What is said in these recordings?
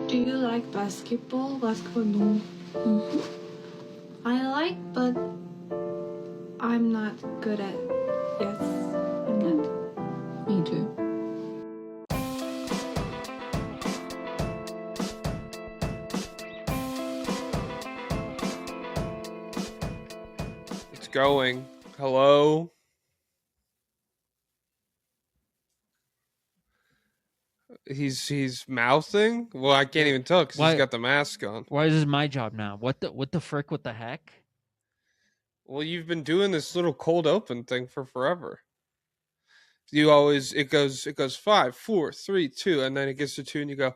Do you like basketball? Basketball, no. I like, but I'm not good at. Yes, I'm not. Me too. It's going. Hello? He's mouthing? Well, I can't even tell because he's got the mask on. Why is this my job now? What the frick? What the heck? Well, you've been doing this little cold open thing for forever. It goes 5, 4, 3, 2, and then it gets to 2, and you go,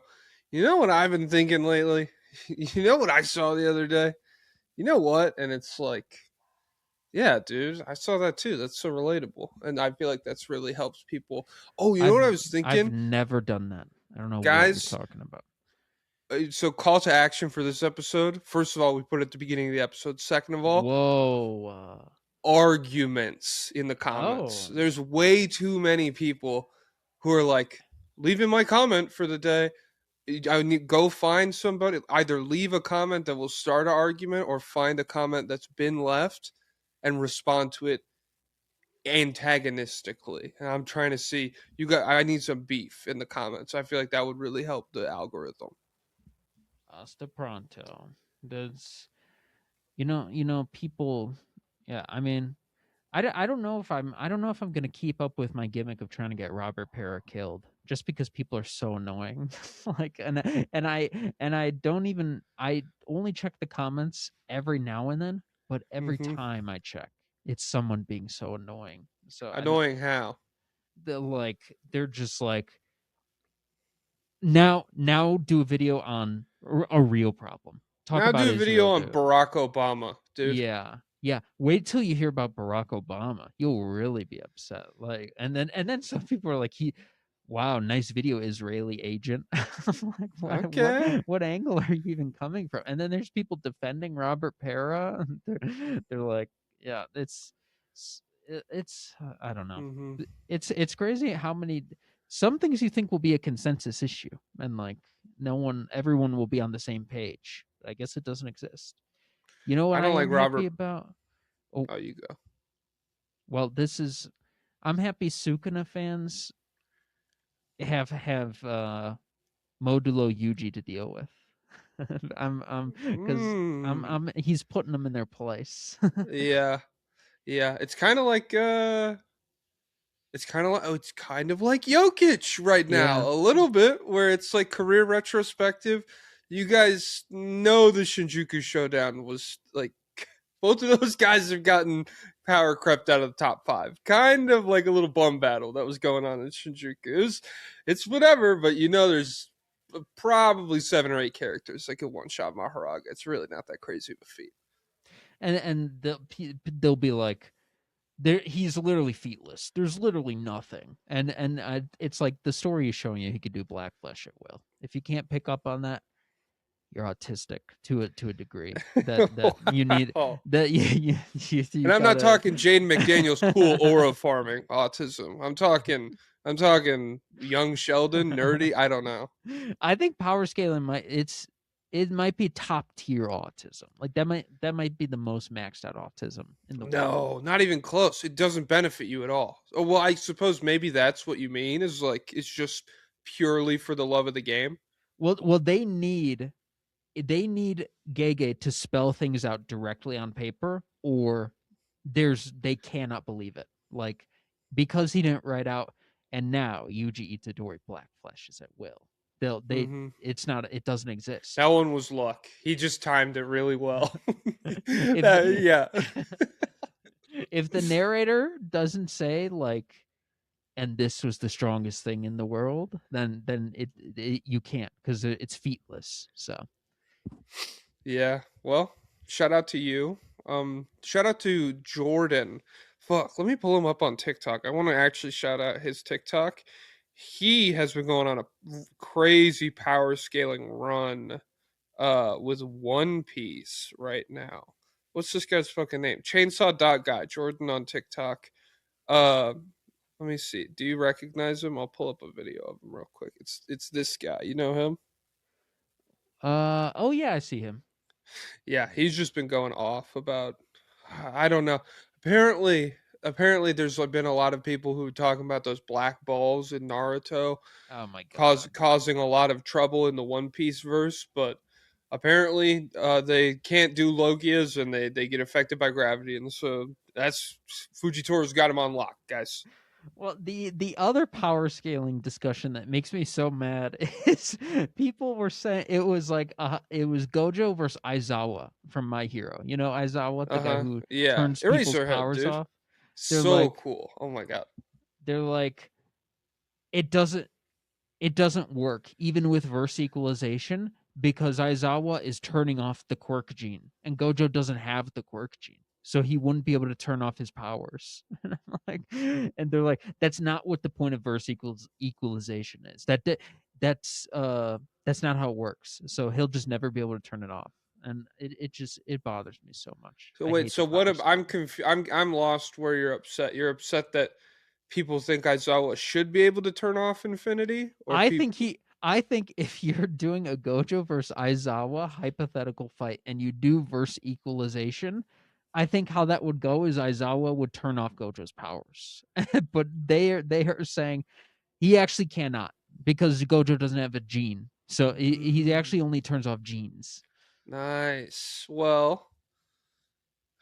you know what I've been thinking lately? You know what I saw the other day? You know what? And it's like, yeah, dude, I saw that too. That's so relatable, and I feel like that's really helps people. Oh, you know what I was thinking? I've never done that. I don't know Guys, what you're talking about. So call to action for this episode. First of all, we put it at the beginning of the episode. Second of all, whoa, arguments in the comments. Oh. There's way too many people who are like, leaving my comment for the day. I need go find somebody. Either leave a comment that will start an argument, or find a comment that's been left and respond to it antagonistically. And I'm trying to see I need some beef in the comments. I feel like that would really help the algorithm. Hasta pronto. That's people. Yeah, I mean, I don't know if I'm gonna keep up with my gimmick of trying to get Robert Pera killed just because people are so annoying. Like, and I don't even I only check the comments every now and then, but every time I check, it's someone being so annoying. So annoying how? They're just like, now do a video on a real problem. Now do a video on Barack Obama, dude. Yeah. Wait till you hear about Barack Obama. You'll really be upset. Like, and then some people are like, wow, nice video, Israeli agent. I'm like, okay. What angle are you even coming from? And then there's people defending Robert Pera. They're like, yeah, it's I don't know. It's crazy how many some things you think will be a consensus issue, and like everyone will be on the same page. I guess it doesn't exist. You know what I don't like Robert happy about? Oh, you go. Well, I'm happy Sukuna fans have Modulo Yuji to deal with. Because he's putting them in their place. Yeah. It's kind of like Jokic right now, a little bit, where it's like career retrospective. You guys know the Shinjuku Showdown was like, both of those guys have gotten power crept out of the top 5. Kind of like a little bum battle that was going on in Shinjuku. It's whatever, but there's probably 7 or 8 characters that could one-shot Maharaga. It's really not that crazy of a feat. And they'll be like, he's literally feetless. There's literally nothing. And it's like the story is showing you he could do Black Flesh at will. If you can't pick up on that, you're autistic to a degree that you need that you and I'm not talking Jaden McDaniel's cool aura farming autism. I'm talking young Sheldon, nerdy. I don't know. I think power scaling it might be top tier autism. Like that might be the most maxed out autism in the world. No, not even close. It doesn't benefit you at all. Oh, well, I suppose maybe that's what you mean, is like it's just purely for the love of the game. Well, they need Gege to spell things out directly on paper, or they cannot believe it. Like, because he didn't write out, and now Yuji Itadori Black Flesh is at will. It doesn't exist. That one was luck. He just timed it really well. Yeah. If the narrator doesn't say like, and this was the strongest thing in the world, then you can't, because it's feetless. So yeah, well, shout out to you. Shout out to Jordan. Fuck, let me pull him up on TikTok. I want to actually shout out his TikTok. He has been going on a crazy power scaling run with One Piece right now. What's this guy's fucking name? Chainsaw.guy, Jordan on TikTok. Let me see. Do you recognize him? I'll pull up a video of him real quick. It's this guy. You know him? Oh yeah, I see him. Yeah, he's just been going off about I don't know. Apparently there's been a lot of people who talking about those black balls in Naruto Oh my god. causing a lot of trouble in the One Piece verse, but apparently they can't do Logias and they get affected by gravity, and so that's Fujitora's got him on lock, guys. Well, the other power scaling discussion that makes me so mad is people were saying it was like it was Gojo versus Aizawa from My Hero. You know Aizawa, the guy Uh-huh. who Yeah. turns people's Eraserhead, powers dude. off. They're So like cool. Oh my god. they're like it doesn't it doesn't work even with verse equalization because Aizawa is turning off the quirk gene and Gojo doesn't have the quirk gene. So he wouldn't be able to turn off his powers. And I'm like, and they're like, that's not what the point of verse equalization is. That's not how it works. So he'll just never be able to turn it off. And it bothers me so much. So I wait, hate the so what power am I'm scaling. I'm lost where you're upset. You're upset that people think Aizawa should be able to turn off infinity, or people I think if you're doing a Gojo versus Aizawa hypothetical fight and you do verse equalization, I think how that would go is Aizawa would turn off Gojo's powers. But they are saying he actually cannot because Gojo doesn't have a gene. So he actually only turns off genes. Nice. Well,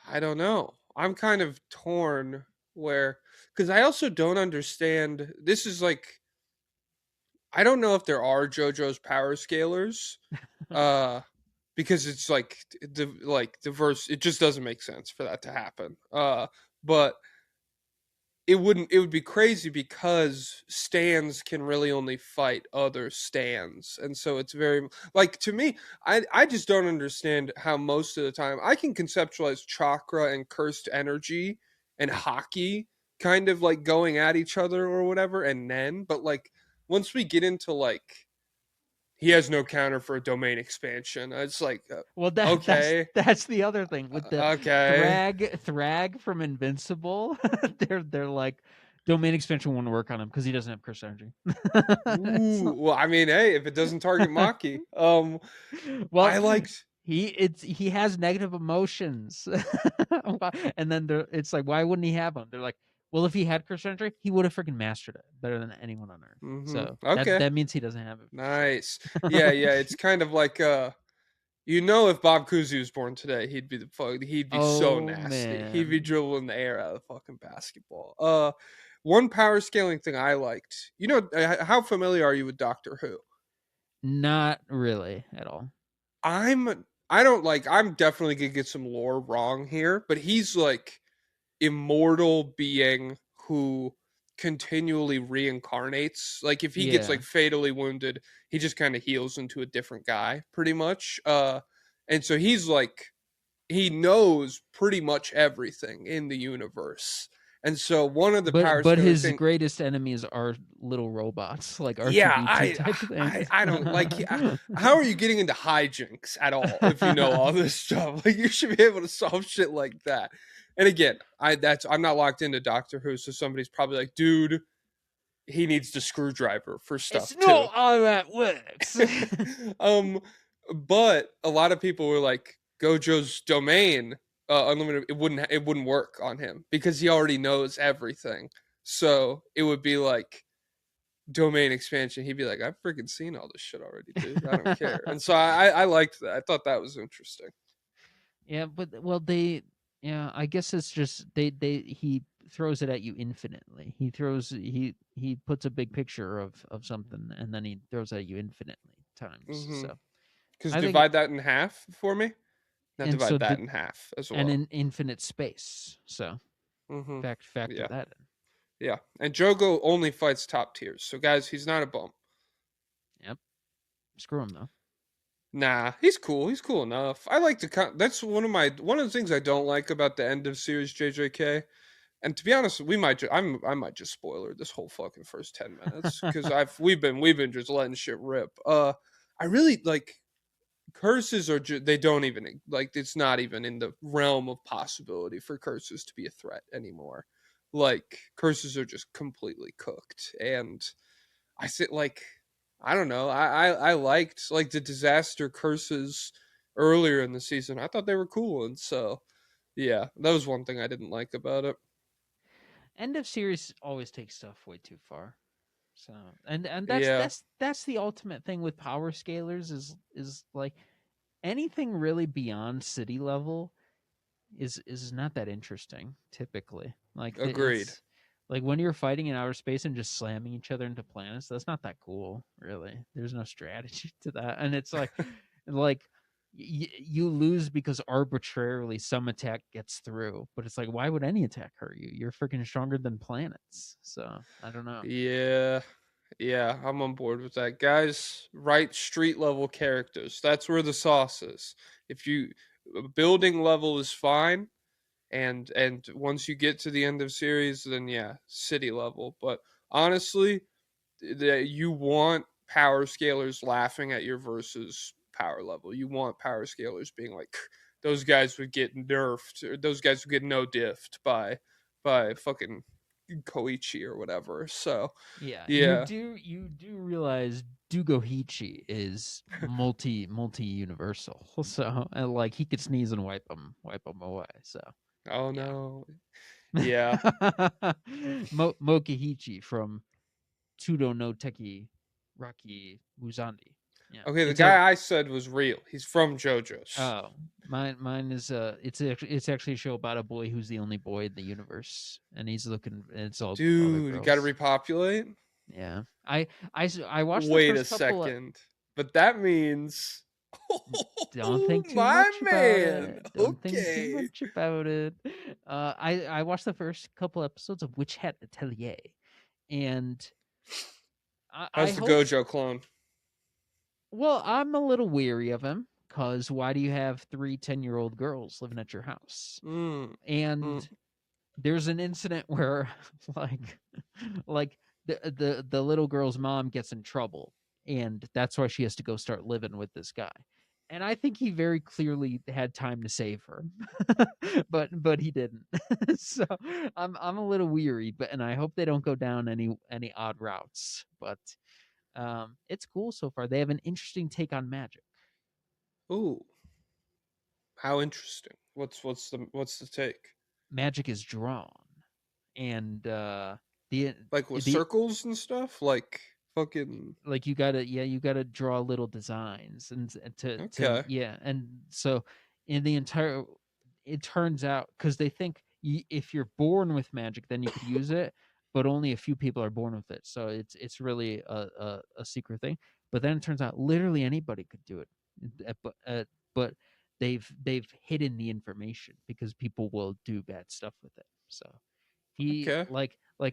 I don't know. I'm kind of torn where because I also don't understand. This is like I don't know if there are JoJo's power scalers, uh, because it's like the verse. It just doesn't make sense for that to happen. But it would be crazy because stands can really only fight other stands, and so it's very like to me I just don't understand how most of the time I can conceptualize chakra and cursed energy and hockey kind of like going at each other or whatever, and then but like once we get into like he has no counter for a domain expansion, it's like Well, okay, that's the other thing with the okay. Thrag from Invincible. They're like domain expansion won't work on him because he doesn't have curse energy. It's Ooh, not, well, I mean, hey, if it doesn't target Maki, well, I liked. he has negative emotions, and then it's like why wouldn't he have them? They're like, well, if he had curse energy, he would have freaking mastered it better than anyone on Earth. So Okay, that means he doesn't have it for nice. Yeah, sure. yeah. It's kind of like if Bob Cousy was born today, he'd be so Oh nasty. He'd be man, dribbling the air out of fucking basketball. One power scaling thing I liked. How familiar are you with Doctor Who? not really at all. I don't like. I'm definitely gonna get some lore wrong here, but he's like immortal being who continually reincarnates. Like if he gets Yeah. like fatally wounded, he just kind of heals into a different guy pretty much. And so he's like he knows pretty much everything in the universe. And so one of the power But scaling his thing greatest enemies are little robots, like yeah, R2D2 type things. I don't like. How are you getting into hijinks at all if you know all this stuff? Like you should be able to solve shit like that. And again, I'm not locked into Doctor Who, so somebody's probably like, dude, he needs the screwdriver for It's stuff too. not how that works. um, but a lot of people were like, Gojo's domain, unlimited, it wouldn't work on him because he already knows everything. So it would be like domain expansion, he'd be like, I've freaking seen all this shit already, dude. I don't care. And so I liked that. I thought that was interesting. Yeah, but well, yeah, I guess it's just he throws it at you infinitely. He puts a big picture of something and then he throws it at you infinitely times. Mm-hmm. So Because I think, divide that in half for me. Now and so divide that the in half as and well. in infinite space. So Mm-hmm. factor Yeah. that in. Yeah. And Jogo only fights top tiers. So guys, he's not a bum. Yep. Screw him though. Nah, he's cool. He's cool enough. I like to. That's one of the things I don't like about the end of series JJK. And to be honest, I might just spoiler this whole fucking first 10 minutes because we've been just letting shit rip. I really like curses are they don't even like it's not even in the realm of possibility for curses to be a threat anymore. Like curses are just completely cooked, and I sit like I don't know. I liked like the disaster curses earlier in the season. I thought they were cool, and so yeah, that was one thing I didn't like about it. End of series always takes stuff way too far. So and that's Yeah, that's that's the ultimate thing with power scalers is like anything really beyond city level is not that interesting typically. Like agreed. it's like when you're fighting in outer space and just slamming each other into planets, that's not that cool, really. There's no strategy to that, and it's like you lose because arbitrarily some attack gets through, but it's like why would any attack hurt you? You're freaking stronger than planets, so I don't know. Yeah, yeah, I'm on board with that. Guys, write street level characters. That's where the sauce is. If you building level is fine, and once you get to the end of series, then yeah, city level. But honestly, that you want power scalers laughing at your versus power level. You want power scalers being like, those guys would get nerfed, or those guys would get no diffed by fucking Koichi or whatever. So Yeah, yeah, you do realize Dugohichi is multi universal. So like he could sneeze and wipe them away. So oh yeah. no, yeah. Mokihichi from Tudo no Teki Raki Muzandi. Yeah, Okay, the it's a guy I said was real. He's from JoJo's. oh mine is it's actually a show about a boy who's the only boy in the universe, and he's looking. And it's all other Dude, you got to girls. repopulate. Yeah, I watched the Wait a first couple. second, but that means, Don't think too my much about man. it. Don't think too Okay, much about it. I watched the first couple episodes of Witch Hat Atelier, and I how's the hope. Gojo clone? Well, I'm a little weary of him because why do you have 3 10-year-old girls living at your house? Mm, mm. And there's an incident where, like, like the little girl's mom gets in trouble, and that's why she has to go start living with this guy. And I think he very clearly had time to save her, but he didn't. So I'm a little weary, but and I hope they don't go down any odd routes. But it's cool so far. They have an interesting take on magic. Ooh, how interesting. What's the take? Magic is drawn, and Like with the circles and stuff? Like fucking like you gotta draw little designs and to okay. yeah, and so in the entire it turns out because they think if you're born with magic then you could use it, but only a few people are born with it, so it's really a secret thing. But then it turns out literally anybody could do it. But they've hidden the information because people will do bad stuff with it. So he Okay.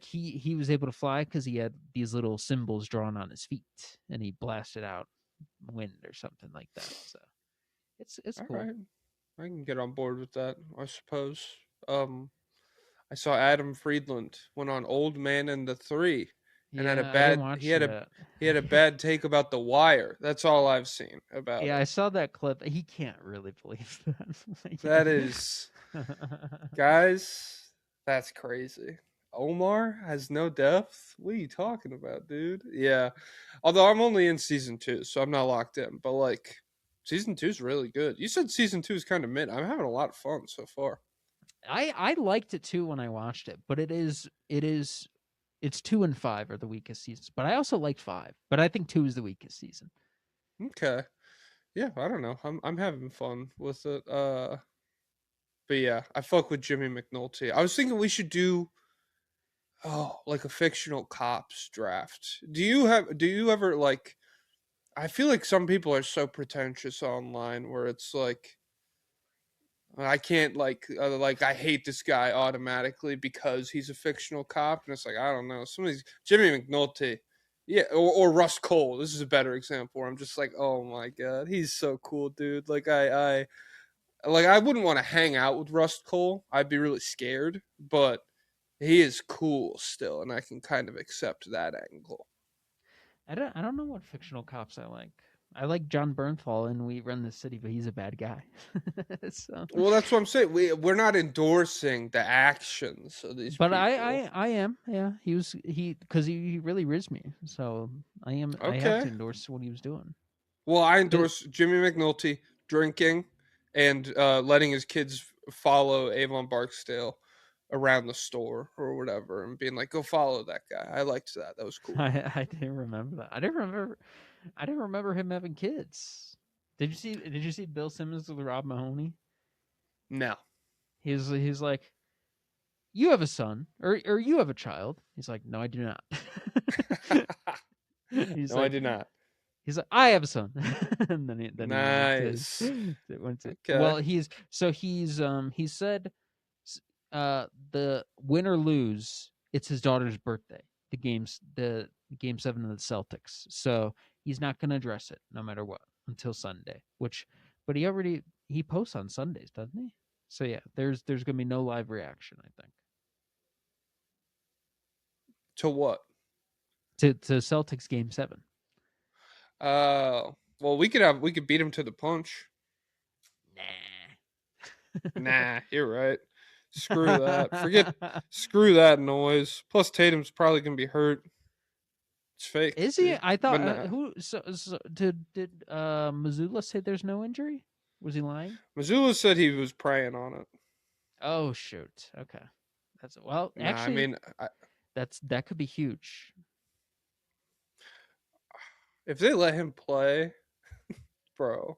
he was able to fly because he had these little symbols drawn on his feet, and he blasted out wind or something like that. So it's All cool. right. I can get on board with that, I suppose. Um I saw Adam Friedland went on Old Man and the Three and had a Yeah, I didn't bad watch that. he had a bad take about The Wire. That's all I've seen about Yeah, it. I saw that clip. He can't really believe That that. is, guys, that's crazy. Omar has no depth. What are you talking about, dude? Yeah. Although I'm only in season 2, so I'm not locked in, but like season 2 is really good. You said season 2 is kind of mid. I'm having a lot of fun so far. I liked it too when I watched it, but it's 2 and 5 are the weakest seasons. But I also liked 5, but I think 2 is the weakest season. Okay. Yeah, I don't know. I'm having fun with it. But yeah, I fuck with Jimmy McNulty. I was thinking we should do like a fictional cops draft. Do you ever like I feel like some people are so pretentious online where it's like I can't like I hate this guy automatically because he's a fictional cop and it's like I don't know. Some of these Jimmy McNulty yeah, or Russ Cole. This is a better example where I'm just like, oh my god, he's so cool, dude. Like I wouldn't want to hang out with Rust Cole. I'd be really scared, but he is cool still, and I can kind of accept that angle. I don't know what fictional cops I like. I like John Bernthal, and We Run the City, but he's a bad guy. So, Well, that's what I'm saying. We're not endorsing the actions of these but people. I am. Yeah, because he really rizzed me. So I have to Okay. endorse what he was doing. Well, I But endorse Jimmy McNulty drinking and letting his kids follow Avon Barksdale around the store or whatever, and being like, "Go follow that guy." I liked that. That was cool. I didn't remember that. I didn't remember him having kids. Did you see Bill Simmons with Rob Mahoney? No. He's like, you have a son or you have a child. He's like, no, I do not. He's No, I like, did not. he's like, I have a son. And then he Nice. went to Okay. well, he said the win or lose, it's his daughter's birthday. The game 7 of the Celtics. So he's not going to address it no matter what until Sunday, but he posts on Sundays, doesn't he? So yeah, there's going to be no live reaction, I think. To what? To Celtics game 7. Well, we could beat him to the punch. Nah, you're right. Screw that. Screw that noise. Plus, Tatum's probably gonna be hurt. It's fake. Is he? Dude. I But thought nah. did Missoula say there's no injury? Was he lying? Missoula said he was preying on it. Oh shoot. Okay. Well, Nah, actually, I mean, that could be huge. if they let him play, bro,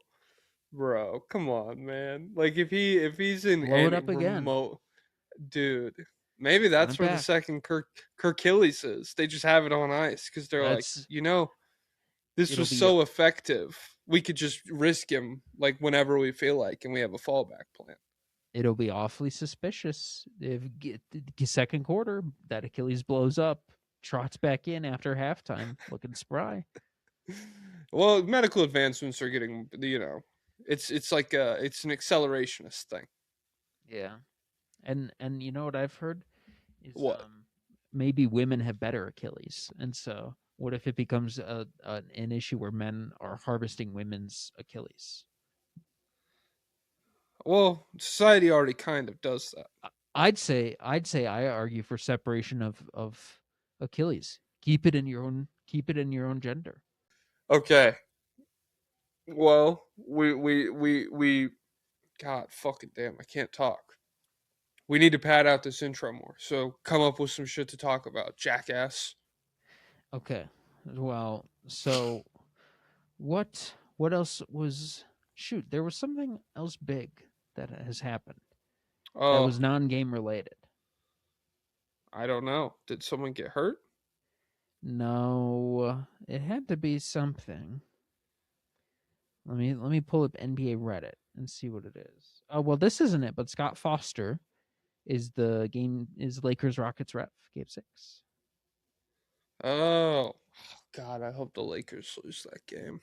come on, man. Like if he's in Blow it any up again. remote, dude, maybe that's it where the back. second Kirkilles is. They just have it on ice because they're like, this It'll was be so effective. We could just risk him like whenever we feel like, and we have a fallback plan. It'll be awfully suspicious if second quarter that Achilles blows up, trots back in after halftime, looking spry. Well, medical advancements are getting, it's like it's an accelerationist thing. Yeah, and you know what I've heard is What? Maybe women have better Achilles, and so what if it becomes an issue where men are harvesting women's Achilles? Well, society already kind of does that. I'd say I argue for separation of Achilles. Keep it in your own gender. Okay. Well, we God fucking damn, I can't talk. We need to pad out this intro more. So come up with some shit to talk about, jackass. Okay. Well, so what else was shoot, there was something else big that has happened that Oh, was non-game related. I don't know. Did someone get hurt? No, it had to be something. Let me pull up NBA Reddit and see what it is. Oh, well, this isn't it, but Scott Foster is Lakers Rockets ref, game 6. Oh, God, I hope the Lakers lose that game.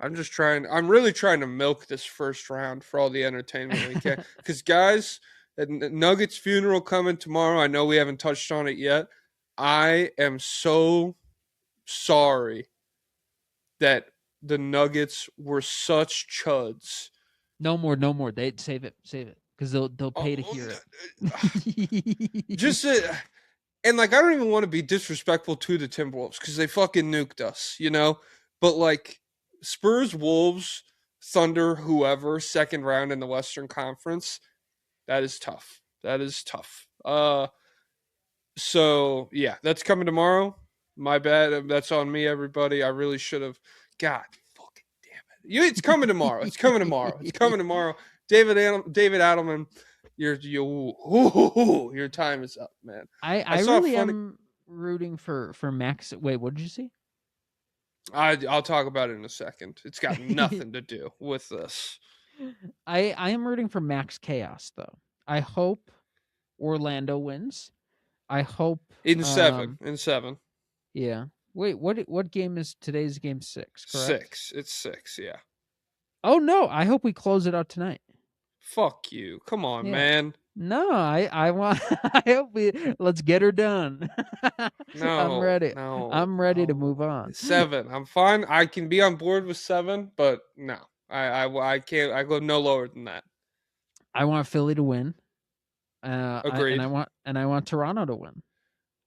I'm really trying to milk this first round for all the entertainment we can. Because, guys, Nuggets funeral coming tomorrow. I know we haven't touched on it yet. I am so sorry that the Nuggets were such chuds. No more. They save it, because they'll pay to hear it. Just and like I don't even want to be disrespectful to the Timberwolves because they fucking nuked us, But like Spurs, Wolves, Thunder, whoever, second round in the Western Conference, that is tough. That is tough. So yeah, that's coming tomorrow. My bad. That's on me, everybody. I really should have. God, fucking damn it! It's coming tomorrow. It's coming tomorrow. It's coming tomorrow. David Adelman, your time is up, man. I really am rooting for Max. Wait, what did you see? I'll talk about it in a second. It's got nothing to do with this. I am rooting for Max Chaos though. I hope Orlando wins. I hope in 7. In 7. Yeah. Wait, what game is today's game 6, correct? 6. It's 6, yeah. Oh no, I hope we close it out tonight. Fuck you. Come on, man. No, I want. I hope let's get her done. I'm No, ready. no, I'm ready to no. move on. 7. I'm fine. I can be on board with 7, but no. I can't. I go no lower than that. I want Philly to win. I Agreed. want Toronto to win.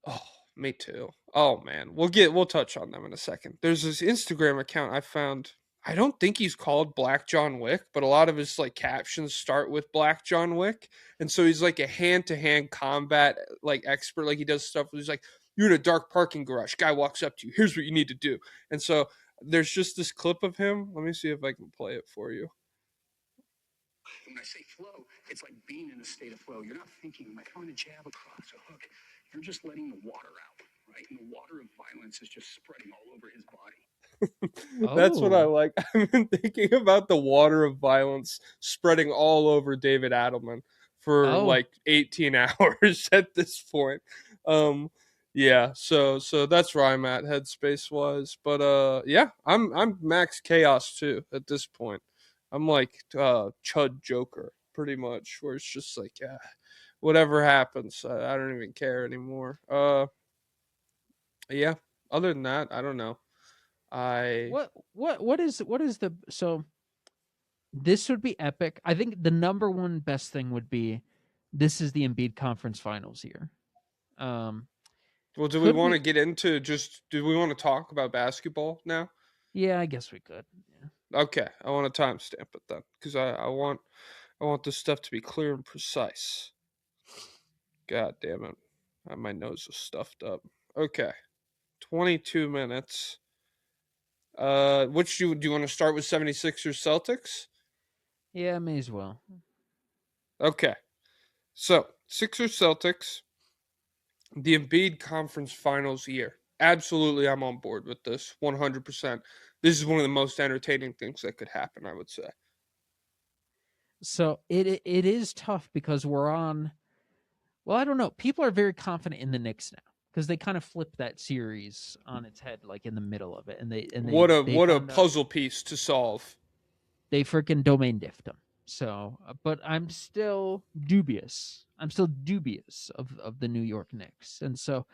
Oh, me too. Oh man, we'll touch on them in a second. There's this Instagram account I found. I don't think he's called Black John Wick, but a lot of his like captions start with Black John Wick, and so he's like a hand-to-hand combat like expert. Like he does stuff. He's like, you're in a dark parking garage. Guy walks up to you. Here's what you need to do. And so there's just this clip of him. Let me see if I can play it for you. When I say flow, it's like being in a state of flow. You're not thinking, am I throwing a jab across a hook? You're just letting the water out, right? And the water of violence is just spreading all over his body. That's what I Oh, like. I've been thinking about the water of violence spreading all over David Adelman for oh, like 18 hours at this point. Um yeah, so that's where I'm at headspace wise. But yeah, I'm max chaos too at this point. I'm like Chud Joker pretty much, where it's just like yeah, whatever happens, I don't even care anymore. Yeah, other than that, I don't know. I what is the so this would be epic. I think the number one best thing would be this is the Embiid conference finals year. Um, Well, do we could want to we? get into do we want to talk about basketball now? Yeah, I guess we could. Yeah. Okay, I want to timestamp it then because I want this stuff to be clear and precise. God damn it. My nose is stuffed up. Okay. 22 minutes. Which do you want to start with 76ers Celtics? Yeah, may as well. Okay. So, Sixers Celtics, the Embiid Conference Finals year. Absolutely, I'm on board with this 100%. This is one of the most entertaining things that could happen, I would say. So it is tough because we're on. Well, I don't know. People are very confident in the Knicks now because they kind of flipped that series on its head, like in the middle of it, and they What a found out puzzle piece to solve. they freaking domain diffed them. So, but I'm still dubious. I'm still dubious of the New York Knicks, and so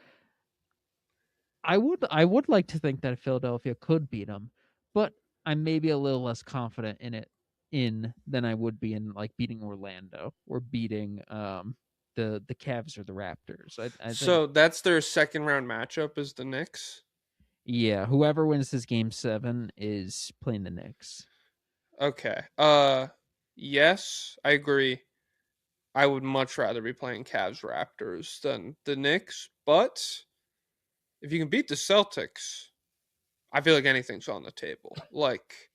I would like to think that Philadelphia could beat them, but I'm maybe a little less confident in it in than I would be in like beating Orlando or beating the Cavs or the Raptors. I think So that's their second round matchup is the Knicks. yeah, whoever wins this game 7 is playing the Knicks. Okay. Yes, I agree. I would much rather be playing Cavs Raptors than the Knicks, but if you can beat the Celtics, I feel like anything's on the table. Like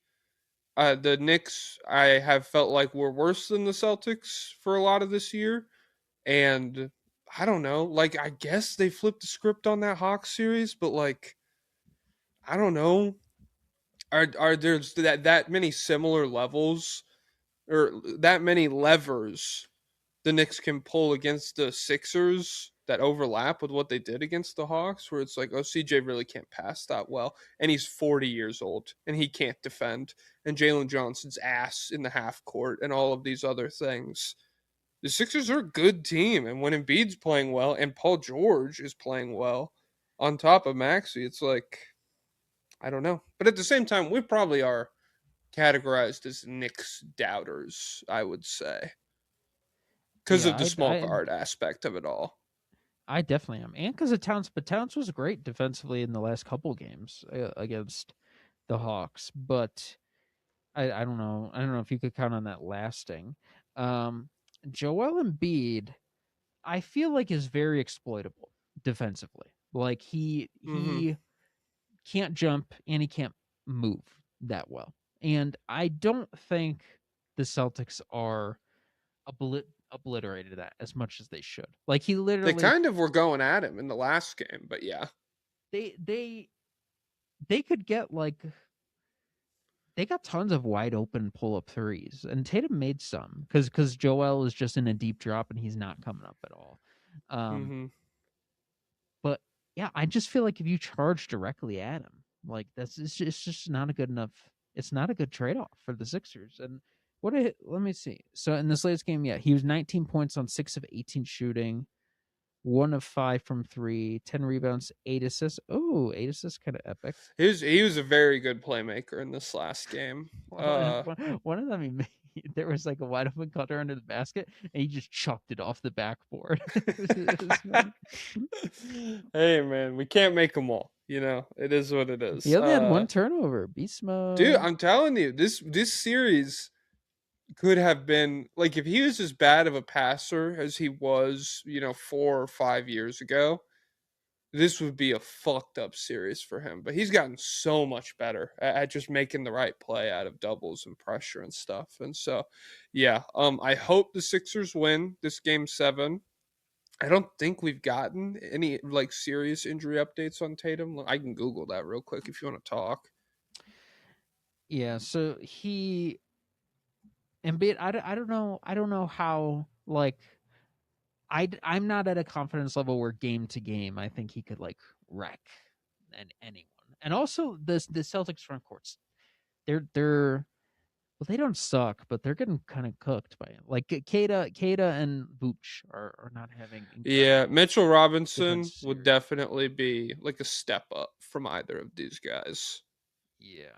the Knicks, I have felt like were worse than the Celtics for a lot of this year, and I don't know. Like I guess they flipped the script on that Hawks series, but like I don't know. Are there's that many similar levels or that many levers the Knicks can pull against the Sixers that overlap with what they did against the Hawks, where it's like, oh, CJ really can't pass that well, and he's 40 years old and he can't defend, and Jalen Johnson's ass in the half court, and all of these other things. The Sixers are a good team, and when Embiid's playing well and Paul George is playing well, on top of Maxey, it's like I don't know, but at the same time, we probably are categorized as Knicks doubters, I would say, because Yeah, of the small guard aspect of it all. I definitely am, and because of Towns, but Towns was great defensively in the last couple games against the Hawks, but I don't know. I don't know if you could count on that lasting. Um, Joel Embiid, I feel like is very exploitable defensively. Like Mm-hmm. he can't jump and he can't move that well. And I don't think the Celtics are obliterated that as much as they should. Like he They literally kind of were going at him in the last game, but yeah. they they they could get like they got tons of wide open pull up threes, and Tatum made some because Joel is just in a deep drop and he's not coming up at all. Um, Mm-hmm. but yeah, I just feel like if you charge directly at him, like it's just not a good enough. It's not a good trade off for the Sixers, and Let me see. So in this latest game, yeah, he was 19 points on 6 of 18 shooting, 1 of 5 from 3, 10 rebounds, 8 assists. Oh, 8 assists, kind of epic. He was a very good playmaker in this last game. One of them, there was like a wide open cutter under the basket, and he just chucked it off the backboard. Hey man, we can't make them all. It is what it is. He only had 1 turnover. Beast mode. Dude, I'm telling you, this series could have been like if he was as bad of a passer as he was, 4 or 5 years ago. This would be a fucked up series for him. But he's gotten so much better at just making the right play out of doubles and pressure and stuff. And so, yeah, I hope the Sixers win this game 7. I don't think we've gotten any like serious injury updates on Tatum. I can Google that real quick if you want to talk. Yeah, so Embiid, I don't know how, like, I'm not at a confidence level where game to game I think he could like wreck anyone. And also the Celtics front courts, they're well, they don't suck, but they're getting kind of cooked by him. Like Kata and Vooch are not having. Yeah, Mitchell Robinson defense would series. definitely be like a step up from either of these guys. Yeah.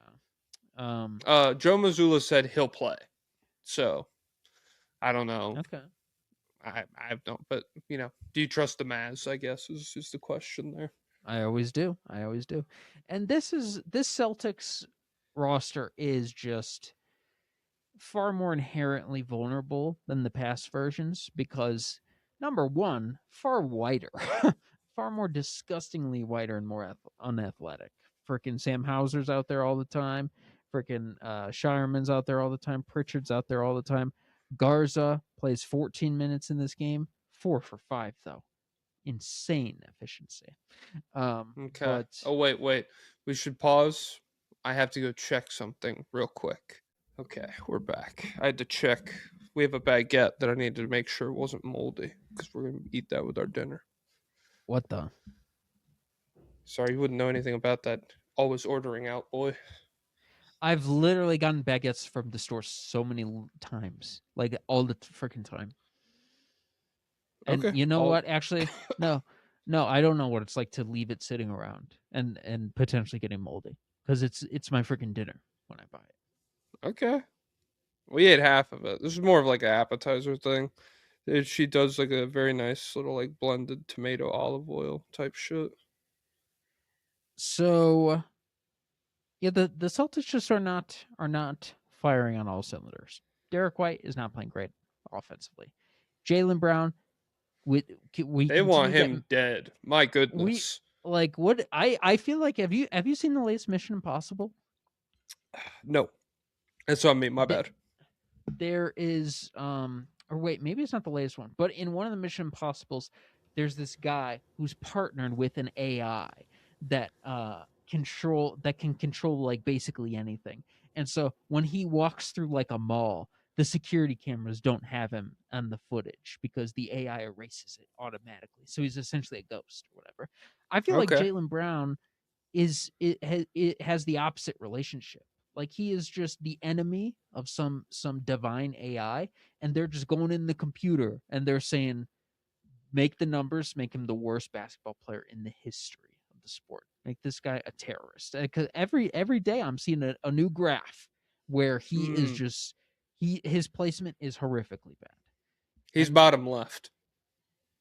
Joe Mazzulla said he'll play, so I don't know. Okay. I don't, but do you trust the Mavs? I guess is the question there. I always do. And this Celtics roster is just far more inherently vulnerable than the past versions because number one, far whiter, far more disgustingly whiter and more unathletic. Freaking Sam Hauser's out there all the time. Freaking Shireman's out there all the time. Pritchard's out there all the time. Garza plays 14 minutes in this game. 4 for 5 though. Insane efficiency. Okay. But Oh wait. We should pause. I have to go check something real quick. Okay, we're back. I had to check. We have a baguette that I needed to make sure it wasn't moldy because we're gonna eat that with our dinner. what the? Sorry, you wouldn't know anything about that. Always ordering out, boy. I've literally gotten baguettes from the store so many times, like all the freaking time. And Okay. you know what? Actually, no, I don't know what it's like to leave it sitting around and potentially getting moldy because it's my freaking dinner when I buy it. Okay. We ate half of it. This is more of like an appetizer thing. She does like a very nice little like blended tomato olive oil type shit. So yeah, the Celtics just are not firing on all cylinders. Derek White is not playing great offensively. Jaylen Brown, They want him dead. My goodness. What I feel like have you seen the latest Mission Impossible? No. That's on me. My bad. There is or wait, maybe it's not the latest one, but in one of the Mission Impossibles, there's this guy who's partnered with an AI that can control like basically anything. And so when he walks through like a mall, the security cameras don't have him on the footage because the AI erases it automatically. So he's essentially a ghost or whatever. I feel like Okay. Jaylen Brown it has the opposite relationship. Like he is just the enemy of some divine AI, and they're just going in the computer and they're saying, make the numbers, make him the worst basketball player in the history of the sport. Make this guy a terrorist. Because every day I'm seeing a new graph where he is just his placement is horrifically bad. He's bottom left.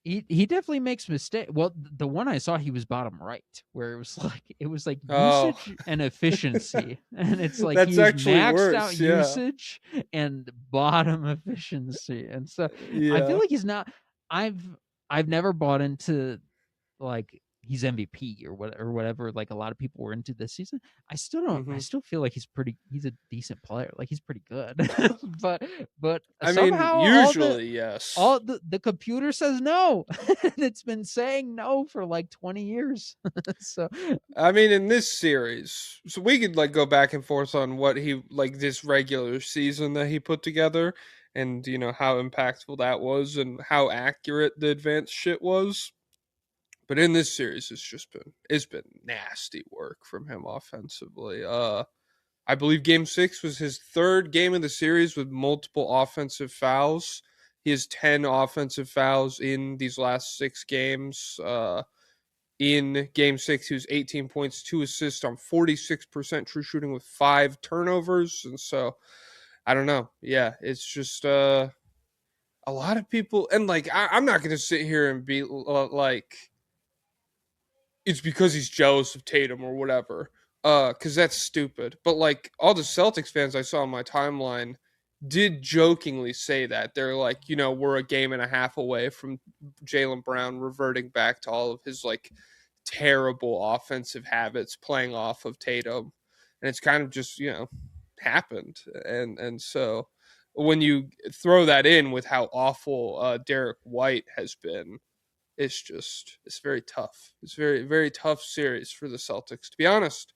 He definitely makes mistakes. Well, the one I saw, he was bottom right, where it was like usage and efficiency, and it's like that's he's actually maxed worse, out yeah. usage and bottom efficiency, and so I feel like he's not. I've never bought into like he's MVP or whatever. Like a lot of people were into this season. I still don't. I still feel like he's a decent player. Like he's pretty good, but I somehow mean, usually yes. all the computer says no. It's been saying no for like 20 years. So I mean, in this series, so we could like go back and forth on what he like this regular season that he put together, and how impactful that was, and how accurate the advanced shit was. But in this series, it's been nasty work from him offensively. I believe game 6 was his third game of the series with multiple offensive fouls. He has 10 offensive fouls in these last 6 games. In game 6, he was 18 points, 2 assists on 46% true shooting with 5 turnovers. And so, I don't know. Yeah, it's just a lot of people. And like, I'm not going to sit here and be like, it's because he's jealous of Tatum or whatever. Because that's stupid. But like all the Celtics fans I saw on my timeline did jokingly say that. They're like, we're a game and a half away from Jaylen Brown reverting back to all of his like terrible offensive habits playing off of Tatum. And it's kind of just, happened. And so when you throw that in with how awful Derek White has been, it's very tough. It's very, very tough series for the Celtics. To be honest,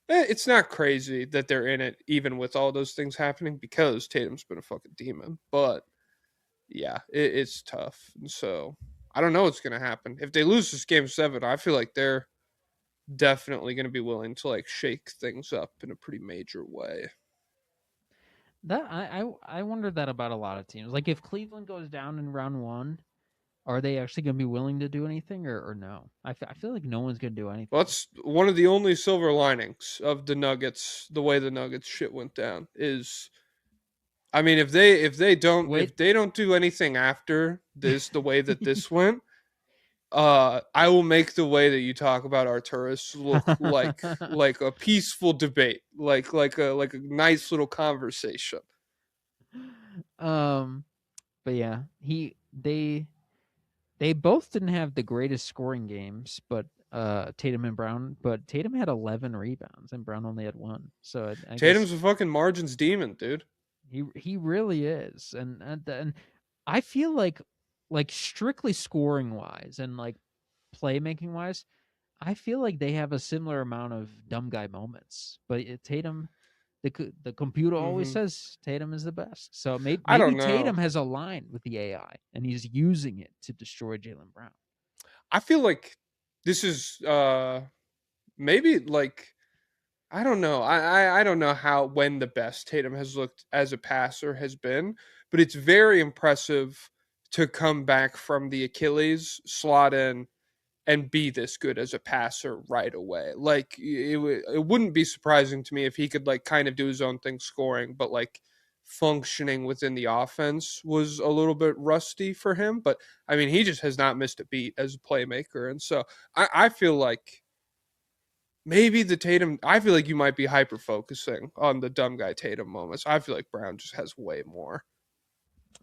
it's not crazy that they're in it, even with all those things happening, because Tatum's been a fucking demon. But yeah, it's tough. And so I don't know what's going to happen. If they lose this game 7, I feel like they're definitely going to be willing to like shake things up in a pretty major way. That I wonder that about a lot of teams. Like if Cleveland goes down in round 1, are they actually going to be willing to do anything or no? I feel like no one's going to do anything. Well, that's one of the only silver linings of the Nuggets. The way the Nuggets shit went down is, I mean, if they don't do anything after this, the way that this went, I will make the way that you talk about Arturis look like a peaceful debate, like a nice little conversation. But yeah, they both didn't have the greatest scoring games, but Tatum and Brown, but Tatum had 11 rebounds and Brown only had 1. So I Tatum's guess a fucking margins demon, dude. he really is, and I feel like strictly scoring wise and like playmaking wise, I feel like they have a similar amount of dumb guy moments. But Tatum, the computer always says Tatum is the best. So I maybe don't know. Tatum has aligned with the AI and he's using it to destroy Jaylen Brown. I feel like this is maybe like, I don't know. I don't know when the best Tatum has looked as a passer has been, but it's very impressive to come back from the Achilles, slot in, and be this good as a passer right away. Like it wouldn't be surprising to me if he could like kind of do his own thing scoring, but like functioning within the offense was a little bit rusty for him. But I mean, he just has not missed a beat as a playmaker, and so I feel like maybe the Tatum. I feel like you might be hyper focusing on the dumb guy Tatum moments. I feel like Brown just has way more.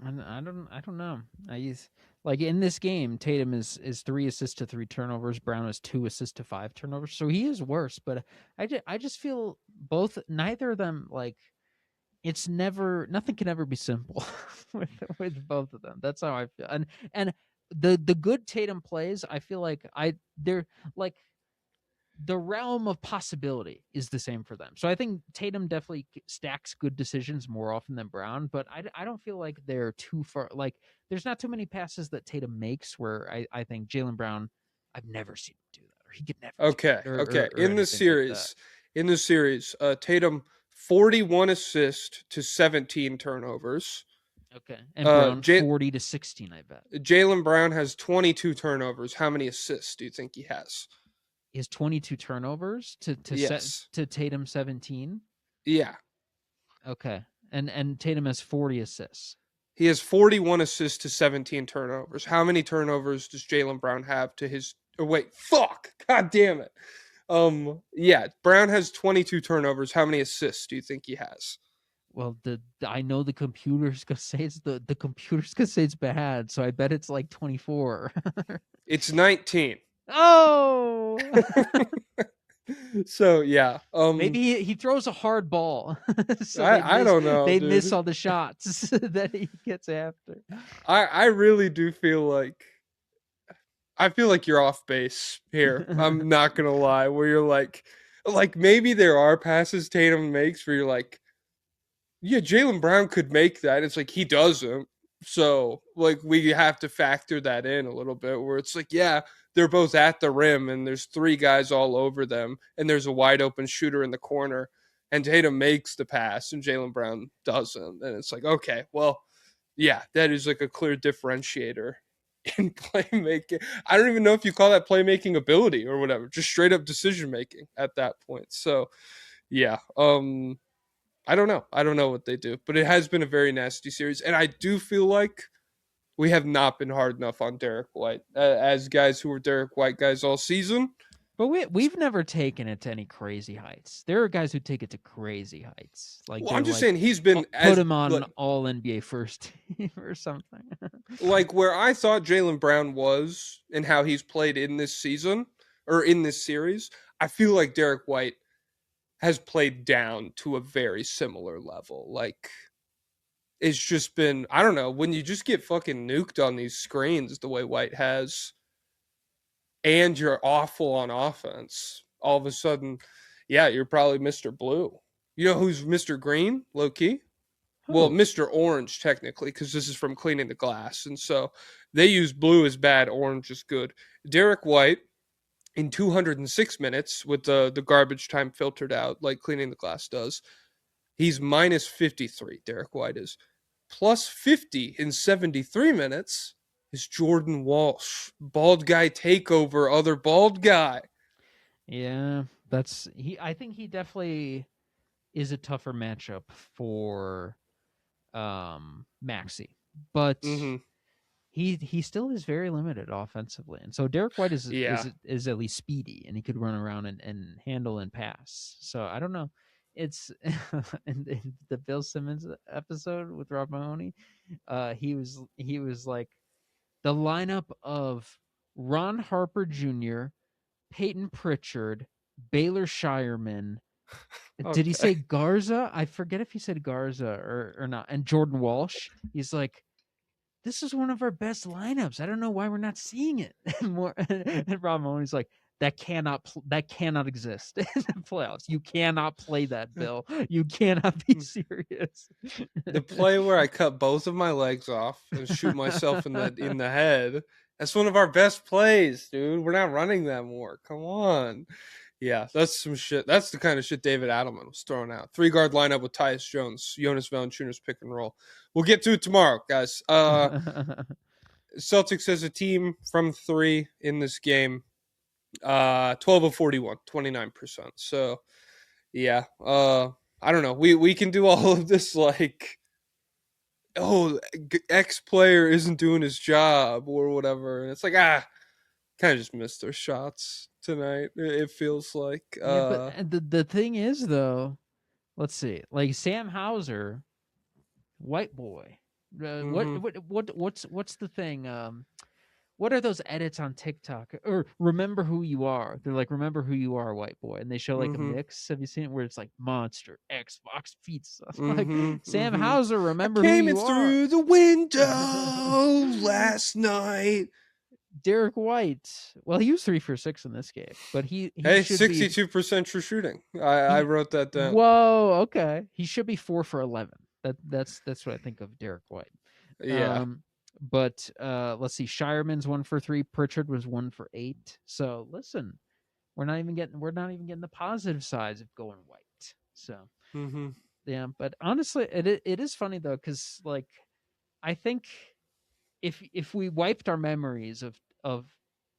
And I don't know. I use like in this game, Tatum is 3 assists to 3 turnovers. Brown is 2 assists to 5 turnovers. So he is worse. But I just feel neither of them like nothing can ever be simple with both of them. That's how I feel. And the good Tatum plays, I feel like they're like the realm of possibility is the same for them. So I think Tatum definitely stacks good decisions more often than Brown, but I don't feel like they're too far. Like there's not too many passes that Tatum makes where I think Jaylen Brown, I've never seen him do that, or he could never. Okay, or in the series, Tatum 41 assists to 17 turnovers. Okay, and Brown 40 to 16. I bet Jaylen Brown has 22 turnovers. How many assists do you think he has? He has 22 turnovers to yes. set to Tatum 17. Yeah. Okay, and Tatum has 40 assists. He has 41 assists to 17 turnovers. How many turnovers does Jaylen Brown have to his? Oh, wait, fuck! God damn it. Yeah, Brown has 22 turnovers. How many assists do you think he has? Well, I know the computer's gonna say the computer's gonna say it's bad, so I bet it's like 24. It's 19. Oh. So yeah, maybe he throws a hard ball. So I don't know. They dude. miss all the shots that he gets after. I really do feel like you're off base here. I'm not gonna lie. Where you're like maybe there are passes Tatum makes where you're like, yeah, Jaylen Brown could make that. It's like he doesn't. So like we have to factor that in a little bit. Where it's like, yeah, they're both at the rim and there's 3 guys all over them and there's a wide open shooter in the corner. and Tatum makes the pass and Jaylen Brown doesn't. And it's like, okay, well, yeah, that is like a clear differentiator in playmaking. I don't even know if you call that playmaking ability or whatever, just straight up decision making at that point. So yeah, I don't know. I don't know what they do, but it has been a very nasty series, and I do feel like we have not been hard enough on Derek White as guys who were Derek White guys all season. But we've never taken it to any crazy heights. There are guys who take it to crazy heights. Like Well, I'm just like, saying he's been put him on all NBA first team or something. Like where I thought Jaylen Brown was and how he's played in this season or in this series, I feel like Derek White has played down to a very similar level. Like it's just been, I don't know, when you just get fucking nuked on these screens the way White has, and you're awful on offense, all of a sudden, yeah, you're probably Mr. Blue. You know who's Mr. Green, low key? Well, Mr. Orange, technically, because this is from Cleaning the Glass. And so they use blue as bad, orange is good. Derek White, in 206 minutes, with the garbage time filtered out, like Cleaning the Glass does, he's minus 53, Derek White is. Plus 50 in 73 minutes is Jordan Walsh. Bald guy takeover, other bald guy. Yeah, I think he definitely is a tougher matchup for Maxey, but he still is very limited offensively, and so Derek White is at least speedy, and he could run around and handle and pass. So I don't know. It's in the Bill Simmons episode with Rob Mahoney. He was like the lineup of Ron Harper Jr., Peyton Pritchard, Baylor Shireman. Okay. Did he say Garza? I forget if he said Garza or not. And Jordan Walsh. He's like, this is one of our best lineups. I don't know why we're not seeing it more. And Rob Mahoney's like, that cannot exist in the playoffs. You cannot play that, Bill. You cannot be serious. The play where I cut both of my legs off and shoot myself in the head. That's one of our best plays, dude. We're not running that more. Come on. Yeah, that's some shit. That's the kind of shit David Adelman was throwing out. 3-guard lineup with Tyus Jones, Jonas Valanciunas pick and roll. We'll get to it tomorrow, guys. Celtics as a team from 3 in this game. 12 of 41, 29%. So, yeah. I don't know. We can do all of this like, oh, X player isn't doing his job or whatever. And it's like, kind of just missed their shots tonight. It feels like. Yeah, but the thing is, though, let's see. Like Sam Hauser, white boy. What's the thing? What are those edits on TikTok? Or remember who you are. They're like, remember who you are, white boy. And they show like a mix. Have you seen it where it's like monster, Xbox pizza? Like Sam Hauser, remember who you are. Came in through the window last night. Derek White. Well, he was 3 for 6 in this game, but he 62% true shooting. I wrote that down. Whoa, okay. He should be 4 for 11. That's what I think of Derek White. Yeah. But let's see. Shireman's 1 for 3. Pritchard was 1 for 8. So listen, we're not even getting the positive sides of going white. So yeah. But honestly, it is funny though, because like I think if we wiped our memories of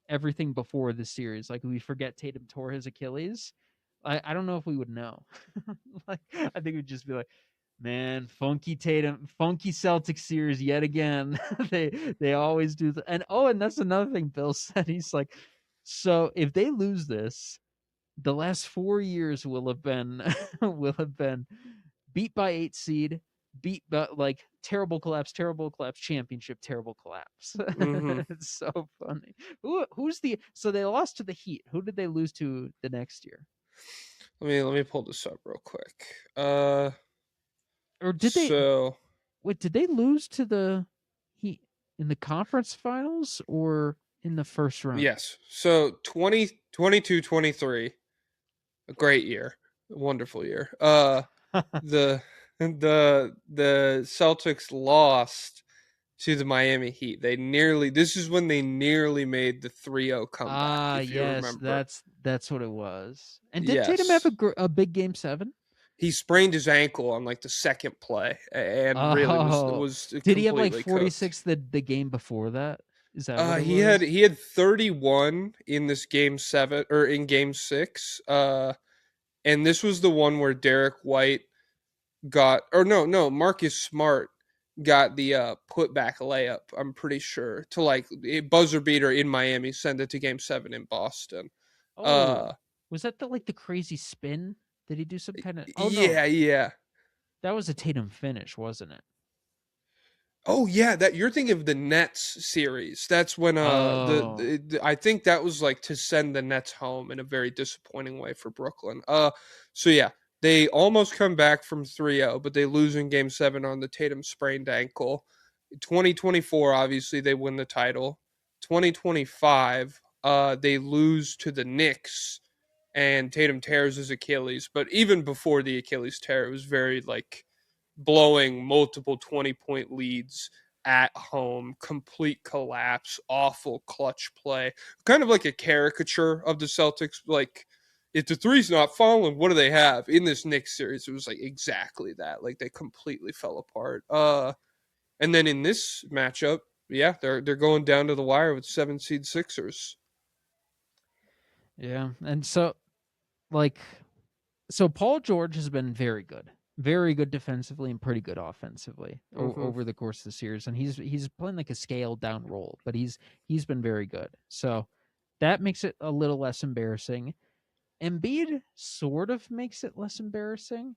everything before this series, like we forget Tatum tore his Achilles, I don't know if we would know. Like I think we'd just be like, man, funky Tatum, funky Celtics series yet again. they always do and that's another thing Bill said. He's like, so if they lose this, the last 4 years will have been beat by 8 seed, beat by like terrible collapse, championship, terrible collapse. It's so funny. So they lost to the Heat. Who did they lose to the next year? Let me pull this up real quick. Or did they? Did they lose to the Heat in the conference finals or in the first round? Yes. So 22-23, a great year, a wonderful year. The Celtics lost to the Miami Heat. This is when they nearly made the 3-0 comeback. If you remember. That's what it was. And did Tatum have a big game 7? he sprained his ankle on like the second play and really was Oh, was did he have like completely cooked. 46 the game before that? Is that what it He was? had 31 in this game 7 or in game 6. And this was the one where Derek White got, or no, Marcus Smart got the putback layup. I'm pretty sure to like a buzzer beater in Miami, send it to Game 7 in Boston. Oh, Uh, was that the crazy spin? Did he do some kind of? Oh no, yeah. that was a Tatum finish, wasn't it? Oh yeah, that you're thinking of the Nets series. That's when Oh, I think that was like to send the Nets home in a very disappointing way for Brooklyn. So yeah, they almost come back from 3-0, but they lose in game 7 on the Tatum sprained ankle. 2024 obviously they win the title. 2025 they lose to the Knicks and Tatum tears his Achilles, but even before the Achilles tear it was very like blowing multiple 20-point leads at home, complete collapse, awful clutch play. Kind of like a caricature of the Celtics. Like, if the three's not falling, what do they have? In this Knicks series, it was like exactly that. Like, they completely fell apart. And then in this matchup, yeah, they're going down to the wire with 7 seed Sixers. yeah, and so like so Paul George has been very good defensively and pretty good offensively Mm-hmm. over the course of the series, and he's playing like a scaled down role, but he's been very good. So that makes it a little less embarrassing. Embiid sort of makes it less embarrassing,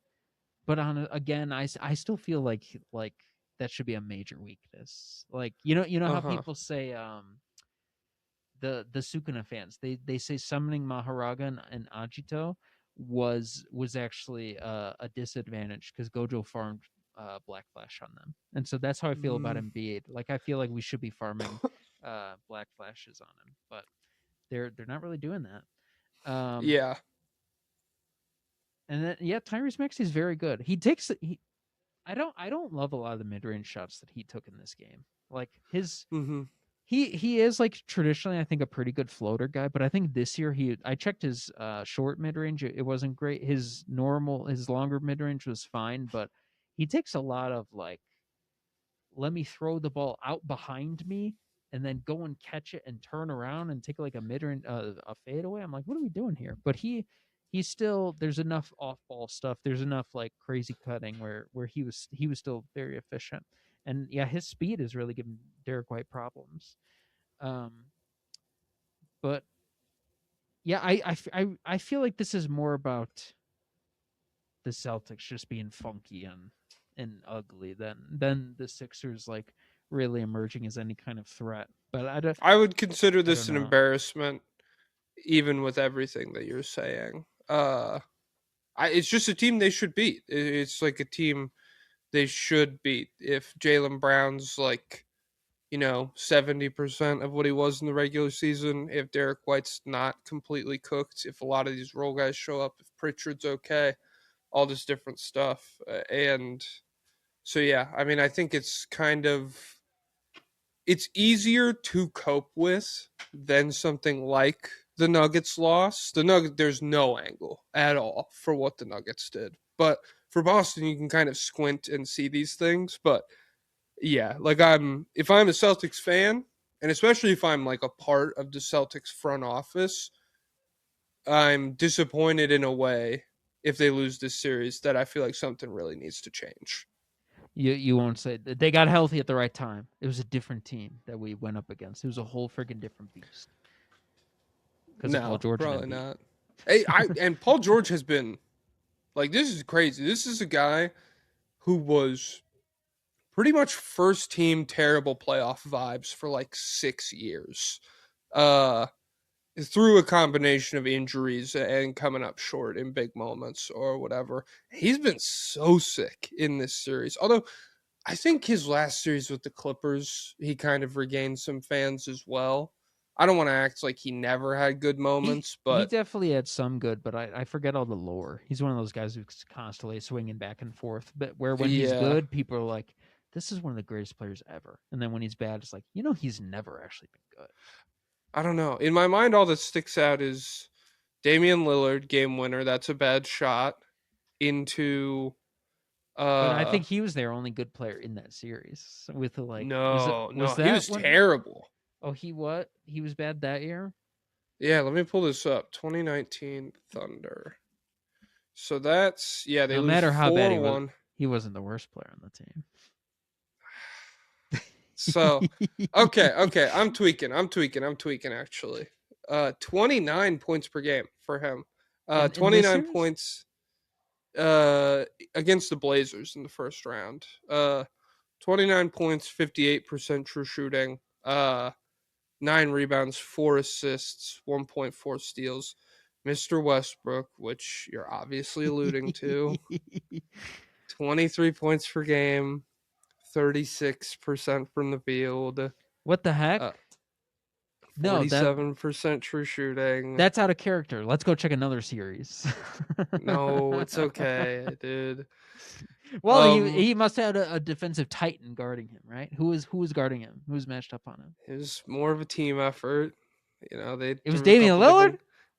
but again, I still feel like that should be a major weakness. Like you know Uh how huh. people say the Sukuna fans they say summoning Maharaga and Agito was actually a disadvantage because Gojo farmed Black Flash on them, and so that's how I feel about Mm, Embiid. Like I feel like we should be farming Black Flashes on him, but they're not really doing that. yeah. And then yeah, Tyrese Maxey's very good. I don't love a lot of the mid range shots that he took in this game. Like his Mm-hmm. he is like traditionally I think a pretty good floater guy, but I think this year I checked his short mid range. It wasn't great. His longer mid range was fine, but he takes a lot of like let me throw the ball out behind me and then go and catch it and turn around and take like a mid range a fadeaway. I'm like, what are we doing here? But he's still there's enough off ball stuff. There's enough like crazy cutting where he was still very efficient. And yeah, his speed is really giving Derek White problems. Um, but yeah, I feel like this is more about the Celtics just being funky and ugly than the Sixers like really emerging as any kind of threat. But I would consider I don't this an know. embarrassment, even with everything that you're saying. It's just a team they should beat. It's like a team they should beat. If Jalen Brown's like, 70% of what he was in the regular season, if Derek White's not completely cooked, if a lot of these role guys show up, if Pritchard's okay, all this different stuff. And so, yeah, I mean, I think it's easier to cope with than something like the Nuggets loss. There's no angle at all for what the Nuggets did. But for Boston, you can kind of squint and see these things. But yeah, like if I'm a Celtics fan, and especially if I'm like a part of the Celtics front office, I'm disappointed in a way if they lose this series that I feel like something really needs to change. You won't say they got healthy at the right time. It was a different team that we went up against. It was a whole freaking different beast because of Paul No, George and probably Embiid. not. Hey, and Paul George has been like, this is crazy. This is a guy who was pretty much first team terrible playoff vibes for like 6 years. Uh Through a combination of injuries and coming up short in big moments or whatever. He's been so sick in this series. Although I think his last series with the Clippers, he kind of regained some fans as well. I don't want to act like he never had good moments, He but definitely had some good, but I forget all the lore. He's one of those guys who's constantly swinging back and forth. But where when he's yeah, good, people are like, "This is one of the greatest players ever," and then when he's bad, it's like, he's never actually been good. I don't know. In my mind, all that sticks out is Damian Lillard, game winner. That's a bad shot. into But I think he was their only good player in that series. With like, was no, he that was when? terrible. Oh, he what? He was bad that year. Yeah, let me pull this up. 2019 Thunder. So that's they No lose matter how bad he was, 4-1. he wasn't the worst player on the team. So okay, I'm tweaking actually. 29 points per game for him. In this 29 series? points against the Blazers in the first round. 29 points, 58% true shooting. 9 rebounds, 4 assists, 1.4 steals. Mr. Westbrook, which you're obviously alluding to, 23 points per game, 36% from the field, What the heck? No, 47% true shooting. that's out of character. Let's go check another series. No, it's okay, dude. Well, he must have had a defensive titan guarding him, right? Who was guarding him? Who was matched up on him? It was more of a team effort. They It was threw a Damian couple Lillard.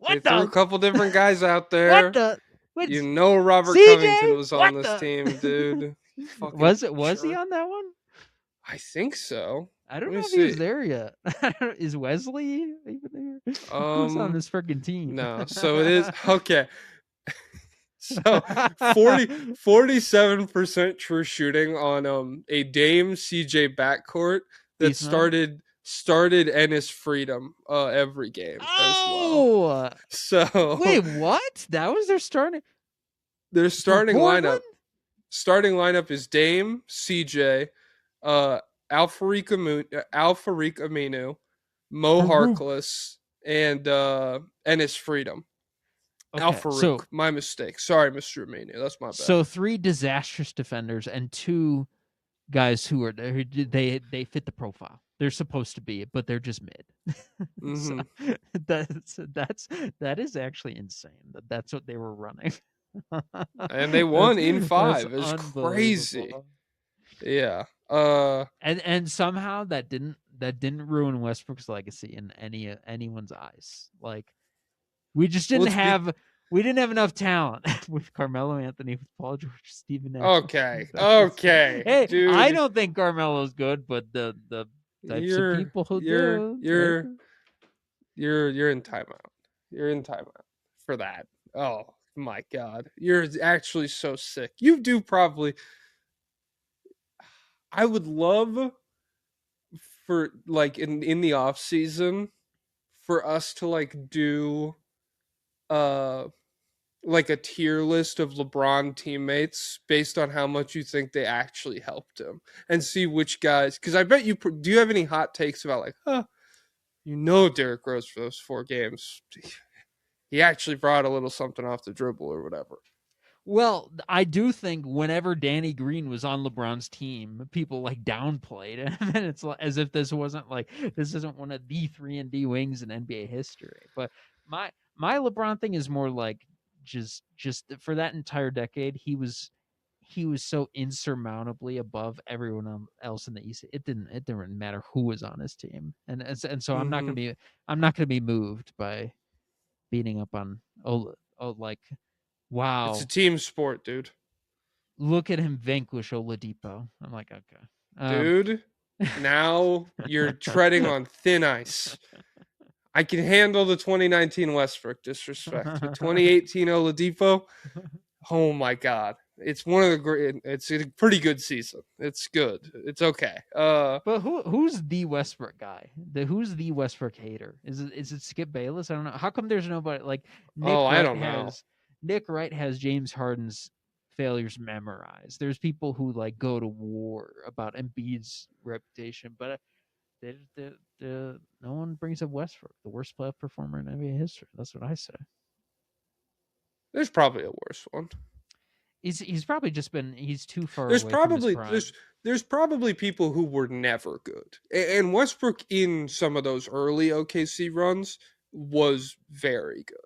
They threw a couple different guys out there. What the? What? You know Robert CJ? Covington was What on this the? team, dude. Was he on that one? I think so. I don't Let me know if he was see. there yet. Is Wesley even there? Who's on this freaking team? No, so it is okay. So 47% true shooting on a Dame CJ backcourt that Beast mode? started Ennis Freedom every game as well. So wait, what? That was their starting. Their starting lineup. Portland? Starting lineup is Dame, CJ, Alfarik Aminu, Mo Harkless, and Ennis Freedom. Okay, Alfarouk, my mistake. Sorry, Mr. Aminu. That's my bad. So 3 disastrous defenders and 2 guys who they fit the profile. They're supposed to be, but they're just mid. Mm-hmm. So that is actually insane. That's what they were running. And they won in 5. It's crazy. Yeah. And somehow that didn't ruin Westbrook's legacy in anyone's eyes. Like, we just didn't have enough talent with Carmelo Anthony, with Paul George, Stephen Nash. Okay. Hey, dude. I don't think Carmelo's good, but the types of people who do. You're in timeout. You're in timeout for that. Oh my god. You're actually so sick. You do probably. I would love for like in the off season for us to like do like a tier list of LeBron teammates based on how much you think they actually helped him, and see which guys. Because I bet you do. You have any hot takes about like, Derrick Rose for those 4 games, he actually brought a little something off the dribble or whatever. Well, I do think whenever Danny Green was on LeBron's team, people like downplayed him, and it's as if this isn't one of the 3-and-D wings in NBA history. But my LeBron thing is more like just for that entire decade, he was so insurmountably above everyone else in the East. It didn't matter who was on his team, and so Mm-hmm. I'm not gonna be moved by beating up on like. Wow. It's a team sport, dude. Look at him vanquish Oladipo. I'm like, okay. Dude, now you're treading on thin ice. I can handle the 2019 Westbrook disrespect. But 2018 Oladipo, oh my god. It's it's a pretty good season. It's good. It's okay. But who's the Westbrook guy? Who's the Westbrook hater? Is it Skip Bayless? I don't know. How come there's nobody like Nick I Wright don't know. Nick Wright has James Harden's failures memorized. There's people who like go to war about Embiid's reputation, but no one brings up Westbrook, the worst playoff performer in NBA history. That's what I say. There's probably a worse one. He's probably just been he's too far there's away probably from his prime. there's probably people who were never good, and Westbrook in some of those early OKC runs was very good.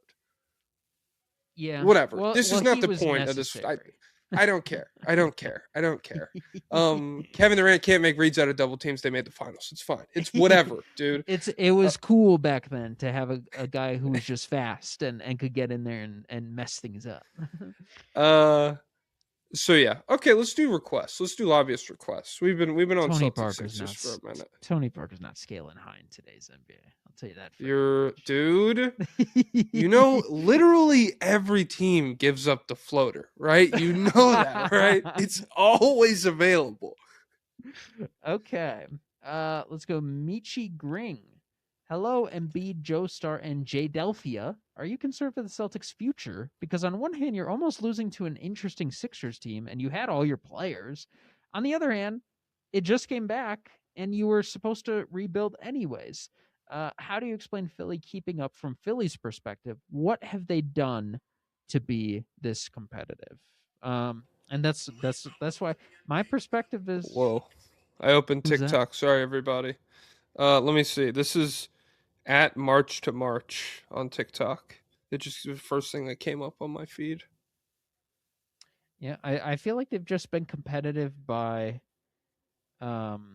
Yeah. Whatever. Well, this is not the point necessary. of this. I don't care. I don't care. I don't care. Kevin Durant can't make reads out of double teams. They made the finals. It's fine. It's whatever, dude. It was cool back then to have a guy who was just fast and could get in there and mess things up. So yeah, okay. Let's do requests. Let's do lobbyist requests. We've been on Tony Celtics Parker's Sixers for a minute. Tony Parker's not scaling high in today's NBA. I'll tell you that. You're dude. You know, literally every team gives up the floater, right? You know that, right? It's always available. Okay. Let's go Michi Gring. Hello, Embiid, joestar, and Jadelphia. Are you concerned for the Celtics' future? Because on one hand, you're almost losing to an interesting Sixers team, and you had all your players. On the other hand, it just came back, and you were supposed to rebuild anyways. How do you explain Philly keeping up from Philly's perspective? What have they done to be this competitive? And that's why my perspective is. Whoa. I opened Who's that? TikTok. Sorry, everybody. Let me see. This is at March to March on TikTok. It just was the first thing that came up on my feed. Yeah, I feel like they've just been competitive by their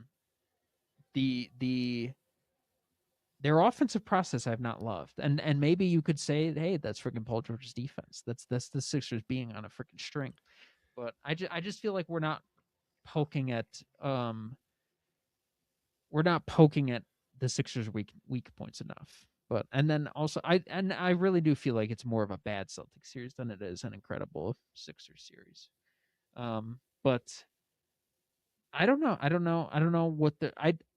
offensive process I've not loved. And maybe you could say, hey, that's freaking Paul George's defense. That's the Sixers being on a freaking string. But I just feel like we're not poking at the Sixers' weak points enough. But and then also I really do feel like it's more of a bad Celtics series than it is an incredible Sixers series. But I don't know what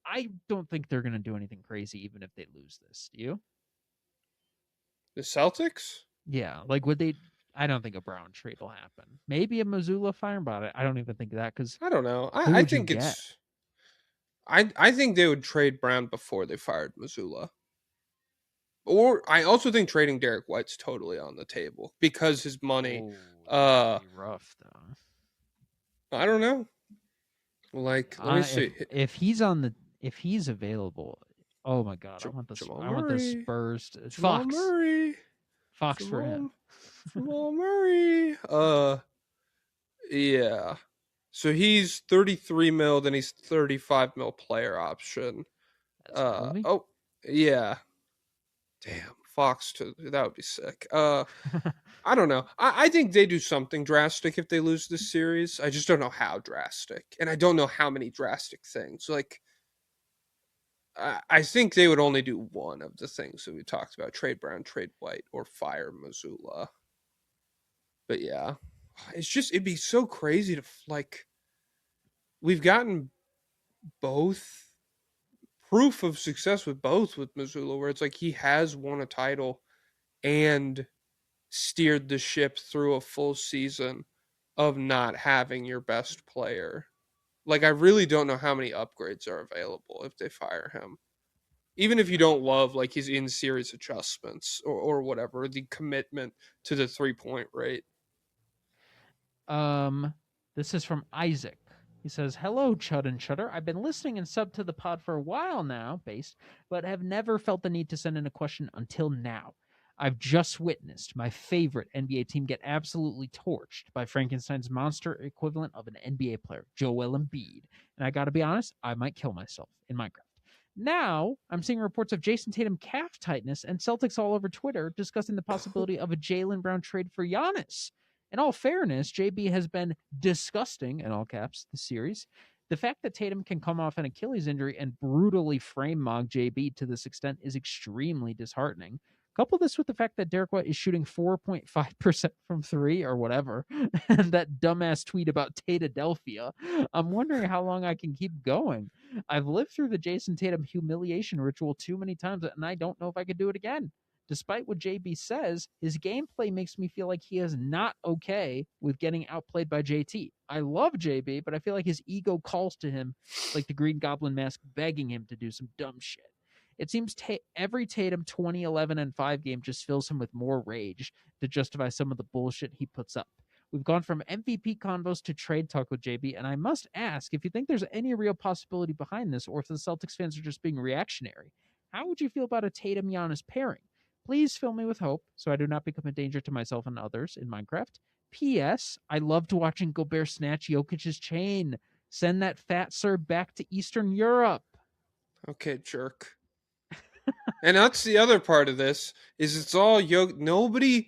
I don't think they're gonna do anything crazy even if they lose this. Do you? The Celtics? Yeah, like would they? I don't think a Brown trade will happen. Maybe a Missoula fire, but I don't even think that because I don't know. who I would you think get? it's. I think they would trade Brown before they fired Missoula. Or I also think trading Derek White's totally on the table because his money. That'd be rough though. I don't know. Like, let me see. If he's available, oh my god, I want the Spurs to, Jamal Fox Murray. Fox for him. Jamal Murray. Yeah. So he's 33 mil, then he's 35 mil player option. That's Kobe? Oh, yeah. Damn, Fox that would be sick. I don't know. I think they do something drastic if they lose this series. I just don't know how drastic, and I don't know how many drastic things. Like, I think they would only do one of the things that we talked about: trade Brown, trade White, or fire Missoula. But yeah, it'd be so crazy to like. We've gotten both proof of success with both with Missoula, where it's like he has won a title and steered the ship through a full season of not having your best player. Like, I really don't know how many upgrades are available if they fire him. Even if you don't love, like, his in series adjustments or whatever, the commitment to the 3-point rate. This is from Isaac. He says, hello, Chud and Chutter. I've been listening and subbed to the pod for a while now, but have never felt the need to send in a question until now. I've just witnessed my favorite NBA team get absolutely torched by Frankenstein's monster equivalent of an NBA player, Joel Embiid. And I gotta be honest, I might kill myself in Minecraft. Now, I'm seeing reports of Jason Tatum calf tightness and Celtics all over Twitter discussing the possibility of a Jaylen Brown trade for Giannis. In all fairness, JB has been disgusting, in all caps, this series. The fact that Tatum can come off an Achilles injury and brutally frame mog JB to this extent is extremely disheartening. Couple this with the fact that Derek White is shooting 4.5% from three or whatever, and that dumbass tweet about Tatadelphia. I'm wondering how long I can keep going. I've lived through the Jason Tatum humiliation ritual too many times, and I don't know if I could do it again. Despite what JB says, his gameplay makes me feel like he is not okay with getting outplayed by JT. I love JB, but I feel like his ego calls to him like the Green Goblin mask begging him to do some dumb shit. It seems every Tatum 2011 and 5 game just fills him with more rage to justify some of the bullshit he puts up. We've gone from MVP convos to trade talk with JB, and I must ask if you think there's any real possibility behind this or if the Celtics fans are just being reactionary. How would you feel about a Tatum-Giannis pairing? Please fill me with hope so I do not become a danger to myself and others in Minecraft. P.S. I loved watching Gobert snatch Jokic's chain. Send that fat serve back to Eastern Europe. Okay, jerk. And that's the other part of this is it's all nobody.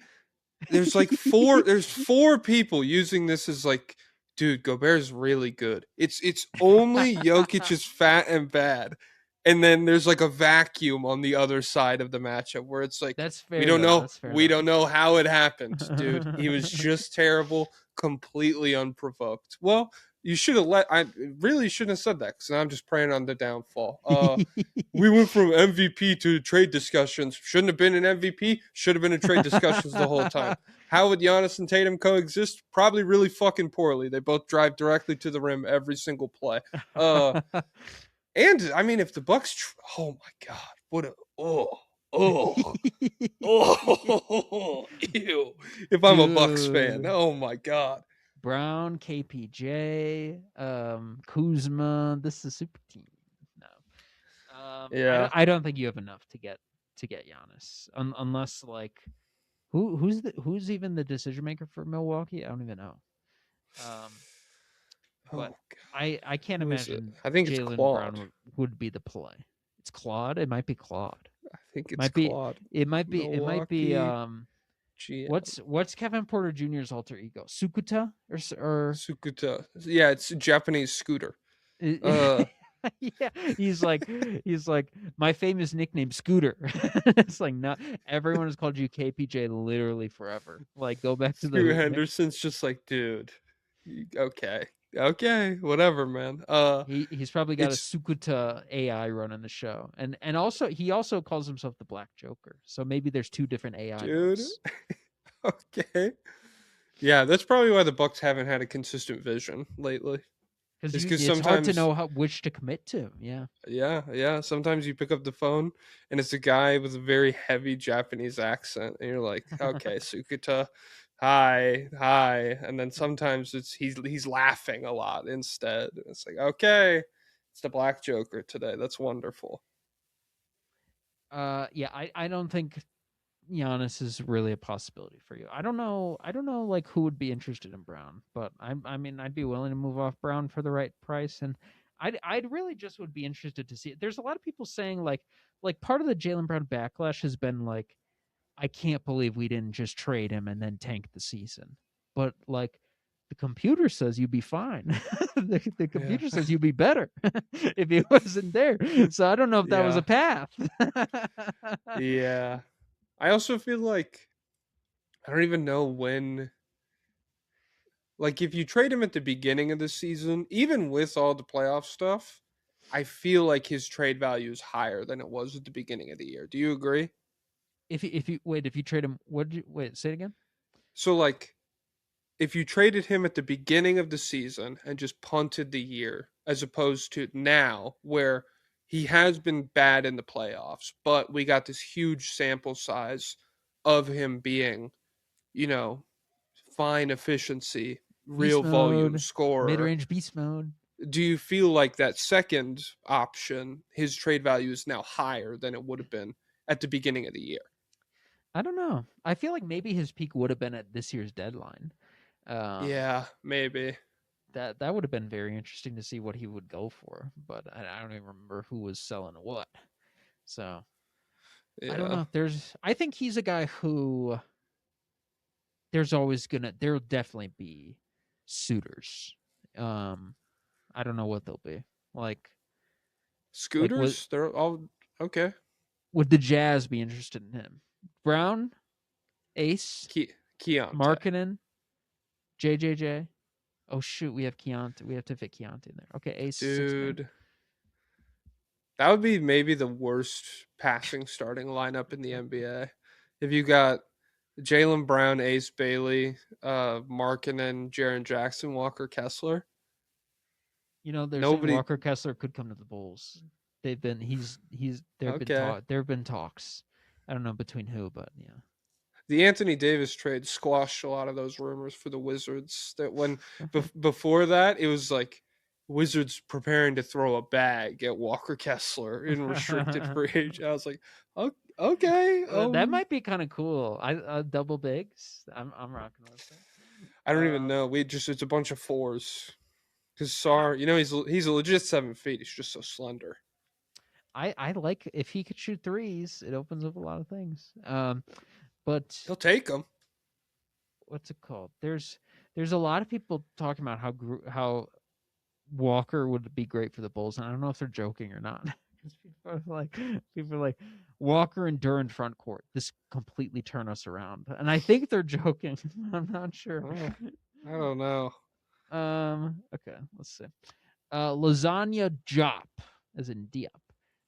There's like four people using this as like, dude, Gobert's really good. It's only Jokic is fat and bad. And then there's like a vacuum on the other side of the matchup where it's like, That's we fair don't though. know. That's fair We though. don't know how it happened, dude. He was just terrible, completely unprovoked. Well, you should have I really shouldn't have said that because I'm just praying on the downfall. We went from MVP to trade discussions. Shouldn't have been an MVP. Should have been in trade discussions the whole time. How would Giannis and Tatum coexist? Probably really fucking poorly. They both drive directly to the rim every single play. And I mean, if the Bucks, oh my god, what a oh ew. If I'm a Bucks fan, Dude. oh my god. Brown, KPJ, Kuzma. This is a super team. No, Yeah. I don't think you have enough to get Giannis, unless like who's even the decision maker for Milwaukee? I don't even know. But Oh, I can't who is it? imagine I think it's Jalen Claude. Brown would be the play. It's Claude. It might be Claude. I think it's Might be. Claude. It might be. It might be. Milwaukee GM. What's Kevin Porter Jr.'s alter ego? Sukuta or Sukuta. Yeah, it's a Japanese scooter. Uh, yeah, he's like my famous nickname Scooter. It's like not everyone has called you KPJ literally forever. Like go back to the Scoot Henderson's just like, dude. Okay, whatever, man. he's probably got a It's Sukuta AI running the show, and also he also calls himself the Black Joker. So maybe there's two different AI dude. modes. Okay. Yeah, that's probably why the Bucks haven't had a consistent vision lately. Because Because it's hard to sometimes, know which to commit to. Yeah. yeah. Sometimes you pick up the phone and it's a guy with a very heavy Japanese accent, and you're like, okay, Sukuta, hi, and then sometimes it's he's laughing a lot instead. It's like, okay, it's the Black Joker today. That's wonderful. Yeah, I don't think Giannis is really a possibility for you. I don't know like who would be interested in Brown, but I mean I'd be willing to move off Brown for the right price, and I'd really just would be interested to see it. There's a lot of people saying like part of the Jalen Brown backlash has been like, I can't believe we didn't just trade him and then tank the season. But like the computer says you'd be fine. The computer says you'd be better if he wasn't there. So I don't know if that was a path. Yeah. I also feel like I don't even know when. Like, if you trade him at the beginning of the season, even with all the playoff stuff, I feel like his trade value is higher than it was at the beginning of the year. Do you agree? If you trade him, say it again? So, like, if you traded him at the beginning of the season and just punted the year, as opposed to now, where he has been bad in the playoffs, but we got this huge sample size of him being, you know, fine efficiency, real Beast volume mode, mid scorer. range beast mode. Do you feel like that second option, his trade value is now higher than it would have been at the beginning of the year? I don't know. I feel like maybe his peak would have been at this year's deadline. Yeah, maybe. That would have been very interesting to see what he would go for, but I don't even remember who was selling what. So Yeah. I don't know. I think he's a guy who there'll definitely be suitors. I don't know what they'll be. Like Scooters? They're all okay. would the Jazz be interested in him? Brown, Ace, Keontae. Markkanen, JJJ. Oh shoot, we have Keontae. We have to fit Keontae in there. Okay, Ace. Dude. That would be maybe the worst passing starting lineup in the NBA. If you got Jaylen Brown, Ace Bailey, Markkanen, Jaren Jackson, Walker Kessler. You know, they're saying Walker Kessler could come to the Bulls. There have been talks. I don't know between who, but yeah. The Anthony Davis trade squashed a lot of those rumors for the Wizards. That when before that, it was like Wizards preparing to throw a bag at Walker Kessler in restricted free agent. I was like, okay, that might be kind of cool. I double bigs. I'm rocking with that. I don't even know. It's a bunch of 4s. Because Sar, he's a legit 7 feet. He's just so slender. I like if he could shoot threes, it opens up a lot of things. But He'll take them. what's it called? There's a lot of people talking about how Walker would be great for the Bulls, and I don't know if they're joking or not. People are like Walker and Durant front court. This completely turn us around, and I think they're joking. I'm not sure. I don't know. Okay, let's see. Lasagna Jop, as in Diop.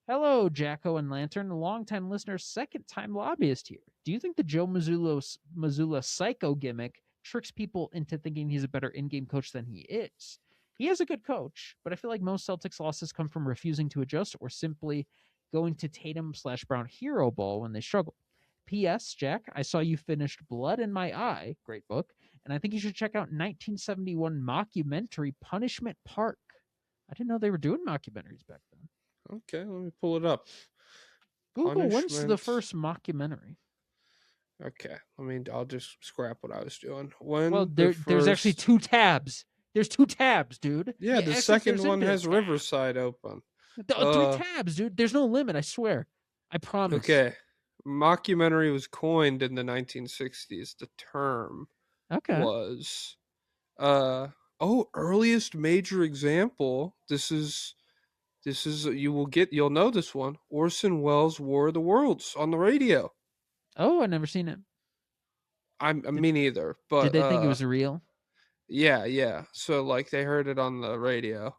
Hello, Jacko and Lantern, long-time listener, second-time lobbyist here. Do you think the Joe Mazzulla psycho gimmick tricks people into thinking he's a better in-game coach than he is? He is a good coach, but I feel like most Celtics losses come from refusing to adjust or simply going to Tatum/Brown hero ball when they struggle. P.S. Jack, I saw you finished Blood in My Eye, great book, and I think you should check out 1971 mockumentary Punishment Park. I didn't know they were doing mockumentaries back then. Okay, let me pull it up. Google, when's the first mockumentary? Okay, I'll just scrap what I was doing. There's actually 2 tabs. There's 2 tabs, dude. Yeah, the second one has Riverside open. 3 tabs, dude. There's no limit, I swear. I promise. Okay. Mockumentary was coined in the 1960s. The term was earliest major example. This is you'll know this one. Orson Welles' War of the Worlds on the radio. Oh, I've never seen it. Me neither. But did they think it was real? Yeah. So they heard it on the radio,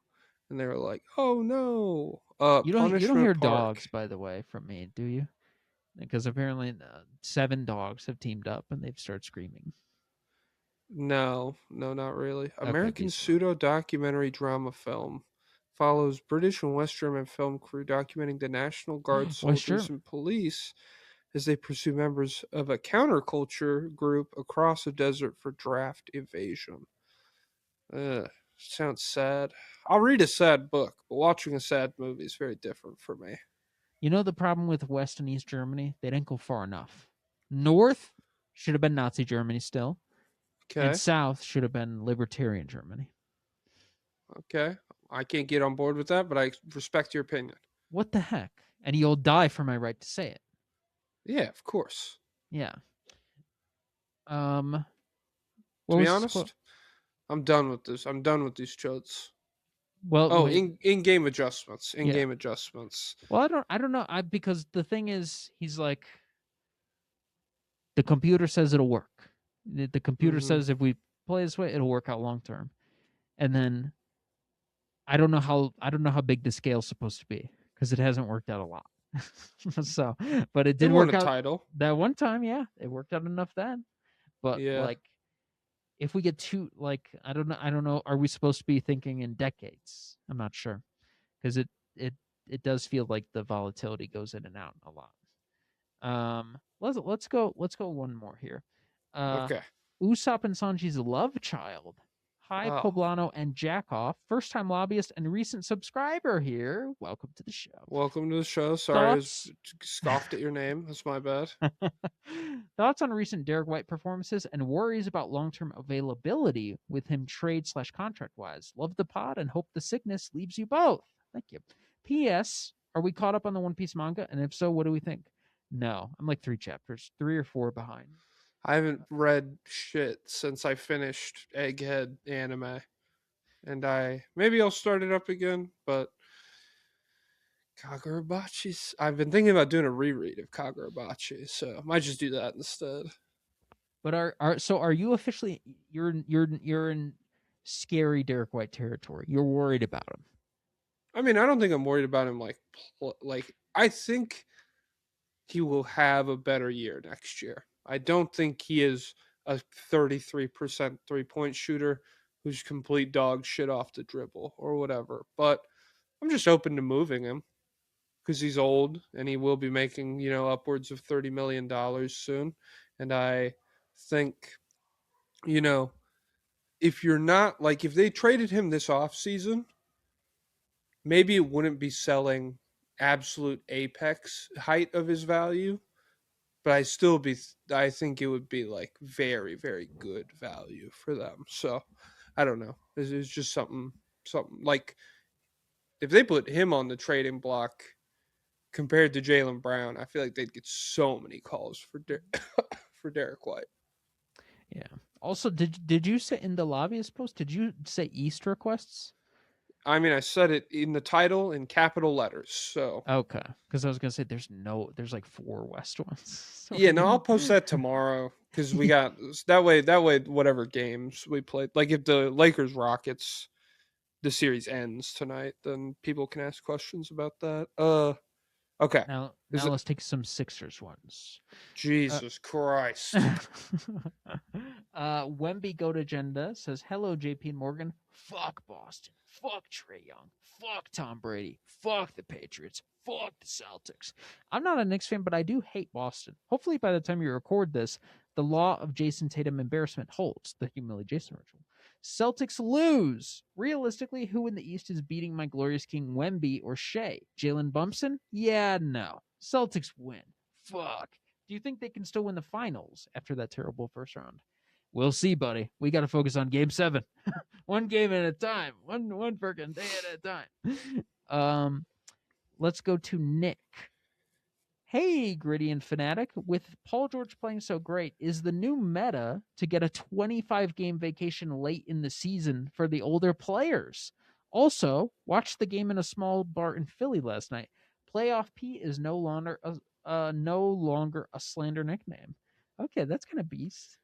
and they were like, "Oh no!" You don't hear Park. dogs, by the way, from me, do you? Because apparently 7 dogs have teamed up and they've started screaming. No, not really. American pseudo-documentary drama film follows British and West German film crew documenting the National Guard soldiers and police as they pursue members of a counterculture group across a desert for draft evasion. Sounds sad. I'll read a sad book, but watching a sad movie is very different for me. You know the problem with West and East Germany? They didn't go far enough. North should have been Nazi Germany still. Okay. And South should have been libertarian Germany. Okay. I can't get on board with that, but I respect your opinion. What the heck? And you'll die for my right to say it. Yeah, of course. Yeah. To be honest, I'm done with this. I'm done with these chodes. Well, in-game adjustments. In-game adjustments. Well, I don't know. Because the thing is, he's like, the computer says it'll work. The computer says if we play this way, it'll work out long term. And then I don't know how big the scale's supposed to be because it hasn't worked out a lot. So, but it did work out. Title that one time. Yeah, it worked out enough then. But if we get too I don't know. Are we supposed to be thinking in decades? I'm not sure because it does feel like the volatility goes in and out a lot. Let's go one more here. Okay. Usopp and Sanji's love child. Hi, Poblano and Jackoff, first-time lobbyist and recent subscriber here. Welcome to the show. Welcome to the show. Sorry, I scoffed at your name. That's my bad. Thoughts on recent Derek White performances and worries about long-term availability with him trade/contract-wise. Love the pod and hope the sickness leaves you both. Thank you. P.S. Are we caught up on the One Piece manga? And if so, what do we think? No, I'm like 3 or 4 behind. I haven't read shit since I finished Egghead anime. And maybe I'll start it up again, but Kagurabachi's, I've been thinking about doing a reread of Kagurabachi, so I might just do that instead. But are you officially you're in scary Derek White territory? You're worried about him. I mean, I don't think I'm worried about him like I think he will have a better year next year. I don't think he is a 33% three-point shooter who's complete dog shit off the dribble or whatever. But I'm just open to moving him because he's old and he will be making, upwards of $30 million soon. And I think, if you're not, if they traded him this offseason, maybe it wouldn't be selling absolute apex height of his value. but I think it would be like very, very good value for them. So I don't know. It's just something like if they put him on the trading block compared to Jalen Brown, I feel like they'd get so many calls for for Derek White. Yeah. Also, did you say in the lobbyist post? Did you say East requests? I mean, I said it in the title in capital letters. So Okay, because I was gonna say there's like 4 West ones. So yeah, no, I'll post that tomorrow because we got that way. That way, whatever games we played, like if the Lakers Rockets the series ends tonight, then people can ask questions about that. Okay, now is now it let's take some Sixers ones. Jesus Christ? Wemby Goat Agenda says, "Hello, JP and Morgan. Fuck Boston. Fuck Trey Young. Fuck Tom Brady. Fuck the Patriots. Fuck the Celtics. I'm not a Knicks fan, but I do hate Boston. Hopefully, by the time you record this, the law of Jason Tatum embarrassment holds, the humiliation ritual. Celtics lose. Realistically, who in the East is beating my glorious king Wemby or Shea? Jalen Bumpson? Yeah, no. Celtics win. Fuck. Do you think they can still win the finals after that terrible first round? We'll see, buddy. We got to focus on game 7. One game at a time. One freaking day at a time. Let's go to Nick. Hey, Gritty and Fanatic. With Paul George playing so great, is the new meta to get a 25-game vacation late in the season for the older players? Also, watched the game in a small bar in Philly last night. Playoff P is no longer a slander nickname. Okay, that's kind of beast.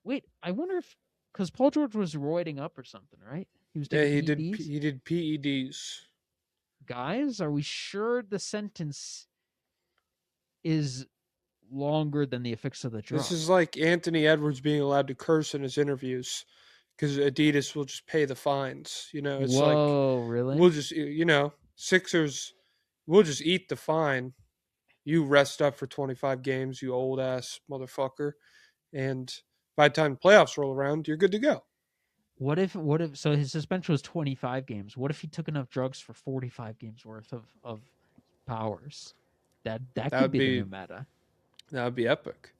Wait, I wonder if because Paul George was roiding up or something, right? He was Yeah, taking he did. PEDs. He did PEDs. Guys, are we sure the sentence is longer than the effects of the This drug? is like Anthony Edwards being allowed to curse in his interviews because Adidas will just pay the fines. You know, it's like Whoa, really? we'll just Sixers. We'll just eat the fine. You rest up for 25 games, you old ass motherfucker, and by the time the playoffs roll around, you're good to go. What if so his suspension was 25 games. What if he took enough drugs for 45 games worth of powers? That That could would be the be new meta. that would be epic.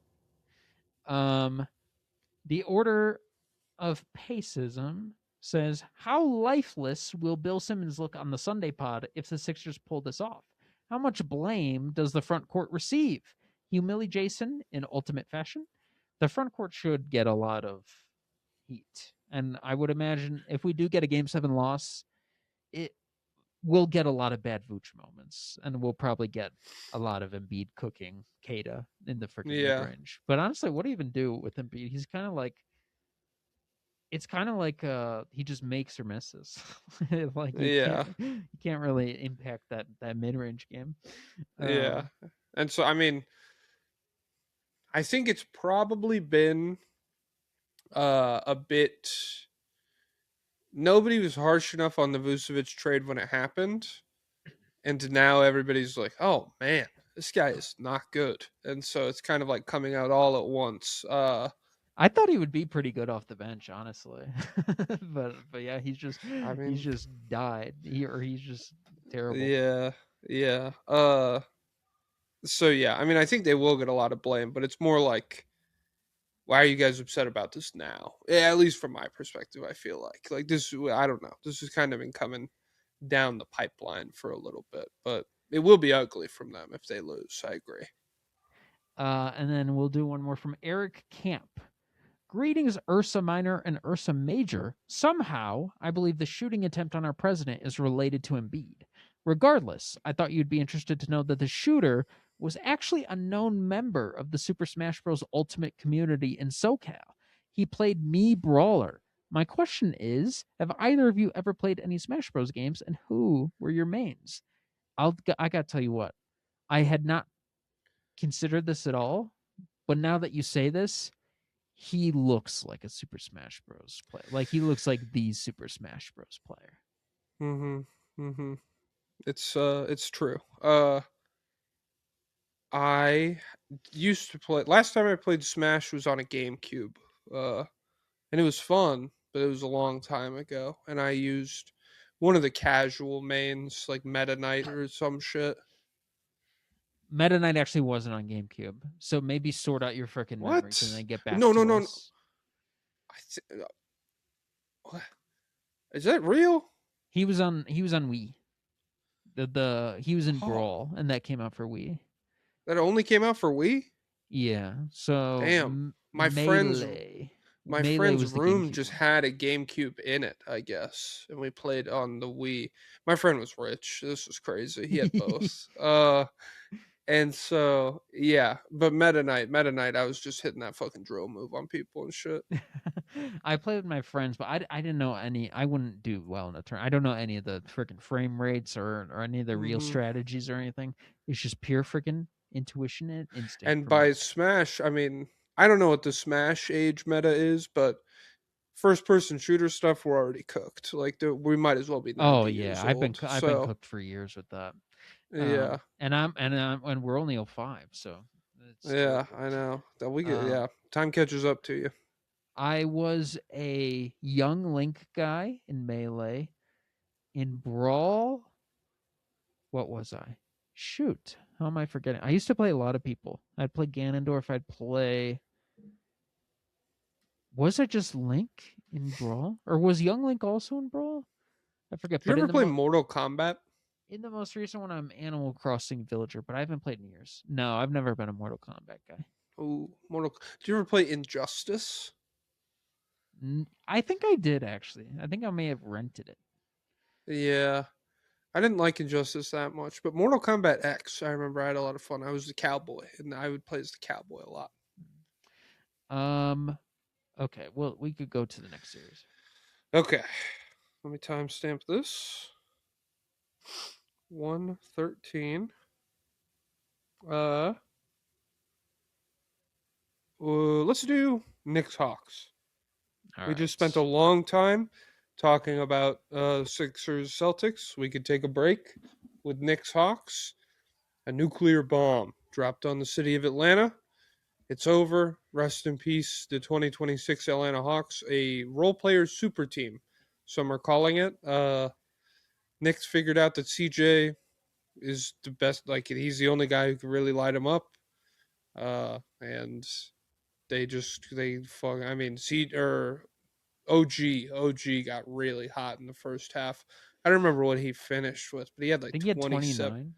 The Order of Pacism says, "How lifeless will Bill Simmons look on the Sunday pod if the Sixers pull this off? How much blame does the front court receive? Humiliate Jason in ultimate fashion? The front court should get a lot of heat. And I would imagine if we do get a game 7 loss, it will get a lot of bad Vooch moments, and we'll probably get a lot of Embiid cooking Kada in the freaking mid Yeah, range. But honestly, what do you even do with Embiid? He's kind of like it's kind of like he just makes or misses. Like yeah, you can't really impact that mid range game. yeah. Um, And so, I mean, I think it's probably been a bit. Nobody was harsh enough on the Vucevic trade when it happened, and now everybody's like, "Oh man, this guy is not good," and so it's kind of like coming out all at once. I thought he would be pretty good off the bench, honestly, but yeah, I he's mean, just died. He's just terrible. yeah, yeah. So yeah, I mean, I think they will get a lot of blame, but it's more like, why are you guys upset about this now? Yeah, at least from my perspective, I feel like this. I don't know. This has kind of been coming down the pipeline for a little bit, but it will be ugly from them if they lose. I agree. And then we'll do one more from Eric Camp. Greetings, Ursa Minor and Ursa Major. Somehow, I believe the shooting attempt on our president is related to Embiid. Regardless, I thought you'd be interested to know that the shooter was actually a known member of the Super Smash Bros. Ultimate community in SoCal. He played Mii Brawler. My question is, have either of you ever played any Smash Bros. Games, and who were your mains? I gotta tell you what, I had not considered this at all, but now that you say this, he looks like a Super Smash Bros. Player. Like he looks like the Super Smash Bros. Player. Mm-hmm. Mm-hmm. It's true. I used to play. Last time I played Smash was on a GameCube. And it was fun, but it was a long time ago. And I used one of the casual mains, like Meta Knight or some shit. Meta Knight actually wasn't on GameCube, so maybe sort out your freaking memories and What? then get back No, no, to no, no. us. What? Is that real? He was on Wii. He was in Oh, Brawl, and that came out for Wii. that only came out for Wii? Yeah. So Damn. My friend's Melee. my Melee friend's was the room GameCube just one. had a GameCube in it, I guess, and we played on the Wii. My friend was rich. This was crazy. He had both. And so yeah, but Meta Knight, I was just hitting that fucking drill move on people and shit. I played with my friends, but I didn't know any. I wouldn't do well in a turn. I don't know any of the freaking frame rates or any of the real Hmm. strategies or anything. It's just pure freaking intuition and instinct And for me. by Smash, I mean I don't know what the Smash age meta is, but first person shooter stuff we're already cooked. Like we might as well be Oh 90 yeah, years I've been old. I've been So cooked for years with that. yeah, And we're only 05, so it's yeah, terrible. I know that we get. Um, Yeah, time catches up to you. I was a young Link guy in Melee. In Brawl, what was I? Shoot, how am I forgetting? I used to play a lot of people. I'd play Ganondorf. I'd play. Was it just Link in Brawl, or was Young Link also in Brawl? I forget. Did you But ever play Mortal Kombat? in the most recent one, I'm Animal Crossing Villager, but I haven't played in years. No, I've never been a Mortal Kombat guy. Oh, Mortal. Did you ever play Injustice? I think I did actually. I think I may have rented it. Yeah, I didn't like Injustice that much, but Mortal Kombat X, I remember I had a lot of fun. I was the cowboy, and I would play as the cowboy a lot. Okay, well, we could go to the next series. Okay, let me timestamp this. 113. Uh, let's do Knicks Hawks. All We right. just spent a long time talking about Sixers Celtics. We could take a break with Knicks Hawks. A nuclear bomb dropped on the city of Atlanta. It's over. Rest in peace, the 2026 Atlanta Hawks, a role player super team. Some are calling it. Knicks figured out that CJ is the best. Like he's the only guy who can really light him up. And they fuck. I mean, OG got really hot in the first half. I don't remember what he finished with, but he had I like think he had 27. 29.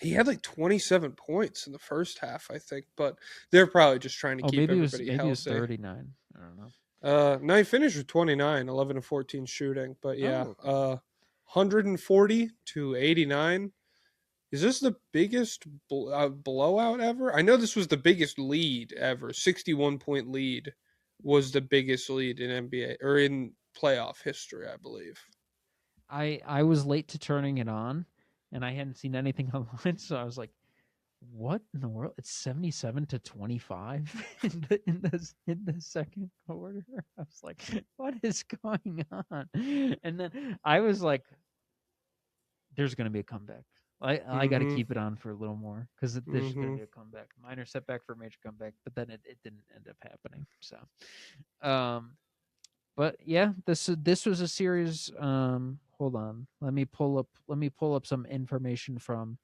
He had like 27 points in the first half, I think, but they're probably just trying to Oh, keep everybody maybe it was healthy. 39. I don't know. No, he finished with 29, 11 and 14 shooting, but yeah, Oh, okay. 140 to 89. Is this the biggest blowout ever? I know this was the biggest lead ever. 61-point lead was the biggest lead in NBA or in playoff history, I believe. I was late to turning it on, and I hadn't seen anything online, so I was like, "What in the world? It's 77 to 25 in the second quarter." I was like, "What is going on?" And then I was like, "There's going to be a comeback. I got to Mm-hmm. keep it on for a little more because there's going Mm-hmm. to be a comeback. Minor setback for a major comeback, but then it didn't end up happening. So, um, but yeah, this was a series. Hold on, let me pull up some information from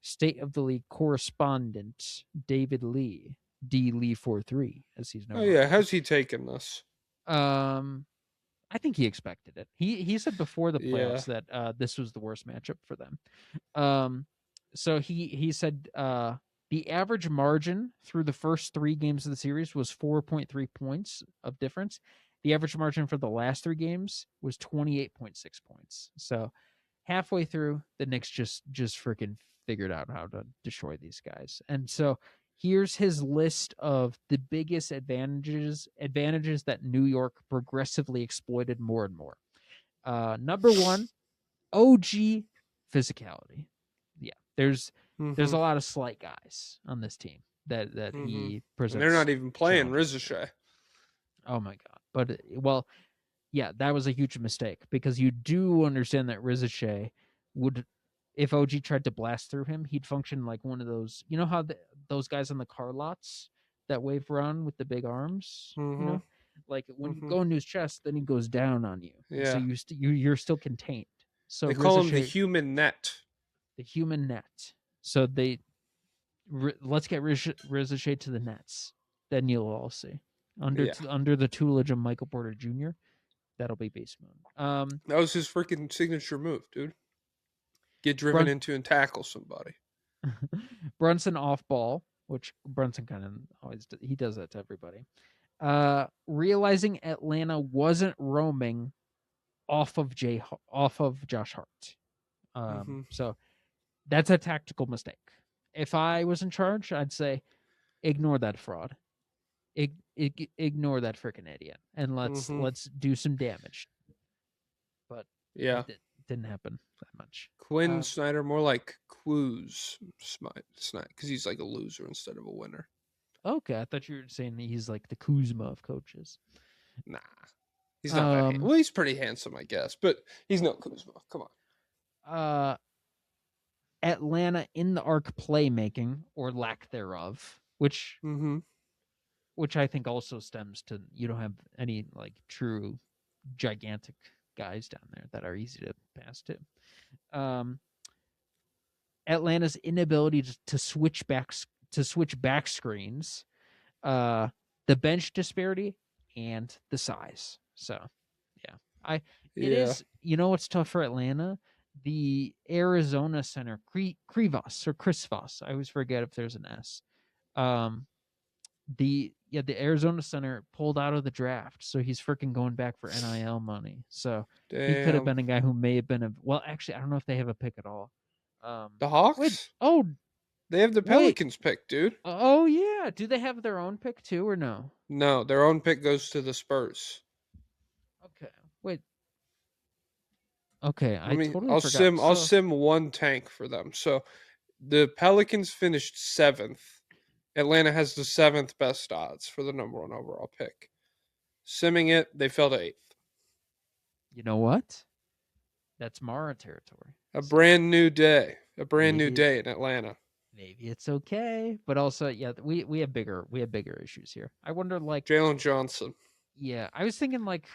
State of the League correspondent David Lee, D Lee 43, as he's Oh known yeah, online. how's he taking this? I think he expected it. He said before the Yeah. playoffs that this was the worst matchup for them. Um, so he said the average margin through the first 3 games of the series was 4.3 points of difference. The average margin for the last 3 games was 28.6 points. So halfway through, the Knicks just freaking figured out how to destroy these guys. And so here's his list of the biggest advantages that New York progressively exploited more and more. Number 1, OG physicality. Yeah, there's Mm-hmm. a lot of slight guys on this team that Mm-hmm. he And they're presents not even playing challenges to. Rizichet. Oh my god! But well, yeah, that was a huge mistake because you do understand that Rizichet would, if OG tried to blast through him, he'd function like one of those. You know how those guys on the car lots that wave around with the big arms. You Mm-hmm. know, like when you Mm-hmm. go into his chest, then he goes down on you, and so Yeah. you're still contained. So They call him the Rizichet, human net. the human net. So let's get Rizachet to the Nets. Then you'll all see. Under the tutelage of Michael Porter Jr., that'll be Beast Mode. That was his freaking signature move, dude. Get driven into and tackle somebody. Brunson off ball, which Brunson kind of always he does that to everybody. Realizing Atlanta wasn't roaming off of Josh Hart. So that's a tactical mistake. If I was in charge, I'd say ignore that fraud. Ignore that freaking idiot, and let's do some damage. But it didn't happen that much. Quinn Snyder, more like Quuz Snyder, because he's like a loser instead of a winner. Okay, I thought you were saying that he's like the Kuzma of coaches. Nah, he's not that. Well, he's pretty handsome, I guess, but he's no Kuzma. Come on. Atlanta in the arc playmaking or lack thereof, which I think also stems to you don't have any like true gigantic guys down there that are easy to pass to. Atlanta's inability to switch back screens, the bench disparity, and the size. So, yeah, it is. You know what's tough for Atlanta? The Arizona center, Krivas or Chris Voss. I always forget if there's an S. The Arizona center pulled out of the draft, so he's freaking going back for NIL money. So he could have been a guy who may have been actually, I don't know if they have a pick at all. The Hawks? They have the Pelicans pick, dude. Oh yeah, do they have their own pick too, or no? No, their own pick goes to the Spurs. Okay, wait. Okay, I'll sim one tank for them. So the Pelicans finished 7th. Atlanta has the 7th best odds for the number 1 overall pick. Simming it, they fell to 8th. You know what? That's Mara territory. A brand new day. A brand new day in Atlanta. Maybe it's okay, but also, we have bigger issues here. I wonder, like Jalen Johnson. Yeah, I was thinking, like,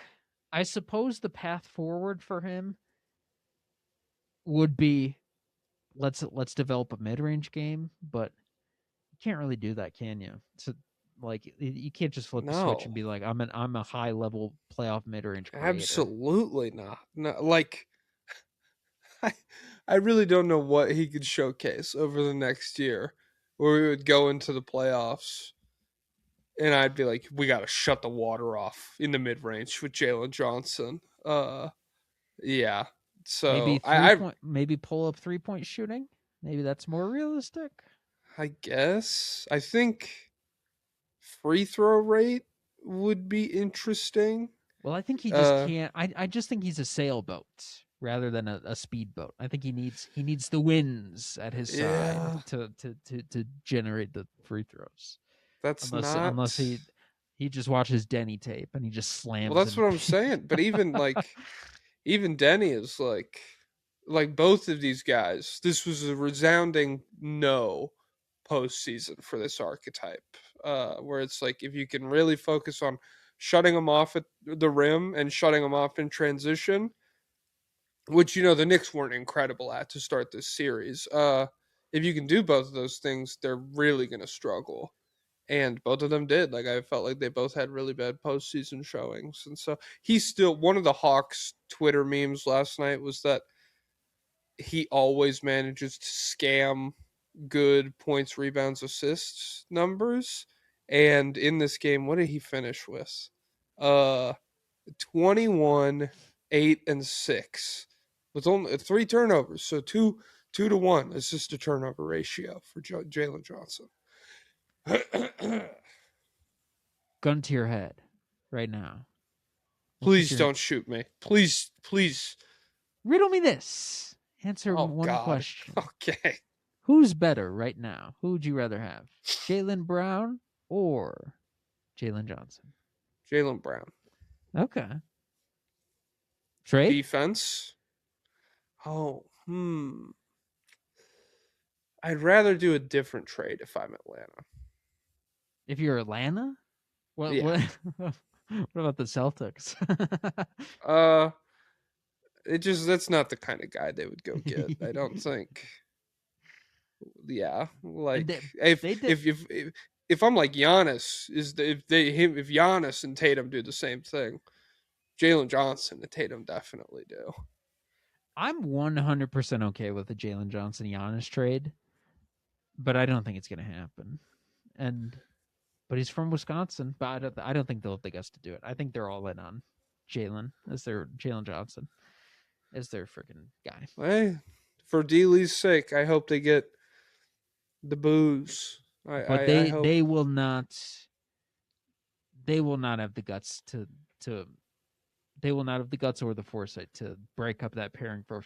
I suppose the path forward for him would be let's develop a mid-range game, but you can't really do that, can you? So, like, you can't just flip the switch and be like, I'm a high-level playoff mid-range creator. Absolutely not. No, like, I really don't know what he could showcase over the next year where we would go into the playoffs and I'd be like, we got to shut the water off in the mid-range with Jalen Johnson. Yeah. So maybe pull up 3-point shooting. Maybe that's more realistic. I guess. I think free throw rate would be interesting. Well, I think he just can't. I just think he's a sailboat rather than a speedboat. I think he needs the winds at his side to generate the free throws. Unless he just watches Denny tape and he just slams. Well, that's what I'm saying. But even even Denny is like both of these guys. This was a resounding no postseason for this archetype, where it's like if you can really focus on shutting them off at the rim and shutting them off in transition, which the Knicks weren't incredible at to start this series. If you can do both of those things, they're really going to struggle. And both of them did. Like, I felt like they both had really bad postseason showings. And so he's still one of the Hawks Twitter memes last night was that he always manages to scam good points, rebounds, assists numbers. And in this game, what did he finish with? 21, 8, and 6 with only 3 turnovers. So 2-to-1 assist to turnover ratio for Jalen Johnson. Gun to your head right now. Please don't shoot me. Please. Riddle me this. Answer one question. Okay. Who's better right now? Who would you rather have? Jaylen Brown or Jalen Johnson? Jaylen Brown. Okay. Trade? Defense? I'd rather do a different trade if I'm Atlanta. If you're Atlanta? What about the Celtics? That's not the kind of guy they would go get. I don't think. Yeah, And like they did. if I'm like Giannis, if Giannis and Tatum do the same thing, Jalen Johnson and Tatum definitely do. I'm 100% okay with the Jalen Johnson Giannis trade, but I don't think it's going to happen. But he's from Wisconsin, but I don't think they'll have the guts to do it. I think they're all in on Jalen Johnson as their freaking guy. Hey, for D Lee's sake, I hope they get the booze. But I hope. they will not have the guts to they will not have the guts or the foresight to break up that pairing for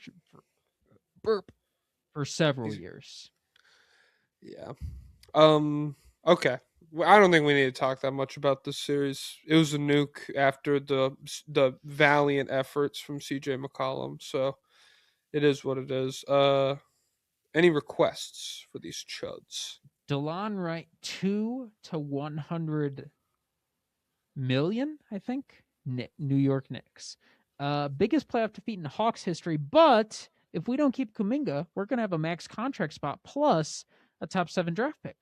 several years. Yeah. Okay. Well, I don't think we need to talk that much about this series. It was a nuke after the valiant efforts from CJ McCollum, so it is what it is. Any requests for these chuds? DeLon Wright 2 to 100 million, I think. New York Knicks. Biggest playoff defeat in Hawks history, but if we don't keep Kuminga, we're going to have a max contract spot plus a top 7 draft pick.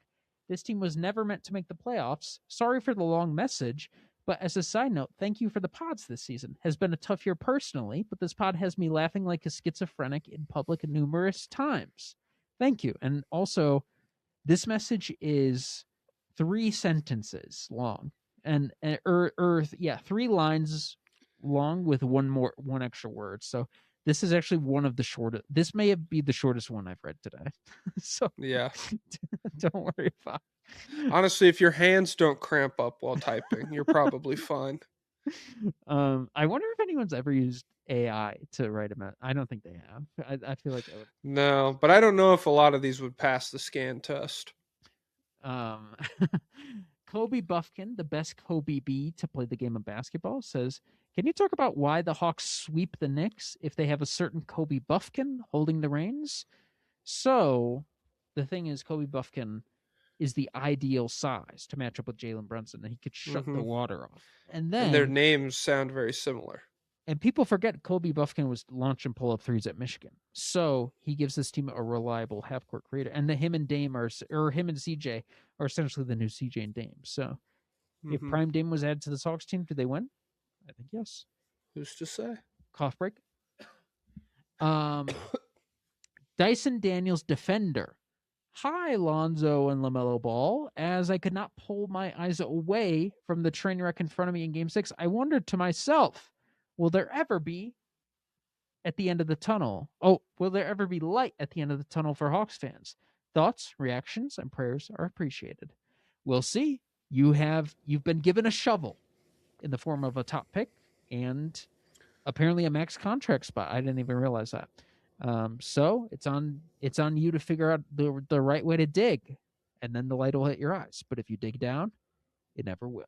This team was never meant to make the playoffs. Sorry for the long message, but as a side note, thank you for the pods this season. Has been a tough year personally, but this pod has me laughing like a schizophrenic in public numerous times. Thank you. And also, this message is 3 sentences long. And 3 lines long with one extra word. So this is actually one of the shortest. This may be the shortest one I've read today. So yeah, don't worry about it. Honestly, if your hands don't cramp up while typing, you're probably fine. I wonder if anyone's ever used AI to write them out. I don't think they have. I feel like no, but I don't know if a lot of these would pass the scan test. Kobe Buffkin, the best Kobe B to play the game of basketball, says, "Can you talk about why the Hawks sweep the Knicks if they have a certain Kobe Buffkin holding the reins?" So, the thing is, Kobe Buffkin is the ideal size to match up with Jalen Brunson, and he could shut the water off. And their names sound very similar. And people forget Kobe Buffkin was launching pull-up threes at Michigan. So he gives this team a reliable half-court creator. And him and CJ are essentially the new CJ and Dame. So if Prime Dame was added to the Hawks team, do they win? I think yes. Who's to say? Cough break. Dyson Daniels, defender. Hi, Lonzo and LaMelo Ball. As I could not pull my eyes away from the train wreck in front of me in Game 6, I wondered to myself, will there ever be at the end of the tunnel? Oh, will there ever be light at the end of the tunnel for Hawks fans? Thoughts, reactions, and prayers are appreciated. We'll see. You've been given a shovel in the form of a top pick and apparently a max contract spot. I didn't even realize that. So it's on you to figure out the right way to dig, and then the light will hit your eyes. But if you dig down, it never will.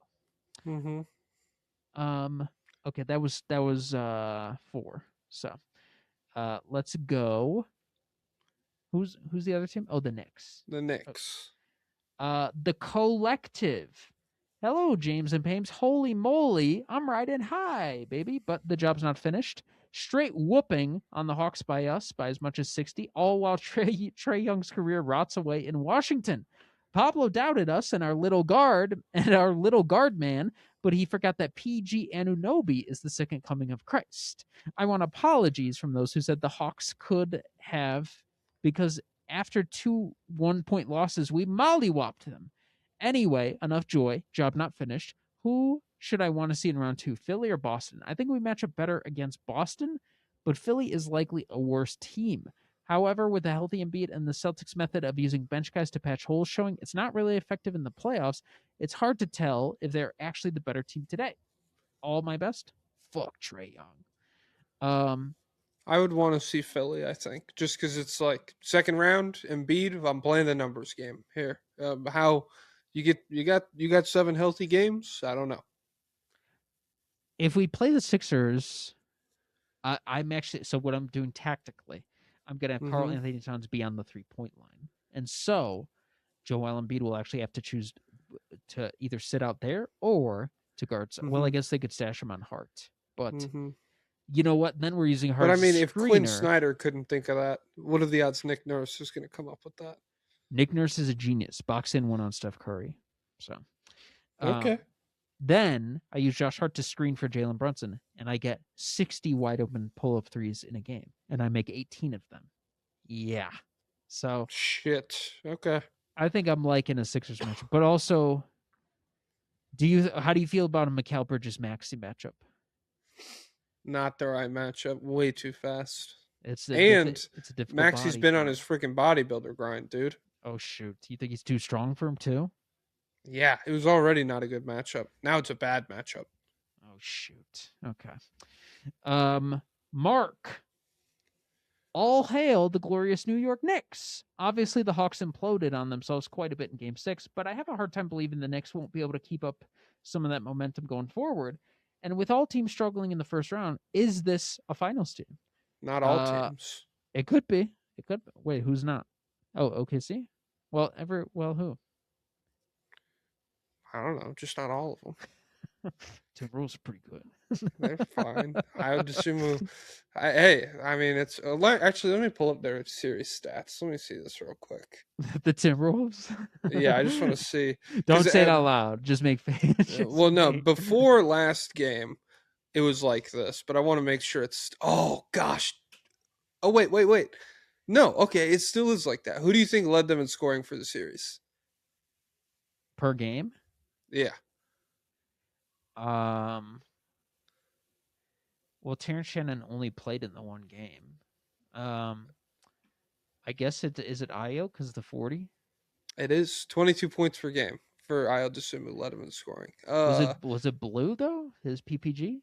Okay, that was 4. So let's go. Who's the other team? Oh, the Knicks. The Knicks. The Collective. Hello, James and Pames. Holy moly, I'm riding high, baby. But the job's not finished. Straight whooping on the Hawks by us by as much as 60, all while Trae Young's career rots away in Washington. Pablo doubted us and our little guard man, but he forgot that PG Anunoby is the second coming of Christ. I want apologies from those who said the Hawks could have, because after 2 1-point losses, we mollywopped them. Anyway, enough joy. Job not finished. Who should I want to see in round 2, Philly or Boston? I think we match up better against Boston, but Philly is likely a worse team. However, with a healthy Embiid and the Celtics method of using bench guys to patch holes showing it's not really effective in the playoffs, it's hard to tell if they're actually the better team today. All my best? Fuck Trae Young. I would want to see Philly, I think, just because it's like second round Embiid. I'm playing the numbers game here. How you got 7 healthy games? I don't know. If we play the Sixers, I'm actually, so what I'm doing tactically, I'm going to have Karl Anthony Towns be on the 3-point line. And so Joel Embiid will actually have to choose to either sit out there or to guard. Well, I guess they could stash him on Hart. But you know what? Then we're using Hart. But I mean, if Quinn Snyder couldn't think of that, what are the odds Nick Nurse is going to come up with that? Nick Nurse is a genius. Box in one on Steph Curry. So, Okay. then I use Josh Hart to screen for Jalen Brunson, and I get 60 wide open pull up threes in a game, and I make 18 of them. Yeah. So Shit. Okay. I think I'm liking a Sixers matchup, but also, how do you feel about a Mikal Bridges Maxi matchup? Not the right matchup. Way too fast. It's a difficult Maxi's body been for on him. his freaking bodybuilder grind, dude. Oh shoot! You think he's too strong for him too? Yeah, it was already not a good matchup. Now it's a bad matchup. Oh shoot! Okay. Mark. All hail the glorious New York Knicks. Obviously, the Hawks imploded on themselves quite a bit in Game 6, but I have a hard time believing the Knicks won't be able to keep up some of that momentum going forward. And with all teams struggling in the first round, is this a finals team? Not all teams. It could be. It could be. Wait, who's not? Oh, OKC? Well, who? I don't know. Just not all of them. Timberwolves are pretty good. They're fine. I would assume. I mean, it's actually. Let me pull up their series stats. Let me see this real quick. The Timberwolves. Yeah, I just want to see. Don't say it out loud. Just make face. Well, no. Before last game, it was like this, but I want to make sure it's. Oh gosh. Oh wait. No, okay, it still is like that. Who do you think led them in scoring for the series? Per game? Yeah. Well, Terrence Shannon only played in the one game. I guess is it Ayo because the 40? It is 22 points per game for Ayo Dosunmu led him in scoring. Was it blue though? His PPG?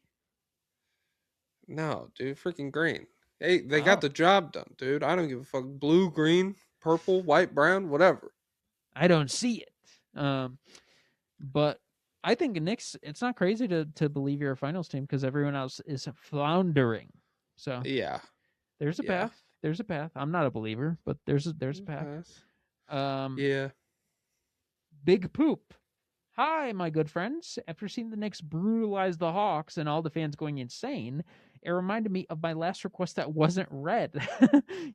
No, dude, freaking green. Hey, they got the job done, dude. I don't give a fuck. Blue, green, purple, white, brown, whatever. I don't see it. But I think Knicks. It's not crazy to believe you're a finals team because everyone else is floundering. So yeah, there's a path. There's a path. I'm not a believer, but there's a path. Yeah. Big Poop. Hi, my good friends. After seeing the Knicks brutalize the Hawks and all the fans going insane, it reminded me of my last request that wasn't read.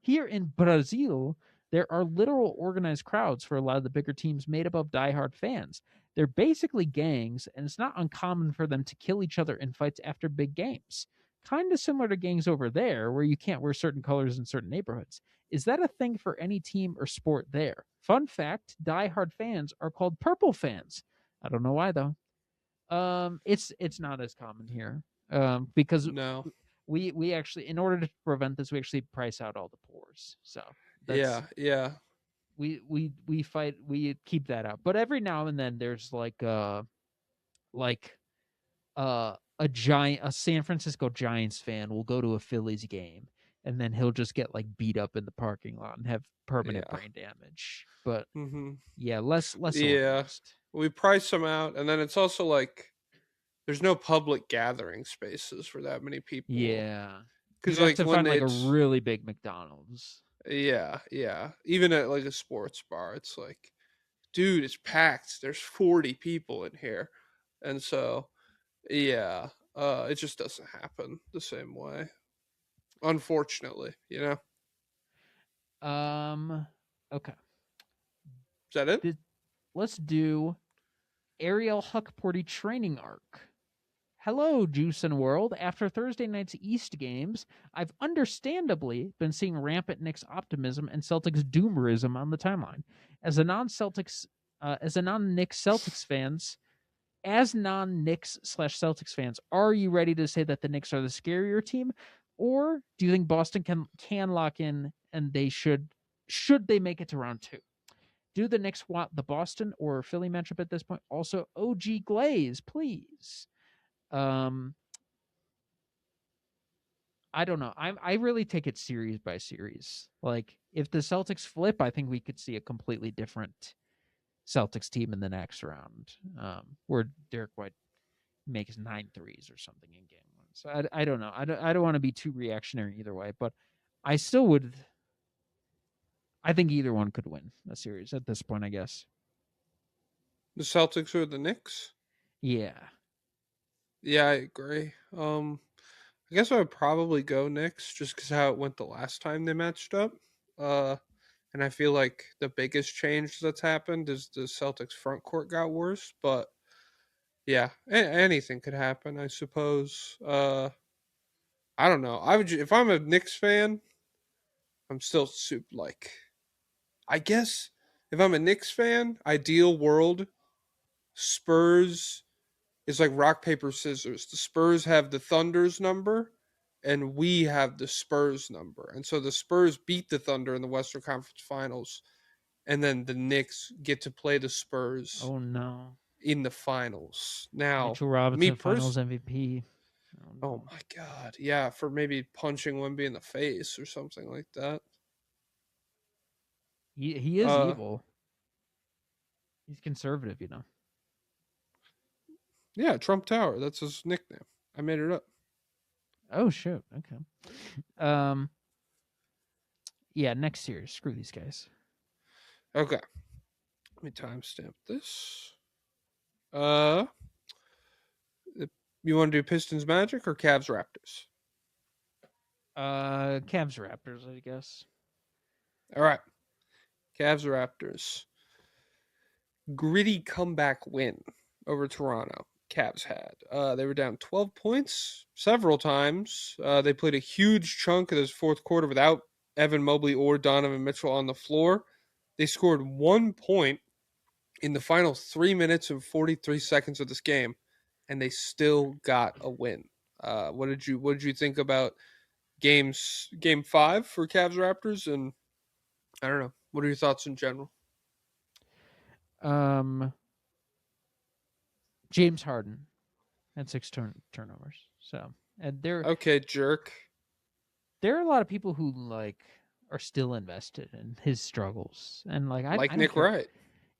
Here in Brazil, there are literal organized crowds for a lot of the bigger teams made up of diehard fans. They're basically gangs, and it's not uncommon for them to kill each other in fights after big games. Kind of similar to gangs over there, where you can't wear certain colors in certain neighborhoods. Is that a thing for any team or sport there? Fun fact, diehard fans are called purple fans. I don't know why though. It's not as common here. Because no, we actually, in order to prevent this, we actually price out all the poors. So yeah. We keep that out. But every now and then there's a San Francisco Giants fan will go to a Phillies game and then he'll just get like beat up in the parking lot and have permanent brain damage. But less organized. We price them out, and then it's also like there's no public gathering spaces for that many people. Yeah, because like to find like a really big McDonald's. Yeah. Even at like a sports bar, it's like, dude, it's packed. There's 40 people in here, and so it just doesn't happen the same way, unfortunately. Okay. Is that it? Let's do Ariel Huckporty training arc. Hello, Juice and World. After Thursday night's East games, I've understandably been seeing rampant Knicks optimism and Celtics doomerism on the timeline. As non-Knicks Celtics fans, are you ready to say that the Knicks are the scarier team, or do you think Boston can lock in and they should they make it to round 2? Do the Knicks want the Boston or Philly matchup at this point? Also, OG Glaze, please. I don't know. I really take it series by series. Like if the Celtics flip, I think we could see a completely different Celtics team in the next round, where Derek White makes 9 threes or something in game 1. So I don't know. I don't want to be too reactionary either way, but I still would. I think either one could win a series at this point, I guess. The Celtics or the Knicks? Yeah. Yeah, I agree. I guess I would probably go Knicks just because how it went the last time they matched up. And And I feel like the biggest change that's happened is the Celtics front court got worse. But yeah, anything could happen, I suppose. I don't know. If I'm a Knicks fan, I'm still super like. I guess if I'm a Knicks fan, ideal world, Spurs is like rock paper scissors. The Spurs have the Thunder's number, and we have the Spurs number, and so the Spurs beat the Thunder in the Western Conference Finals, and then the Knicks get to play the Spurs Oh no. in the finals. Now, Mitchell me Robinson, Finals personally. MVP. Oh Oh no. my god. Yeah, for maybe punching Wemby in the face or something like that. He is Uh evil. He's conservative, you know. yeah, Trump Tower, that's his nickname. I made it up. Oh shoot. Okay. Um. Yeah. Next series. Screw these guys. Okay. Let me timestamp this. Uh you want to do Pistons Magic or Cavs Raptors? Cavs Raptors, I guess. All right. Cavs Raptors. Gritty comeback win over Toronto. Cavs had. They were down 12 points several times. They played a huge chunk of this fourth quarter without Evan Mobley or Donovan Mitchell on the floor. They scored 1 point in the final 3 minutes and 43 seconds of this game, and they still got a win. What did you think about game 5 for Cavs Raptors? And I don't know. What are your thoughts in general? Um. James Harden had 6 turnovers. So, and Okay, jerk. there are a lot of people who like are still invested in his struggles, and like Like I don't Nick care. Wright.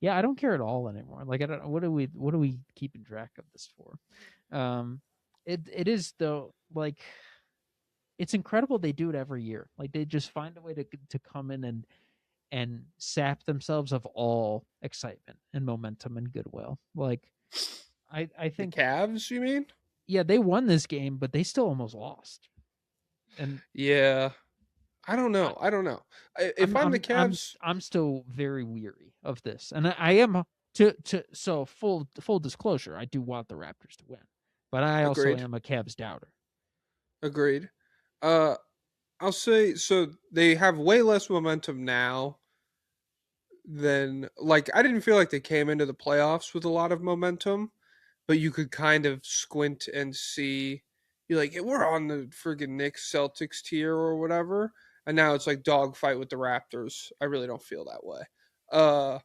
Yeah, I don't care at all anymore. Like I don't. What are we keeping track of this for? It is though. Like it's incredible they do it every year. Like they just find a way to come in and sap themselves of all excitement and momentum and goodwill. Like I The think Cavs, you mean? yeah, they won this game, but they still almost lost. And Yeah. I don't I, know. I don't know. If I'm I'm the I'm I'm Cavs, I'm still very weary of this, and I am to so full disclosure, I do want the Raptors to win, but I also agreed. am a Cavs doubter. Agreed. Uh, I'll say so. They have way less momentum now than like I didn't feel like they came into the playoffs with a lot of momentum, but you could kind of squint and see. You're like, we're on the friggin' Knicks Celtics tier or whatever, and now it's like dogfight with the Raptors. I really don't feel that way. Uh,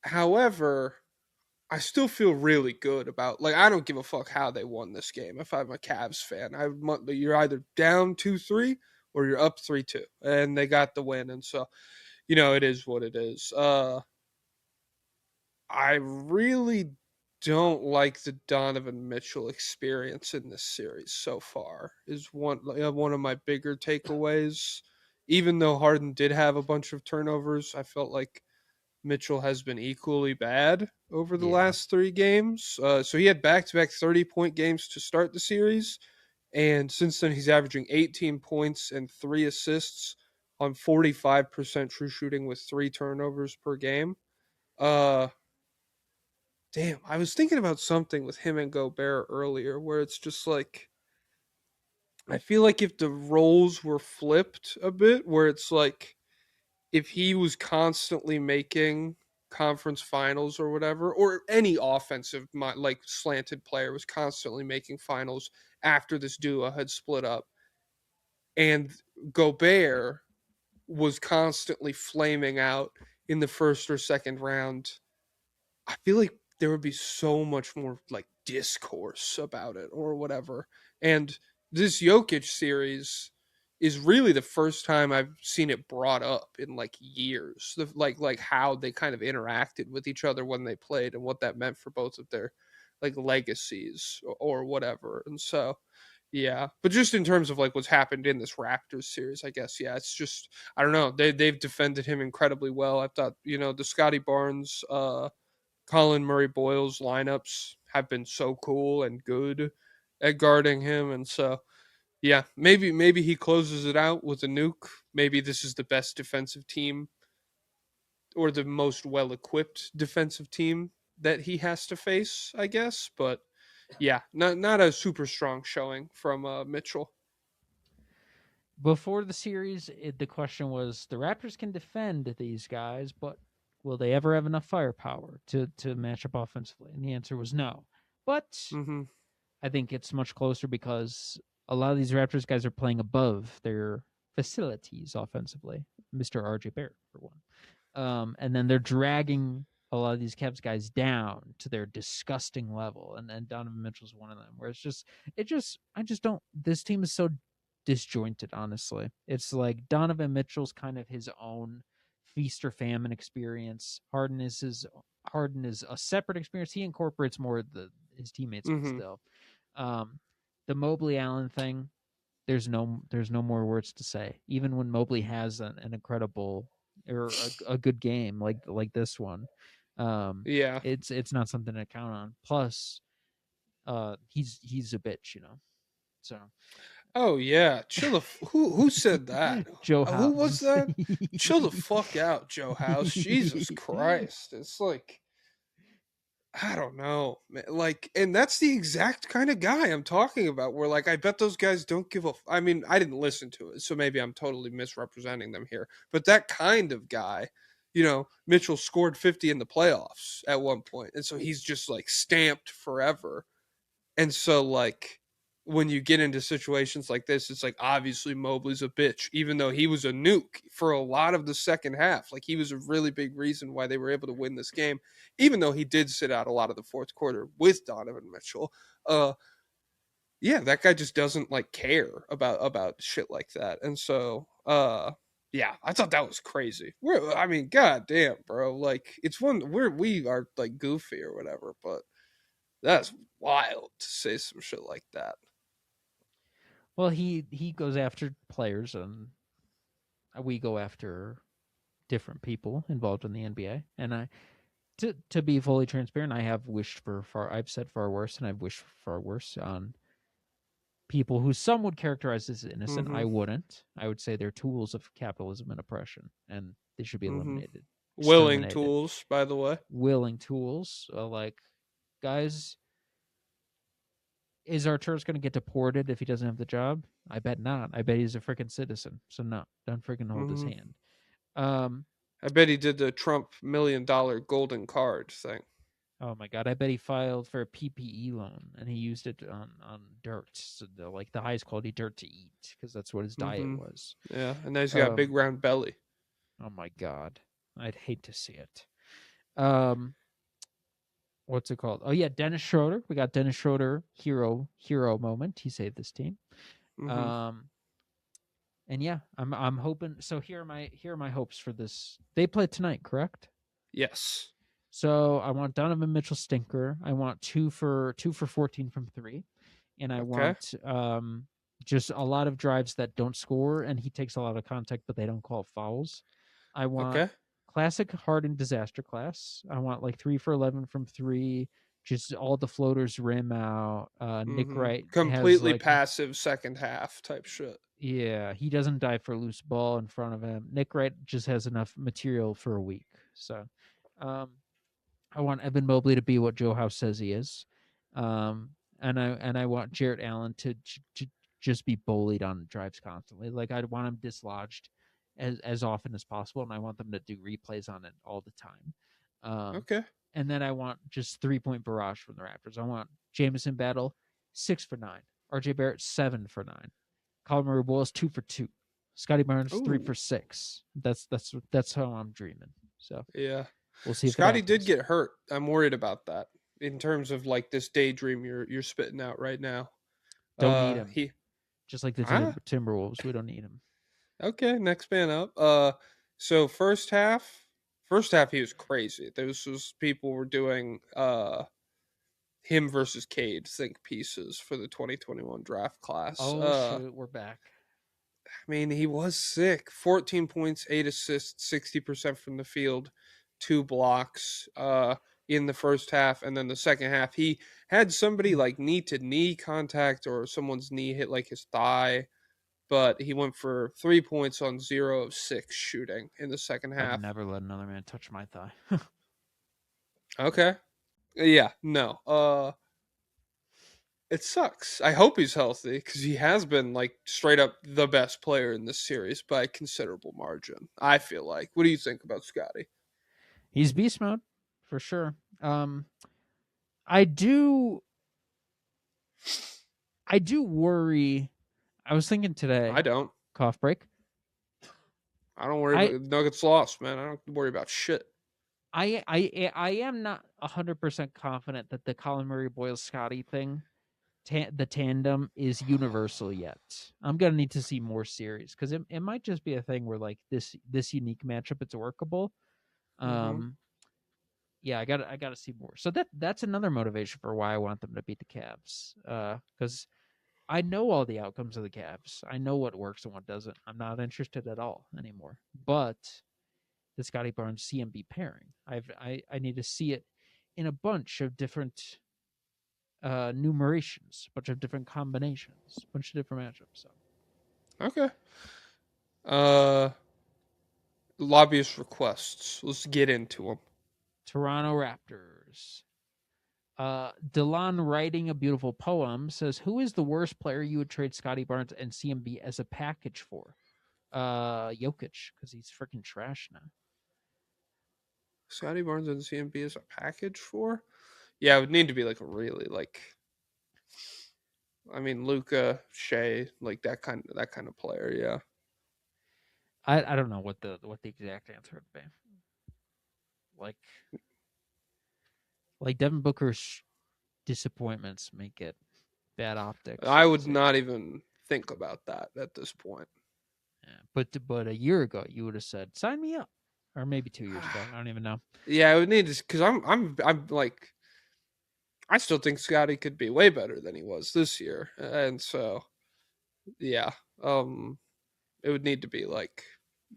However, I still feel really good about like I don't give a fuck how they won this game. If I'm a Cavs fan, you're either down 2-3 or you're up 3-2, and they got the win, and so it is what it is. I really don't like the Donovan Mitchell experience in this series so far. Is one of my bigger takeaways. Even though Harden did have a bunch of turnovers, I felt like Mitchell has been equally bad over the Yeah, last 3 games. So he had back-to-back 30-point games to start the series, and since then he's averaging 18 points and 3 assists on 45% true shooting with 3 turnovers per game. Uh, Damn, I was thinking about something with him and Gobert earlier, where it's just like I feel like if the roles were flipped a bit, where it's like if he was constantly making conference finals or whatever, or any offensive like slanted player was constantly making finals after this duo had split up, and Gobert was constantly flaming out in the first or second round, I feel like there would be so much more like discourse about it or whatever. And this Jokic series is really the first time I've seen it brought up in like years. Like how they kind of interacted with each other when they played and what that meant for both of their like legacies or whatever. And so yeah, but just in terms of like what's happened in this Raptors series, I guess it's just I don't know. They've defended him incredibly well. I thought the Scotty Barnes Colin Murray Boyle's lineups have been so cool and good at guarding him. And so, Yeah, maybe he closes it out with a nuke. Maybe this is the best defensive team or the most well equipped defensive team that he has to face, I guess. But yeah, not a super strong showing from Mitchell. Before the series, the question was the Raptors can defend these guys, but will they ever have enough firepower to match up offensively? And the answer was no. But Mm-hmm. I think it's much closer because a lot of these Raptors guys are playing above their facilities offensively. Mr. RJ Barrett, for one. And then they're dragging a lot of these Cavs guys down to their disgusting level, and Donovan Mitchell's one of them. Where I just don't. This team is so disjointed. Honestly, it's like Donovan Mitchell's kind of his own feast or famine experience. Harden is a separate experience. He incorporates more of his teammates, but Mm-hmm. still, the Mobley Allen thing. There's no more words to say. Even when Mobley has an incredible or a good game like this one, Yeah. it's not something to count on. Plus, he's a bitch, So Oh yeah. Chill the. Who said that? Joe Who was House. that? Chill the fuck out, Joe House. Jesus Christ. It's like I don't know, man. Like, and that's the exact kind of guy I'm talking about. Where, like, I bet those guys don't give a. I mean, I didn't listen to it, so maybe I'm totally misrepresenting them here. But that kind of guy, Mitchell scored 50 in the playoffs at one point, and so he's just like stamped forever. And so, like, when you get into situations like this, it's like obviously Mobley's a bitch, even though he was a nuke for a lot of the second half. Like, he was a really big reason why they were able to win this game, even though he did sit out a lot of the fourth quarter with Donovan Mitchell. Yeah, that guy just doesn't like care about shit like that. And so, yeah, I thought that was crazy. I mean, god damn, bro. Like, it's one we are like goofy or whatever, but that's wild to say some shit like that. Well, he goes after players, and we go after different people involved in the NBA. And to be fully transparent, I have wished for far. I've said far worse, and I've wished for far worse on people who some would characterize as innocent. Mm-hmm. I wouldn't. I would say they're tools of capitalism and oppression, and they should be Mm-hmm. eliminated, Willing exterminated. tools, by the way. Willing tools, like guys. Is Arturo's going to get deported if he doesn't have the job? I bet not. I bet he's a freaking citizen. So no, don't freaking hold his Mm-hmm. hand. Um, I bet he did the Trump $1 million golden card thing. Oh my god! I bet he filed for a PPE loan and he used it on dirt, so like the highest quality dirt to eat, because that's what his diet Mm-hmm. was. Yeah, and now he's got a big round belly. Oh my god, I'd hate to see it. What's it called? Oh yeah, Dennis Schroeder. We got Dennis Schroeder hero moment. He saved this team. Mm-hmm. And yeah, I'm hoping. So here are my hopes for this. They play tonight, correct? Yes. So I want Donovan Mitchell stinker. I want 2 for 14 from three, and I Okay. want just a lot of drives that don't score, and he takes a lot of contact, but they don't call fouls. I want Okay. classic Harden disaster class. I want like 3 for 11 from three, just all the floaters rim out. Nick Mm-hmm. Wright has Completely like passive second half type shit. yeah, he doesn't dive for a loose ball in front of him. Nick Wright just has enough material for a week. So, um, I want Evan Mobley to be what Joe House says he is, and I want Jarrett Allen to just be bullied on drives constantly. Like I want him dislodged as often as possible, and I want them to do replays on it all the time. Okay. And then I want just 3-point barrage from the Raptors. I want Jamison Battle 6 for 9, RJ Barrett 7 for 9, Colin Murray 2 for 2, Scotty Barnes 3 Ooh. for 6. That's how I'm dreaming. So Yeah. we'll see if it Scotty did happens. get hurt. I'm worried about that in terms of like this daydream you're spitting out right now. Don't need him. He Just like the ah Timberwolves, we don't need him. okay. Next man up. So first half he was crazy. Those was people were doing him versus Cade think pieces for the 2021 draft class. Oh shoot, we're back. I mean, he was sick. 14 points, 8 assists, 60% from the field, 2 blocks. in the first half, and then the second half he had somebody like knee to knee contact or someone's knee hit like his thigh, but he went for 3 points on 0 of 6 shooting in the second I've half. never let another man touch my thigh. Okay. Yeah, no. It sucks. I hope he's healthy because he has been like straight up the best player in this series by a considerable margin. I feel like. What do you think about Scotty? He's beast mode for sure. I do worry. I was thinking today. I don't. Cough break. I don't worry about Nuggets lost, man. I don't worry about shit. I am not 100% confident that the Colin Murray Boyle Scotty thing, the tandem, is universal yet. I'm gonna need to see more series because it might just be a thing where like this unique matchup, it's workable. Yeah, I gotta see more. So that's another motivation for why I want them to beat the Cavs. Because I know all the outcomes of the Cavs. I know what works and what doesn't. I'm not interested at all anymore. But the Scotty Barnes CMB pairing, I need to see it in a bunch of different numerations, a bunch of different combinations, a bunch of different matchups. So. Okay. Lobbyist requests. Let's get into them. Toronto Raptors. Delon writing a beautiful poem says, "Who is the worst player you would trade Scotty Barnes and CMB as a package for?" Jokic, because he's freaking trash now. Scotty Barnes and CMB as a package for? Yeah, it would need to be like a really like. I mean, Luka, Shea, like that kind of player. Yeah. I don't know what the exact answer would be. Like Devin Booker's disappointments make it bad optics. I would not even think about that at this point. Yeah, but a year ago you would have said, "Sign me up," or maybe 2 years ago. I don't even know. Yeah, I would need to because I'm like, I still think Scotty could be way better than he was this year, and so yeah, it would need to be like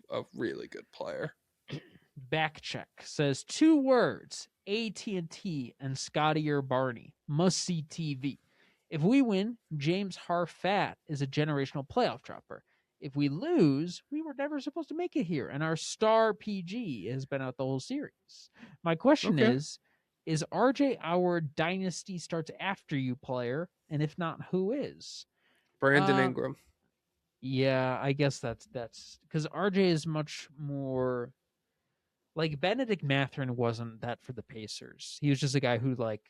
a really good player. Backcheck says 2 words: AT&T and Scotty or Barney. Must see TV. If we win, James Harfat is a generational playoff dropper. If we lose, we were never supposed to make it here, and our star PG has been out the whole series. My question is RJ our dynasty starts after you player? And if not, who is? Brandon Ingram. Yeah, I guess that's because RJ is much more like Benedict Mathurin wasn't that for the Pacers. He was just a guy who like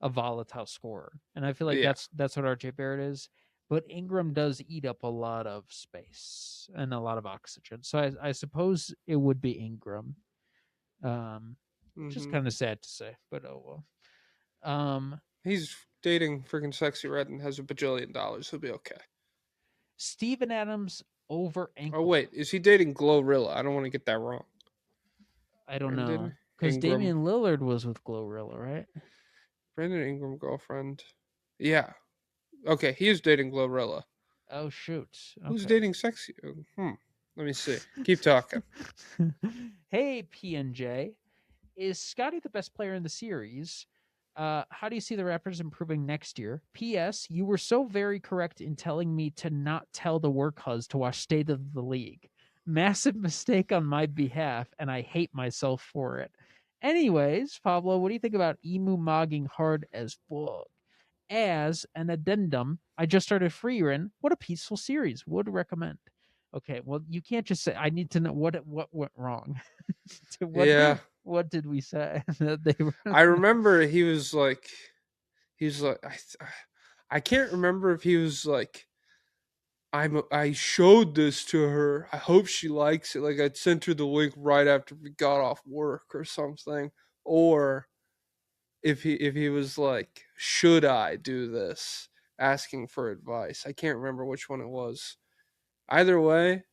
a volatile scorer, and I feel like that's what RJ Barrett is. But Ingram does eat up a lot of space and a lot of oxygen, so I suppose it would be Ingram. Just kind of sad to say, but oh well. He's dating freaking Sexy Red and has $1 bajillion. He'll be okay. Steven Adams over ankle. Oh wait, is he dating Glorilla? I don't want to get that wrong. I don't know because Damian Lillard was with Glorilla, right? Brandon Ingram girlfriend. Yeah. Okay, he is dating Glorilla. Oh shoot. Okay. Who's dating Sexy? Let me see. Keep talking. Hey PNJ, is Scotty the best player in the series? How do you see the Raptors improving next year? P.S. You were so very correct in telling me to not tell the work hus to watch State of the League. Massive mistake on my behalf, and I hate myself for it. Anyways, Pablo, what do you think about Emu mogging hard as fuck? As an addendum, I just started Freerun. What a peaceful series. Would recommend. Okay, well, you can't just say, I need to know what went wrong. What did we say? I remember he was like, I can't remember if he was like, I showed this to her. I hope she likes it. Like I sent her the link right after we got off work or something. Or if he was like, should I do this? Asking for advice. I can't remember which one it was. Either way,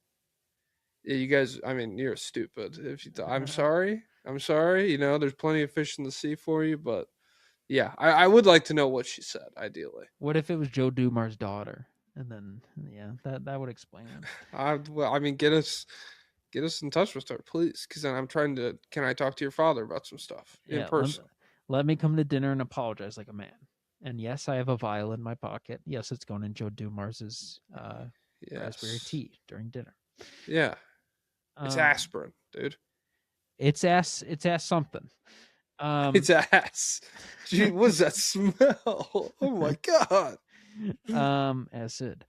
yeah, you guys. I mean, you're stupid. If you, I'm sorry. You know, there's plenty of fish in the sea for you, but yeah, I would like to know what she said. Ideally, what if it was Joe Dumar's daughter? And then, yeah, that would explain it. I mean, get us get us in touch with her, please. Because then I'm trying to. Can I talk to your father about some stuff in Yeah, person? let me come to dinner and apologize like a man. And yes, I have a vial in my pocket. Yes, it's going in Joe Dumars's raspberry Yes. tea during dinner. Yeah. It's aspirin, dude. It's ass something. It's ass. Gee, what's that smell? Oh my god. Acid.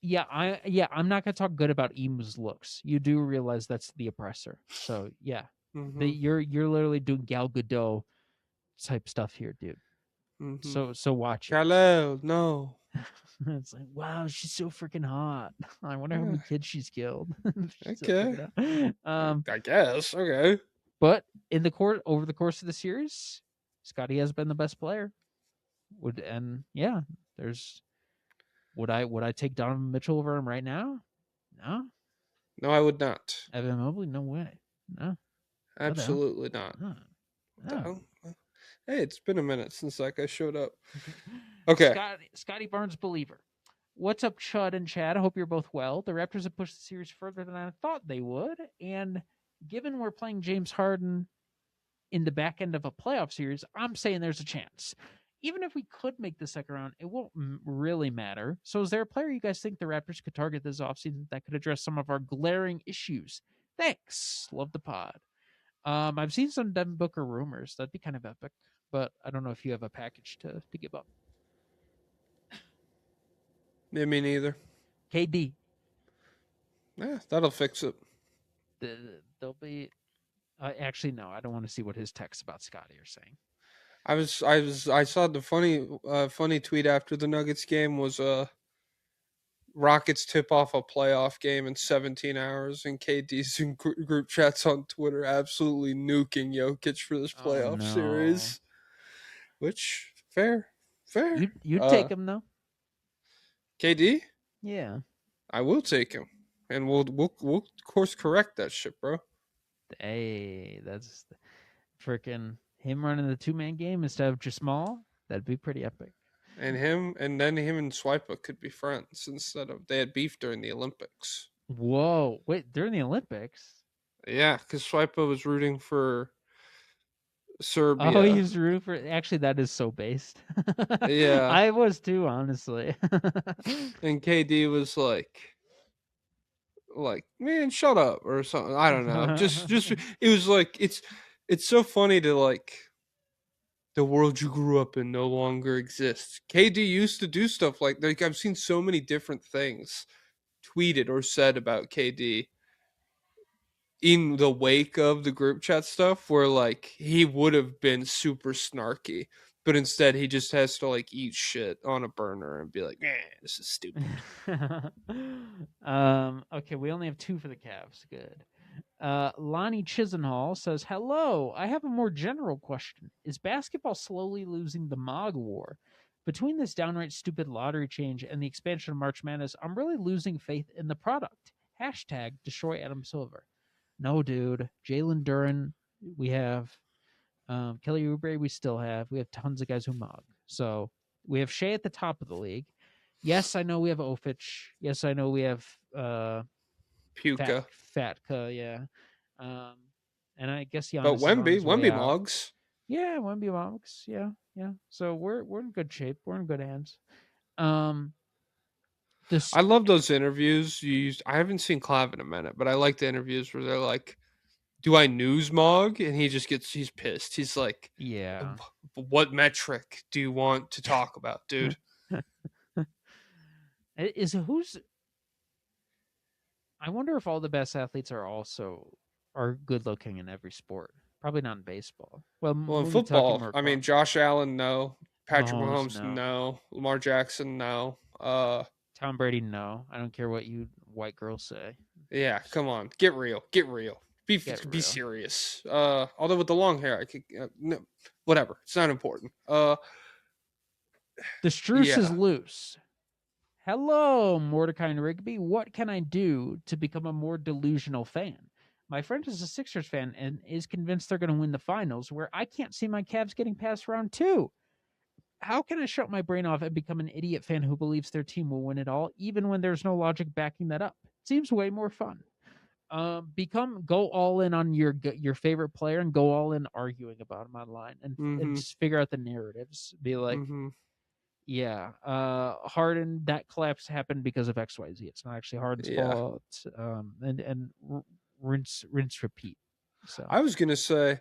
Yeah, I'm not gonna talk good about Emu's looks. You do realize that's the oppressor. So yeah. Mm-hmm. You're literally doing Gal Gadot type stuff here, dude. Mm-hmm. So watch it. Hello, no. It's like, wow, she's so freaking hot. I wonder how Yeah, many kids she's killed. She's so okay. freaking hot. I guess. Okay. But in the over the course of the series, Scotty has been the best player. There's would I take Donovan Mitchell over him right now? No. No, I would not. Evan Mobley, no way. No. Absolutely not. No. What the No. hell? Hey, it's been a minute since that guy showed up. Okay. Scotty Barnes believer. What's up, Chud and Chad? I hope you're both well. The Raptors have pushed the series further than I thought they would, and given we're playing James Harden in the back end of a playoff series, I'm saying there's a chance. Even if we could make the second round, it won't really matter. So is there a player you guys think the Raptors could target this offseason that could address some of our glaring issues? Thanks. Love the pod. I've seen some Devin Booker rumors. That'd be kind of epic, but I don't know if you have a package to give up. Yeah, me neither. KD. Yeah, that'll fix it. There'll be... actually, no. I don't want to see what his texts about Scotty are saying. I saw the funny tweet after the Nuggets game was Rockets tip off a playoff game in 17 hours, and KD's in group chats on Twitter absolutely nuking Jokic for this playoff series. Which fair. You'd take him though. KD? Yeah. I will take him, and we'll course correct that shit, bro. Hey, that's freaking him running the 2-man game instead of Jamal. That'd be pretty epic. And him and Swipa could be friends instead of they had beef during the Olympics. Whoa! Wait, during the Olympics? Yeah, because Swipa was rooting for Serbia. Oh, he was rooting for. Actually, that is so based. Yeah, I was too, honestly. And KD was like, man, shut up or something. I don't know. Just it was like it's so funny to like the world you grew up in no longer exists. KD used to do stuff like I've seen so many different things tweeted or said about KD in the wake of the group chat stuff where like he would have been super snarky, but instead he just has to like eat shit on a burner and be like, this is stupid. Okay, we only have 2 for the Cavs. Good. Lonnie Chisenhall says, hello, I have a more general question. Is basketball slowly losing the MOG war? Between this downright stupid lottery change and the expansion of March Madness, I'm really losing faith in the product. Hashtag destroy Adam Silver. No, dude. Jalen Duren, we have. Kelly Oubre, we still have. We have tons of guys who MOG. So we have Shea at the top of the league. Yes, I know we have Ofich. Yes, I know we have Puka. Fatka, yeah. And I guess Giannis But Wemby out. Moggs. Yeah, Wemby Moggs. Yeah. So we're in good shape. We're in good hands. I love those interviews. I haven't seen Clav in a minute, but I like the interviews where they're like, do I news Mog? And he's pissed. He's like, yeah. What metric do you want to talk about, dude? I wonder if all the best athletes are good looking in every sport. Probably not in baseball. Well, in football, I mean, Josh Allen, no. Patrick Mahomes, no. no. Lamar Jackson, no. Tom Brady, no. I don't care what you white girls say. Yeah, come on, get real. Be serious. Although with the long hair, I could no, whatever. It's not important. The Struce is loose. Hello, Mordecai and Rigby. What can I do to become a more delusional fan? My friend is a Sixers fan and is convinced they're going to win the finals, where I can't see my Cavs getting past round 2. how can I shut my brain off and become an idiot fan who believes their team will win it all, even when there's no logic backing that up? Seems way more fun. Go all in on your favorite player and go all in arguing about him online and just figure out the narratives. Be like, yeah, Harden, that collapse happened because of XYZ. It's not actually Harden's fault. And rinse, repeat. So I was gonna say,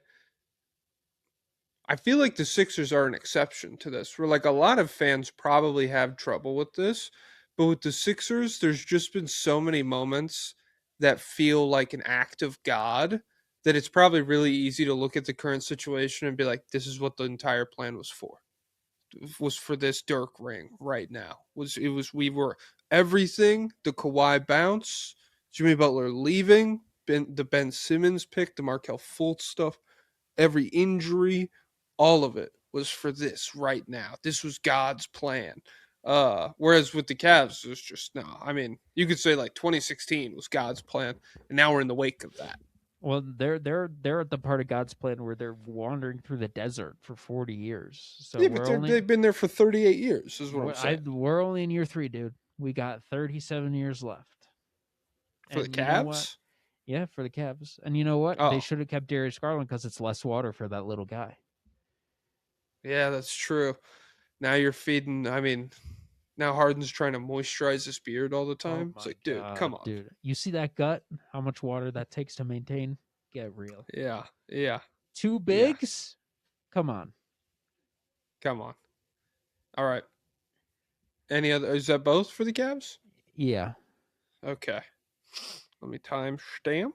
I feel like the Sixers are an exception to this, where like a lot of fans probably have trouble with this, but with the Sixers, there's just been so many moments that feel like an act of God that it's probably really easy to look at the current situation and be like, this is what the entire plan was for. Was for this Dirk ring right now. We were everything, the Kawhi bounce, Jimmy Butler leaving, the Ben Simmons pick, the Markelle Fultz stuff, every injury, all of it was for this right now. This was God's plan. Whereas with the Cavs, it was just no. I mean, you could say like 2016 was God's plan, and now we're in the wake of that. Well, they're at the part of God's plan where they're wandering through the desert for 40 years. So yeah, but they've been there for 38 years, is what I'm saying. We're only in year 3, dude. We got 37 years left. For the Cavs? Yeah, for the Cavs. And you know what? Oh. They should have kept Darius Garland because it's less water for that little guy. Yeah, that's true. Now you're feeding. I mean, now Harden's trying to moisturize his beard all the time. It's like, dude, come on. Dude, you see that gut? How much water that takes to maintain? Get real. Yeah. 2 bigs? Yeah. Come on. All right. Any other? Is that both for the Cavs? Yeah. Okay. Let me time stamp.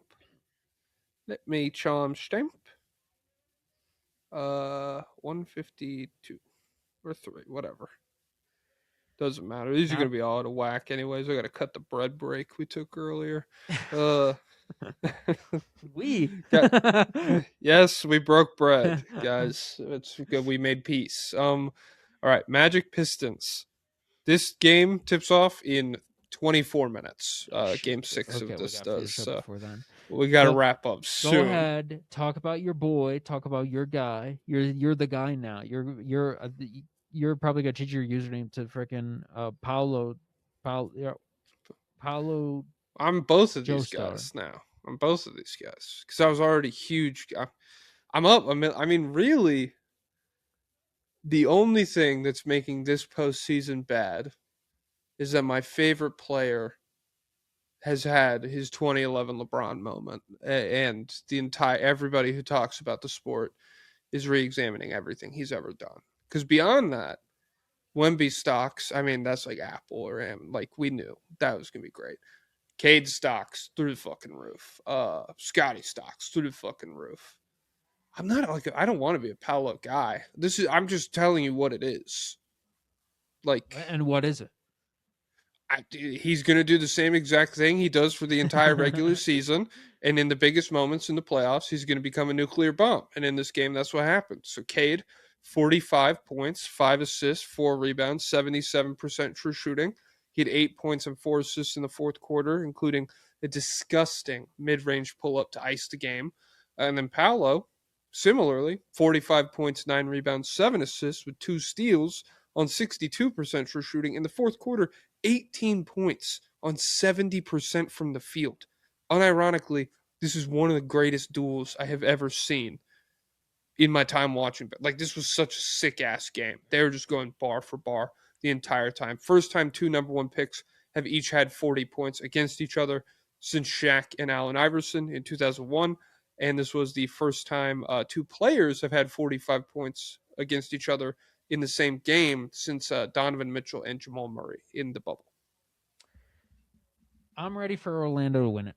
Let me charm stamp. 152 or 3, whatever. Doesn't matter. These are gonna be all out of whack anyways. I gotta cut the bread break we took earlier. Yes, we broke bread, guys. It's good. We made peace. All right, Magic Pistons. This game tips off in 24 minutes. Game 6 of this does. So we got to wrap up soon. Go ahead, talk about your boy, talk about your guy. You're the guy now. You're probably gonna change your username to freaking Pablo. I'm both of these joestar. Guys now. I'm both of these guys because I was already huge. I'm up. I mean, really, the only thing that's making this postseason bad is that my favorite player has had his 2011 LeBron moment, and everybody who talks about the sport is re-examining everything he's ever done. Because beyond that, Wemby stocks, I mean, that's like Apple or like we knew that was gonna be great. Cade stocks through the fucking roof. Scotty stocks through the fucking roof. I'm not like I don't want to be a Paolo guy. I'm just telling you what it is. Like, and what is it? He's going to do the same exact thing he does for the entire regular season. And in the biggest moments in the playoffs, he's going to become a nuclear bomb. And in this game, that's what happened. So Cade, 45 points, 5 assists, 4 rebounds, 77% true shooting. He had 8 points and 4 assists in the fourth quarter, including a disgusting mid-range pull-up to ice the game. And then Paolo, similarly, 45 points, 9 rebounds, 7 assists with 2 steals on 62% true shooting. In the fourth quarter, 18 points on 70% from the field. Unironically, this is one of the greatest duels I have ever seen in my time watching. But like, this was such a sick-ass game. They were just going bar for bar the entire time. First time 2 number 1 picks have each had 40 points against each other since Shaq and Allen Iverson in 2001. And this was the first time 2 players have had 45 points against each other in the same game since Donovan Mitchell and Jamal Murray in the bubble. I'm ready for Orlando to win it.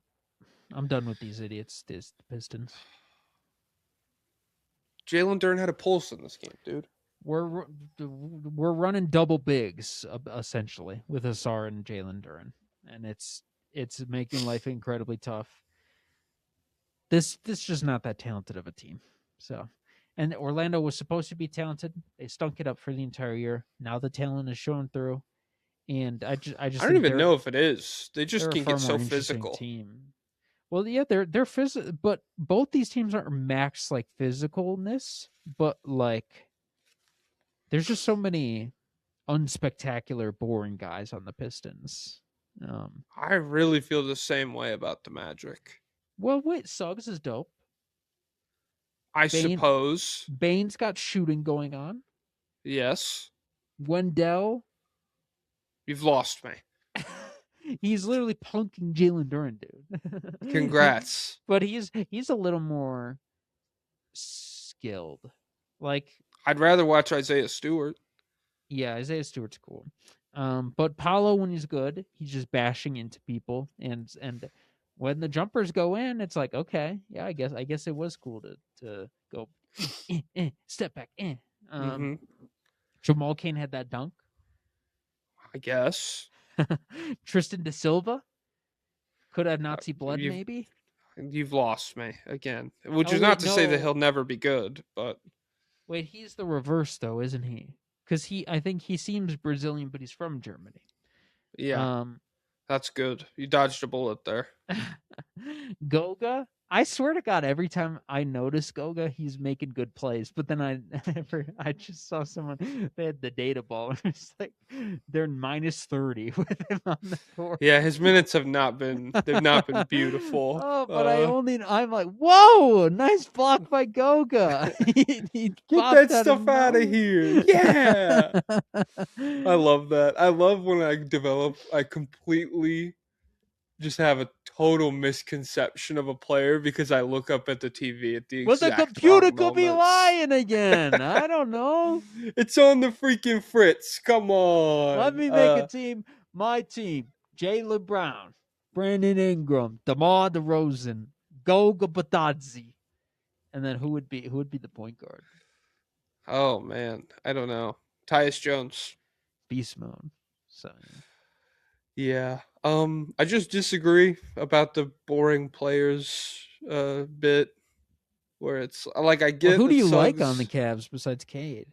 I'm done with these idiots, the Pistons. Jalen Duren had a pulse in this game, dude. We're running double bigs essentially with Asar and Jalen Duren, and it's making life incredibly tough. This just not that talented of a team. So, and Orlando was supposed to be talented. They stunk it up for the entire year. Now the talent is showing through, and I don't even know if it is. They just can get so physical. Team. Well, yeah, they're physical, but both these teams aren't max like physicalness, but like there's just so many unspectacular, boring guys on the Pistons. I really feel the same way about the Magic. Well, wait, Suggs is dope. I suppose. Bane's got shooting going on. Yes. Wendell, You've lost me. he's literally punking Jalen Duren, dude. Congrats. But he's a little more skilled. Like, I'd rather watch Isaiah Stewart. yeah, Isaiah Stewart's cool. But Paolo, when he's good, he's just bashing into people, and when the jumpers go in, it's like, okay, yeah, I guess it was cool to go step back. Jamal Cain had that dunk. I guess. Tristan Da Silva could have Nazi blood, maybe. You've lost me again, which is not to say that he'll never be good, but wait, he's the reverse though, isn't he? Because I think he seems Brazilian, but he's from Germany. Yeah, that's good. You dodged a bullet there. Goga, I swear to God, every time I notice Goga, he's making good plays. But then I just saw someone, they had the data ball, and it's like they're minus 30 with him on the court. Yeah, his minutes have not been beautiful. Oh, but I'm like, whoa, nice block by Goga. he Get that stuff out of here. Yeah. I love that. I love when I completely just have a total misconception of a player because I look up at the TV at the exact well, the computer could moments. be lying again. I don't know. It's on the freaking Fritz. Come on. Let me make a team. My team: Jaylen Brown, Brandon Ingram, DeMar DeRozan, Goga Batadze, and then who would be the point guard? Oh man, I don't know. Tyus Jones, Beast Mode. So yeah. I just disagree about the boring players bit where it's like I get. Well, who do you Suggs, like on the Cavs besides Cade?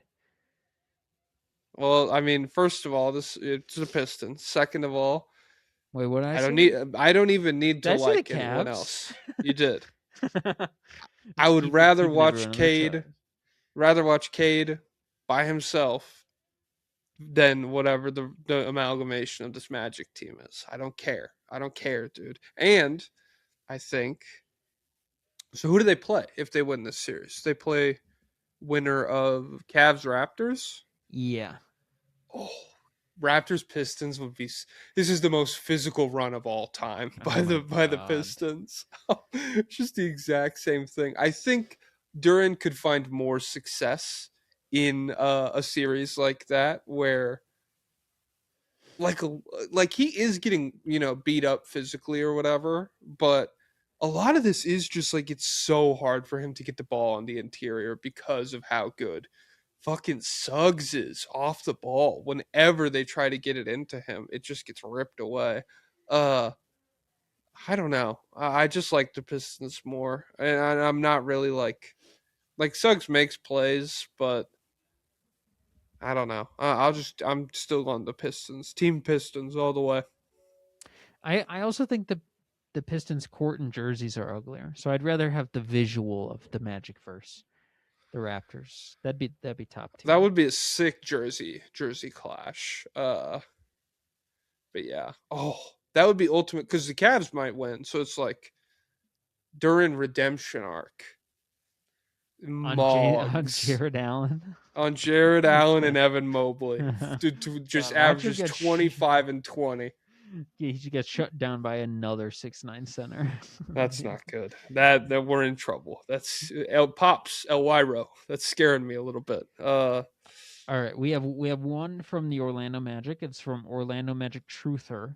Well, I mean, first of all, it's the Pistons. Second of all, wait, what I don't even need to like anyone Cavs? else. You did. I would rather watch Cade by himself than whatever the amalgamation of this Magic team is. I don't care, dude. And I think so. Who do they play if they win this series? They play winner of Cavs Raptors. Yeah. Oh, Raptors Pistons would be. This is the most physical run of all time by the Pistons. Just the exact same thing. I think Duren could find more success in a series like that where like he is getting beat up physically or whatever, but a lot of this is just like it's so hard for him to get the ball on the interior because of how good fucking Suggs is off the ball. Whenever they try to get it into him, it just gets ripped away. I don't know. I just like the Pistons more, and I'm not really like Suggs makes plays, but I don't know. I'm still on the Pistons. Team Pistons all the way. I also think the Pistons court and jerseys are uglier, so I'd rather have the visual of the Magic versus the Raptors. That'd be top tier. That would be a sick jersey clash. But yeah. Oh, that would be ultimate because the Cavs might win. So it's like during redemption arc. On Jared Allen. On Jared Allen and Evan Mobley. to just averages 25 and 20. He gets shut down by another 6'9" center. That's not good. That we're in trouble. That's El Wiro. That's scaring me a little bit. All right, we have one from the Orlando Magic. It's from Orlando Magic Truther.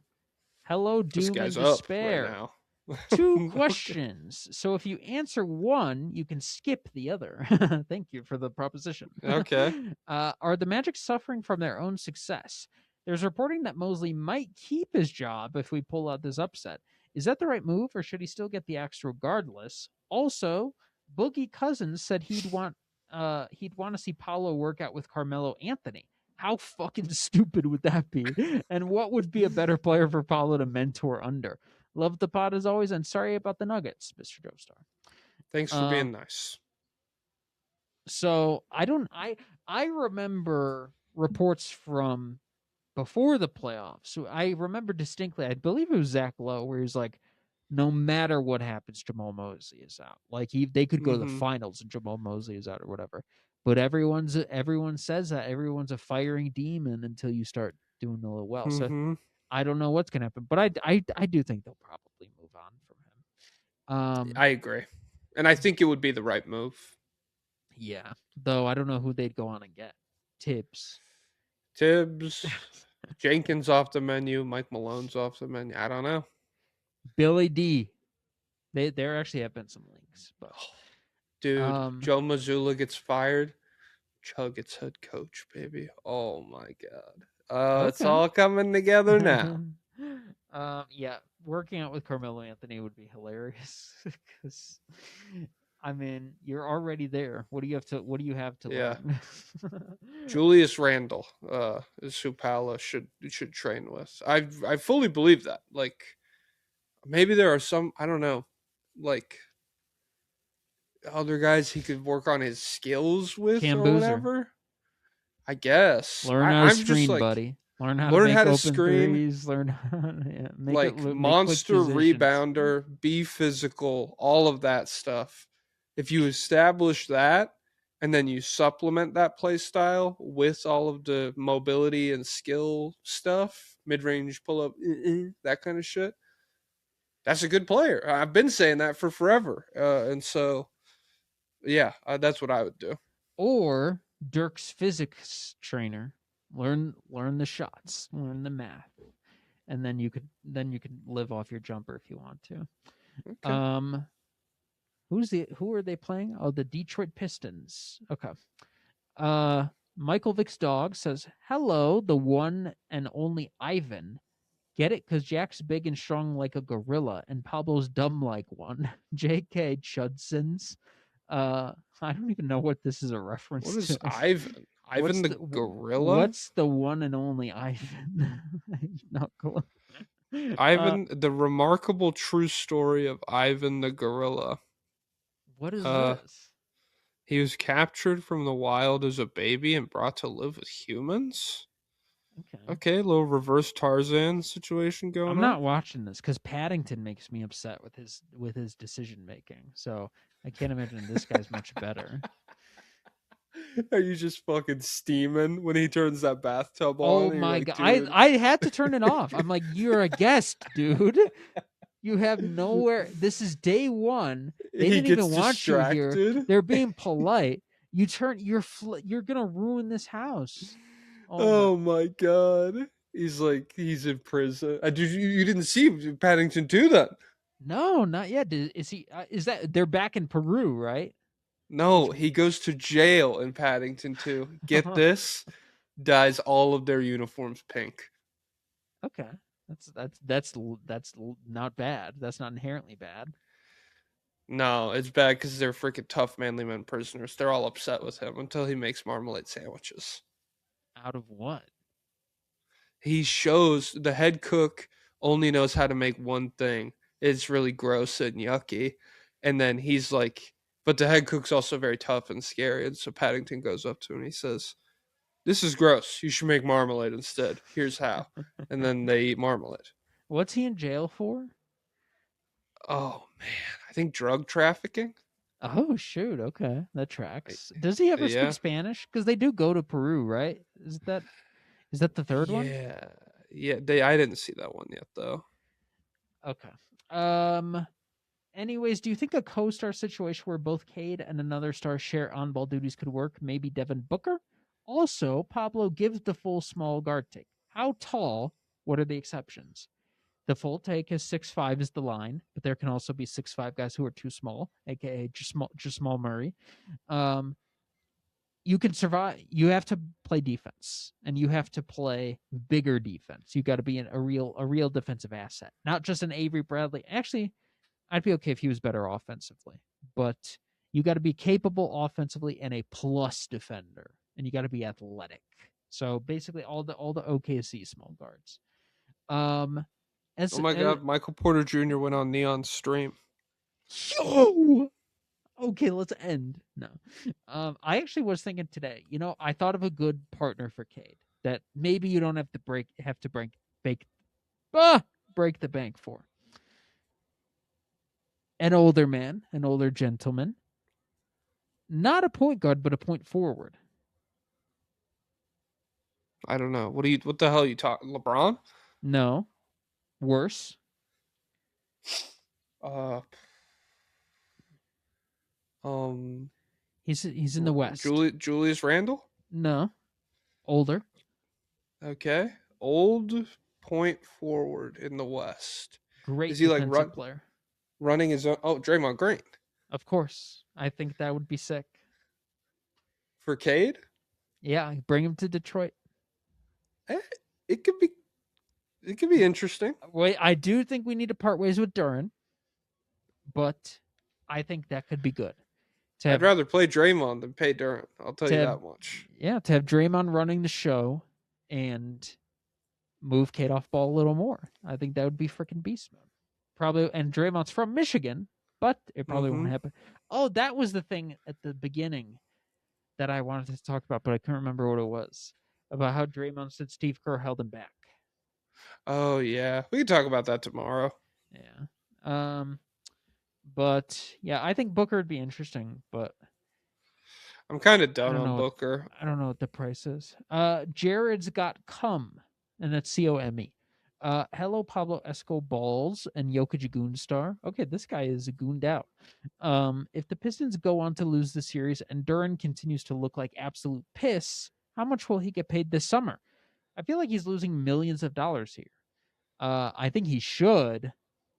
Hello, Doom and Despair. Right now. 2 questions. So if you answer one, you can skip the other. Thank you for the proposition. Okay. Are the Magic suffering from their own success? There's reporting that Mosley might keep his job if we pull out this upset. Is that the right move, or should he still get the axe regardless? Also, Boogie Cousins said he'd want to see Paolo work out with Carmelo Anthony. How fucking stupid would that be? And what would be a better player for Paolo to mentor under? Love the pod as always, and sorry about the Nuggets, Mr. Joestar. Thanks for being nice. So I remember reports from before the playoffs. So I remember distinctly, I believe it was Zach Lowe, where he's like, no matter what happens, Jamal Mosley is out. Like they could go to the Mm-hmm. finals and Jamal Mosley is out or whatever. But everyone says that everyone's a firing demon until you start doing a little well. So Mm-hmm. I don't know what's gonna happen, but I do think they'll probably move on from him. I agree. And I think it would be the right move. Yeah. Though I don't know who they'd go on and get. Tibbs. Tibbs, Jenkins off the menu, Mike Malone's off the menu. I don't know. Billy D. There actually have been some links, but Dude, Joe Mazzulla gets fired. Chug gets head coach, baby. Oh my god. It's okay. all coming together now. Yeah, working out with Carmelo Anthony would be hilarious because, I mean, you're already there. What do you have to Yeah. learn? Julius Randle is who Paolo should train with. I fully believe that. Like maybe there are some, I don't know, like other guys he could work on his skills with Cam or Boozer. whatever. I guess. Learn how to I'm just screen, like buddy. Learn how to make open screen, threes. Learn how to make like make monster quick decisions. rebounder, be physical, all of that stuff. If you establish that and then you supplement that play style with all of the mobility and skill stuff, mid-range pull-up, that kind of shit, that's a good player. I've been saying that for forever. And so, yeah, that's what I would do. Or Dirk's physics trainer. Learn the shots, learn the math, and then you could live off your jumper if you want to. Okay. Who are they playing? Oh, the Detroit Pistons. Okay. Michael Vick's dog says, "Hello, the one and only Ivan. Get it? Because Jack's big and strong like a gorilla, and Pablo's dumb like one." J.K. Chudsons. I don't even know what this is a reference What is to. Ivan? Ivan the gorilla? What's the one and only Ivan? Not cool. Ivan, the remarkable true story of Ivan the gorilla. What is this? He was captured from the wild as a baby and brought to live with humans. Okay, a little reverse Tarzan situation going on. I'm not watching this because Paddington makes me upset with his decision making. So I can't imagine this guy's much better. Are you just fucking steaming when he turns that bathtub on? Oh my god! I had to turn it off. I'm like, you're a guest, dude. You have nowhere. This is day one. They didn't even want you here. They're being polite. You turn. You're gonna ruin this house. Oh my god! He's in prison. You didn't see Paddington 2 then? No, not yet. Is he? Is that they're back in Peru, right? No, he goes to jail in Paddington 2. Get this? Dyes all of their uniforms pink. Okay. That's not bad. That's not inherently bad. No, it's bad because they're freaking tough manly men prisoners. They're all upset with him until he makes marmalade sandwiches. Out of what? He shows the head cook only knows how to make one thing. It's really gross and yucky. And then he's like, but the head cook's also very tough and scary. And so Paddington goes up to him and he says, "This is gross. You should make marmalade instead. Here's how." And then they eat marmalade. What's he in jail for? Oh, man. I think drug trafficking. Oh, shoot. Okay. That tracks. Does he ever speak Spanish? Because they do go to Peru, right? Is that the third one? Yeah. Yeah. I didn't see that one yet, though. Okay. Anyways, do you think a co-star situation where both Cade and another star share on-ball duties could work? Maybe Devin Booker? Also, Pablo gives the full small guard take. How tall? What are the exceptions? The full take is 6'5" is the line, but there can also be 6'5" guys who are too small, aka Jamal Murray. You can survive. You have to play defense, and you have to play bigger defense. You got to be a real defensive asset, not just an Avery Bradley. Actually, I'd be okay if he was better offensively, but you got to be capable offensively and a plus defender, and you got to be athletic. So basically, all the OKC small guards. Oh my god, Michael Porter Jr. went on Neon's stream. Yo! Okay, let's end. No. I actually was thinking today, I thought of a good partner for Cade that maybe you don't have to break bake break the bank for. An older man, an older gentleman. Not a point guard, but a point forward. I don't know. What the hell are you talking? LeBron? No. Worse. Uh, um, He's in the West. Julius Randle? No. Older. Okay. Old point forward in the West. Is Great he like defensive player. running his own? Oh, Draymond Green Of course. I think that would be sick. for Cade? Yeah, bring him to Detroit. Eh, it could be. It could be interesting. Wait, I do think we need to part ways with Duran, but I think that could be good. I'd rather play Draymond than pay Durant. I'll tell you that much. Yeah, to have Draymond running the show and move Cade off ball a little more. I think that would be freaking beast mode. Probably, and Draymond's from Michigan, but it probably won't happen. Oh, that was the thing at the beginning that I wanted to talk about, but I couldn't remember what it was. About how Draymond said Steve Kerr held him back. Oh yeah, we can talk about that tomorrow. Yeah. But yeah, I think Booker would be interesting, but I'm kind of done on Booker. I don't know what the price is. Jared's got Come, and that's COME. Hello, Pablo Escobal's and Jokic Goonstar. Okay, this guy is gooned out. If the Pistons go on to lose the series and Duran continues to look like absolute piss, how much will he get paid this summer? I feel like he's losing millions of dollars here. I think he should,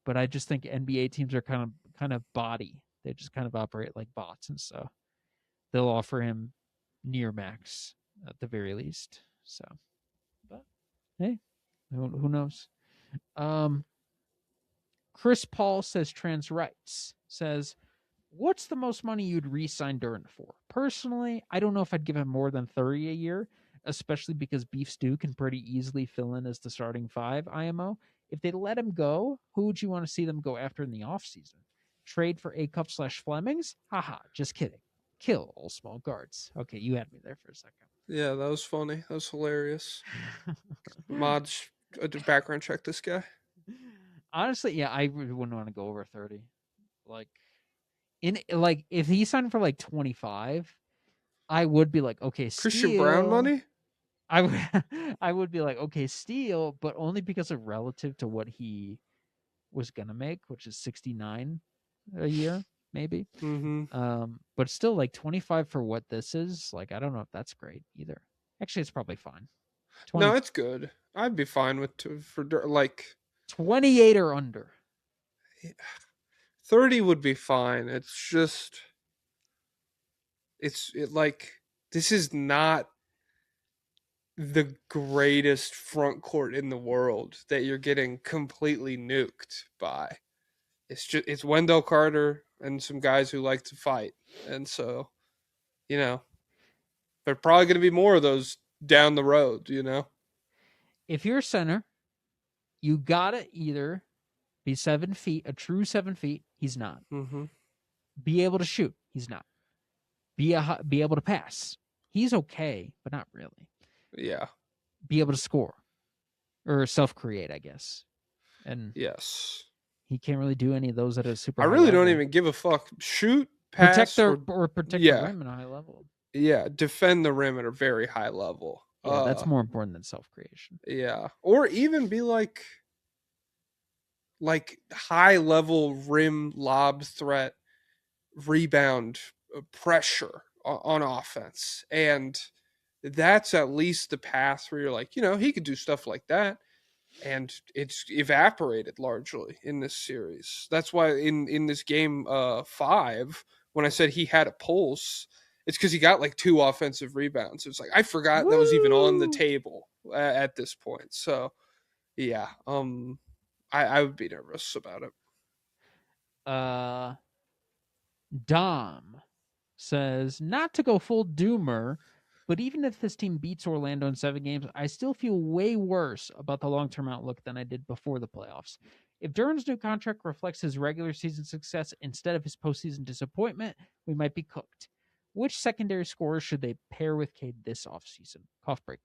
but I just think NBA teams are kind of body. They just kind of operate like bots, and so they'll offer him near max at the very least. So, but hey, who knows? Chris Paul says trans rights says, what's the most money you'd re-sign Duran for? Personally, I don't know if I'd give him more than 30 a year, especially because Beef Stew can pretty easily fill in as the starting 5 IMO. If they let him go, who would you want to see them go after in the offseason? Trade for A-Cup/Flemings? Haha, just kidding. Kill all small guards. Okay, you had me there for a second. Yeah, that was funny. That was hilarious. Mods, background check this guy. Honestly, yeah, I really wouldn't want to go over 30. Like, if he signed for like 25, I would be like, okay, steal. Christian Brown money? I would be like, okay, steal, but only because of relative to what he was gonna make, which is 69 a year, maybe. But still, like 25 for what this is, like I don't know if that's great either. Actually, it's probably fine. No, it's good. I'd be fine with for like 28 or under. 30 would be fine. It's just like this is not the greatest front court in the world that you're getting completely nuked by. It's Wendell Carter and some guys who like to fight. And so, there are probably going to be more of those down the road, If you're a center, you gotta either be 7 feet, a true 7 feet. He's not. Be able to shoot. He's not. Be able to pass. He's okay, but not really. Yeah. Be able to score or self-create, I guess. And yes, he can't really do any of those at a super. I really don't even give a fuck. Shoot, pass, protect the rim at a high level. Yeah, defend the rim at a very high level. Yeah, that's more important than self-creation. Yeah, or even be like high level rim lob threat, rebound pressure on offense, and that's at least the path where you're like, he could do stuff like that. And it's evaporated largely in this series. That's why in this game 5, when I said he had a pulse, it's because he got like 2 offensive rebounds. It's like I forgot that was even on the table at this point. So yeah, I would be nervous about it. Dom says not to go full doomer, But even if this team beats Orlando in 7 games, I still feel way worse about the long-term outlook than I did before the playoffs. If Duren's new contract reflects his regular season success instead of his postseason disappointment, we might be cooked. Which secondary scorer should they pair with Cade this offseason? Cough break.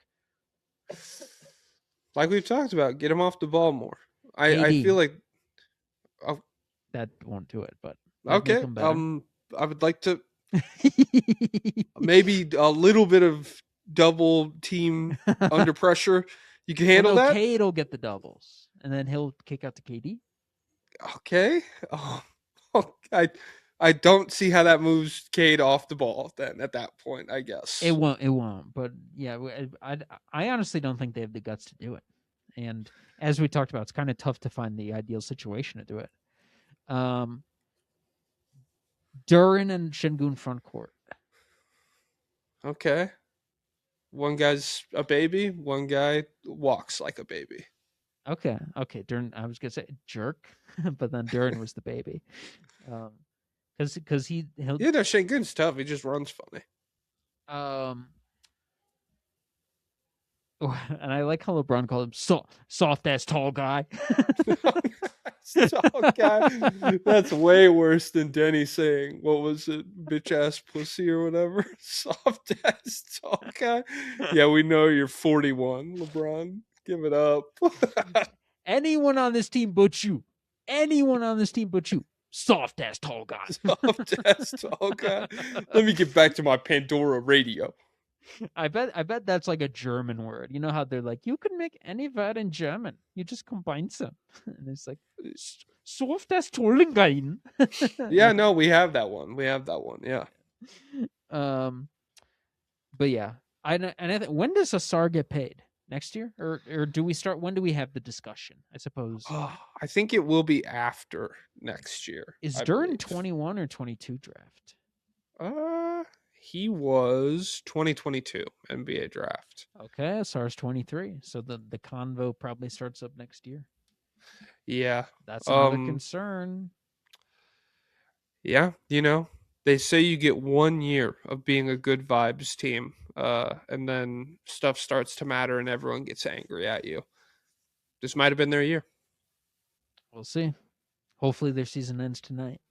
Like we've talked about, get him off the ball more. I KD. feel like That won't do it, but that'd make okay. him better. I would like to maybe a little bit of double team under pressure. You can handle that. Cade will get the doubles, and then he'll kick out to KD. Okay. Oh, I don't see how that moves Cade off the ball. Then at that point, I guess It won't. But yeah, I honestly don't think they have the guts to do it. And as we talked about, it's kind of tough to find the ideal situation to do it. Duren and Şengün front court. Okay. One guy's a baby. One guy walks like a baby. Okay. Duren. I was gonna say jerk, but then Duren was the baby. Because he'll. Yeah, no, Şengün's tough. He just runs funny. And I like how LeBron called him soft ass tall guy. Tall guy. That's way worse than Denny saying, what was it, bitch ass pussy or whatever. Soft ass tall guy. Yeah, we know you're 41, LeBron. Give it up. Anyone on this team but you. Soft ass tall guy. Soft ass tall guy. Let me get back to my Pandora radio. I bet that's like a German word. You know how they're like, you can make any word in German. You just combine them. And it's like soft as Tollengein. Yeah, no, we have that one. Yeah. But yeah. I think, when does Asar get paid? Next year? Or do we start, when do we have the discussion? I suppose. I think it will be after next year. Is Duren 21 or 22 draft? He was 2022 NBA draft. Okay, SARS 23. So the convo probably starts up next year. Yeah. That's not a concern. Yeah, they say you get 1 year of being a good vibes team, and then stuff starts to matter and everyone gets angry at you. This might have been their year. We'll see. Hopefully their season ends tonight.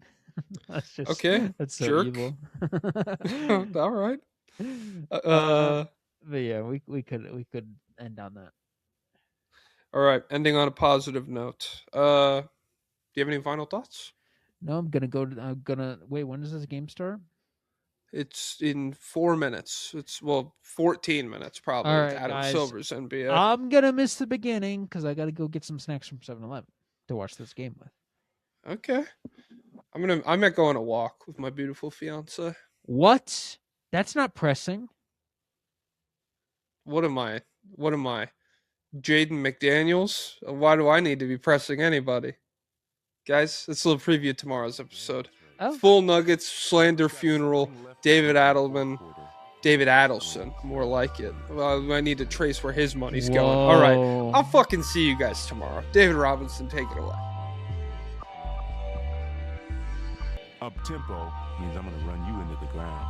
That's just okay. That's so jerk. Evil. All right. But yeah, we could end on that. All right, ending on a positive note. Do you have any final thoughts? No, I'm gonna wait. When does this game start? It's in 4 minutes. 14 minutes probably. All right, Adam guys. Silver's NBA. I'm gonna miss the beginning because I gotta go get some snacks from 7-Eleven to watch this game with. Okay. I might go on a walk with my beautiful fiance. What? That's not pressing. What am I? Jaden McDaniels? Why do I need to be pressing anybody? Guys, let's a little preview of tomorrow's episode. Oh. Full Nuggets, slander funeral, David Adelson, more like it. Well, I need to trace where his money's going. All right, I'll fucking see you guys tomorrow. David Robinson, take it away. Up tempo means I'm gonna run you into the ground.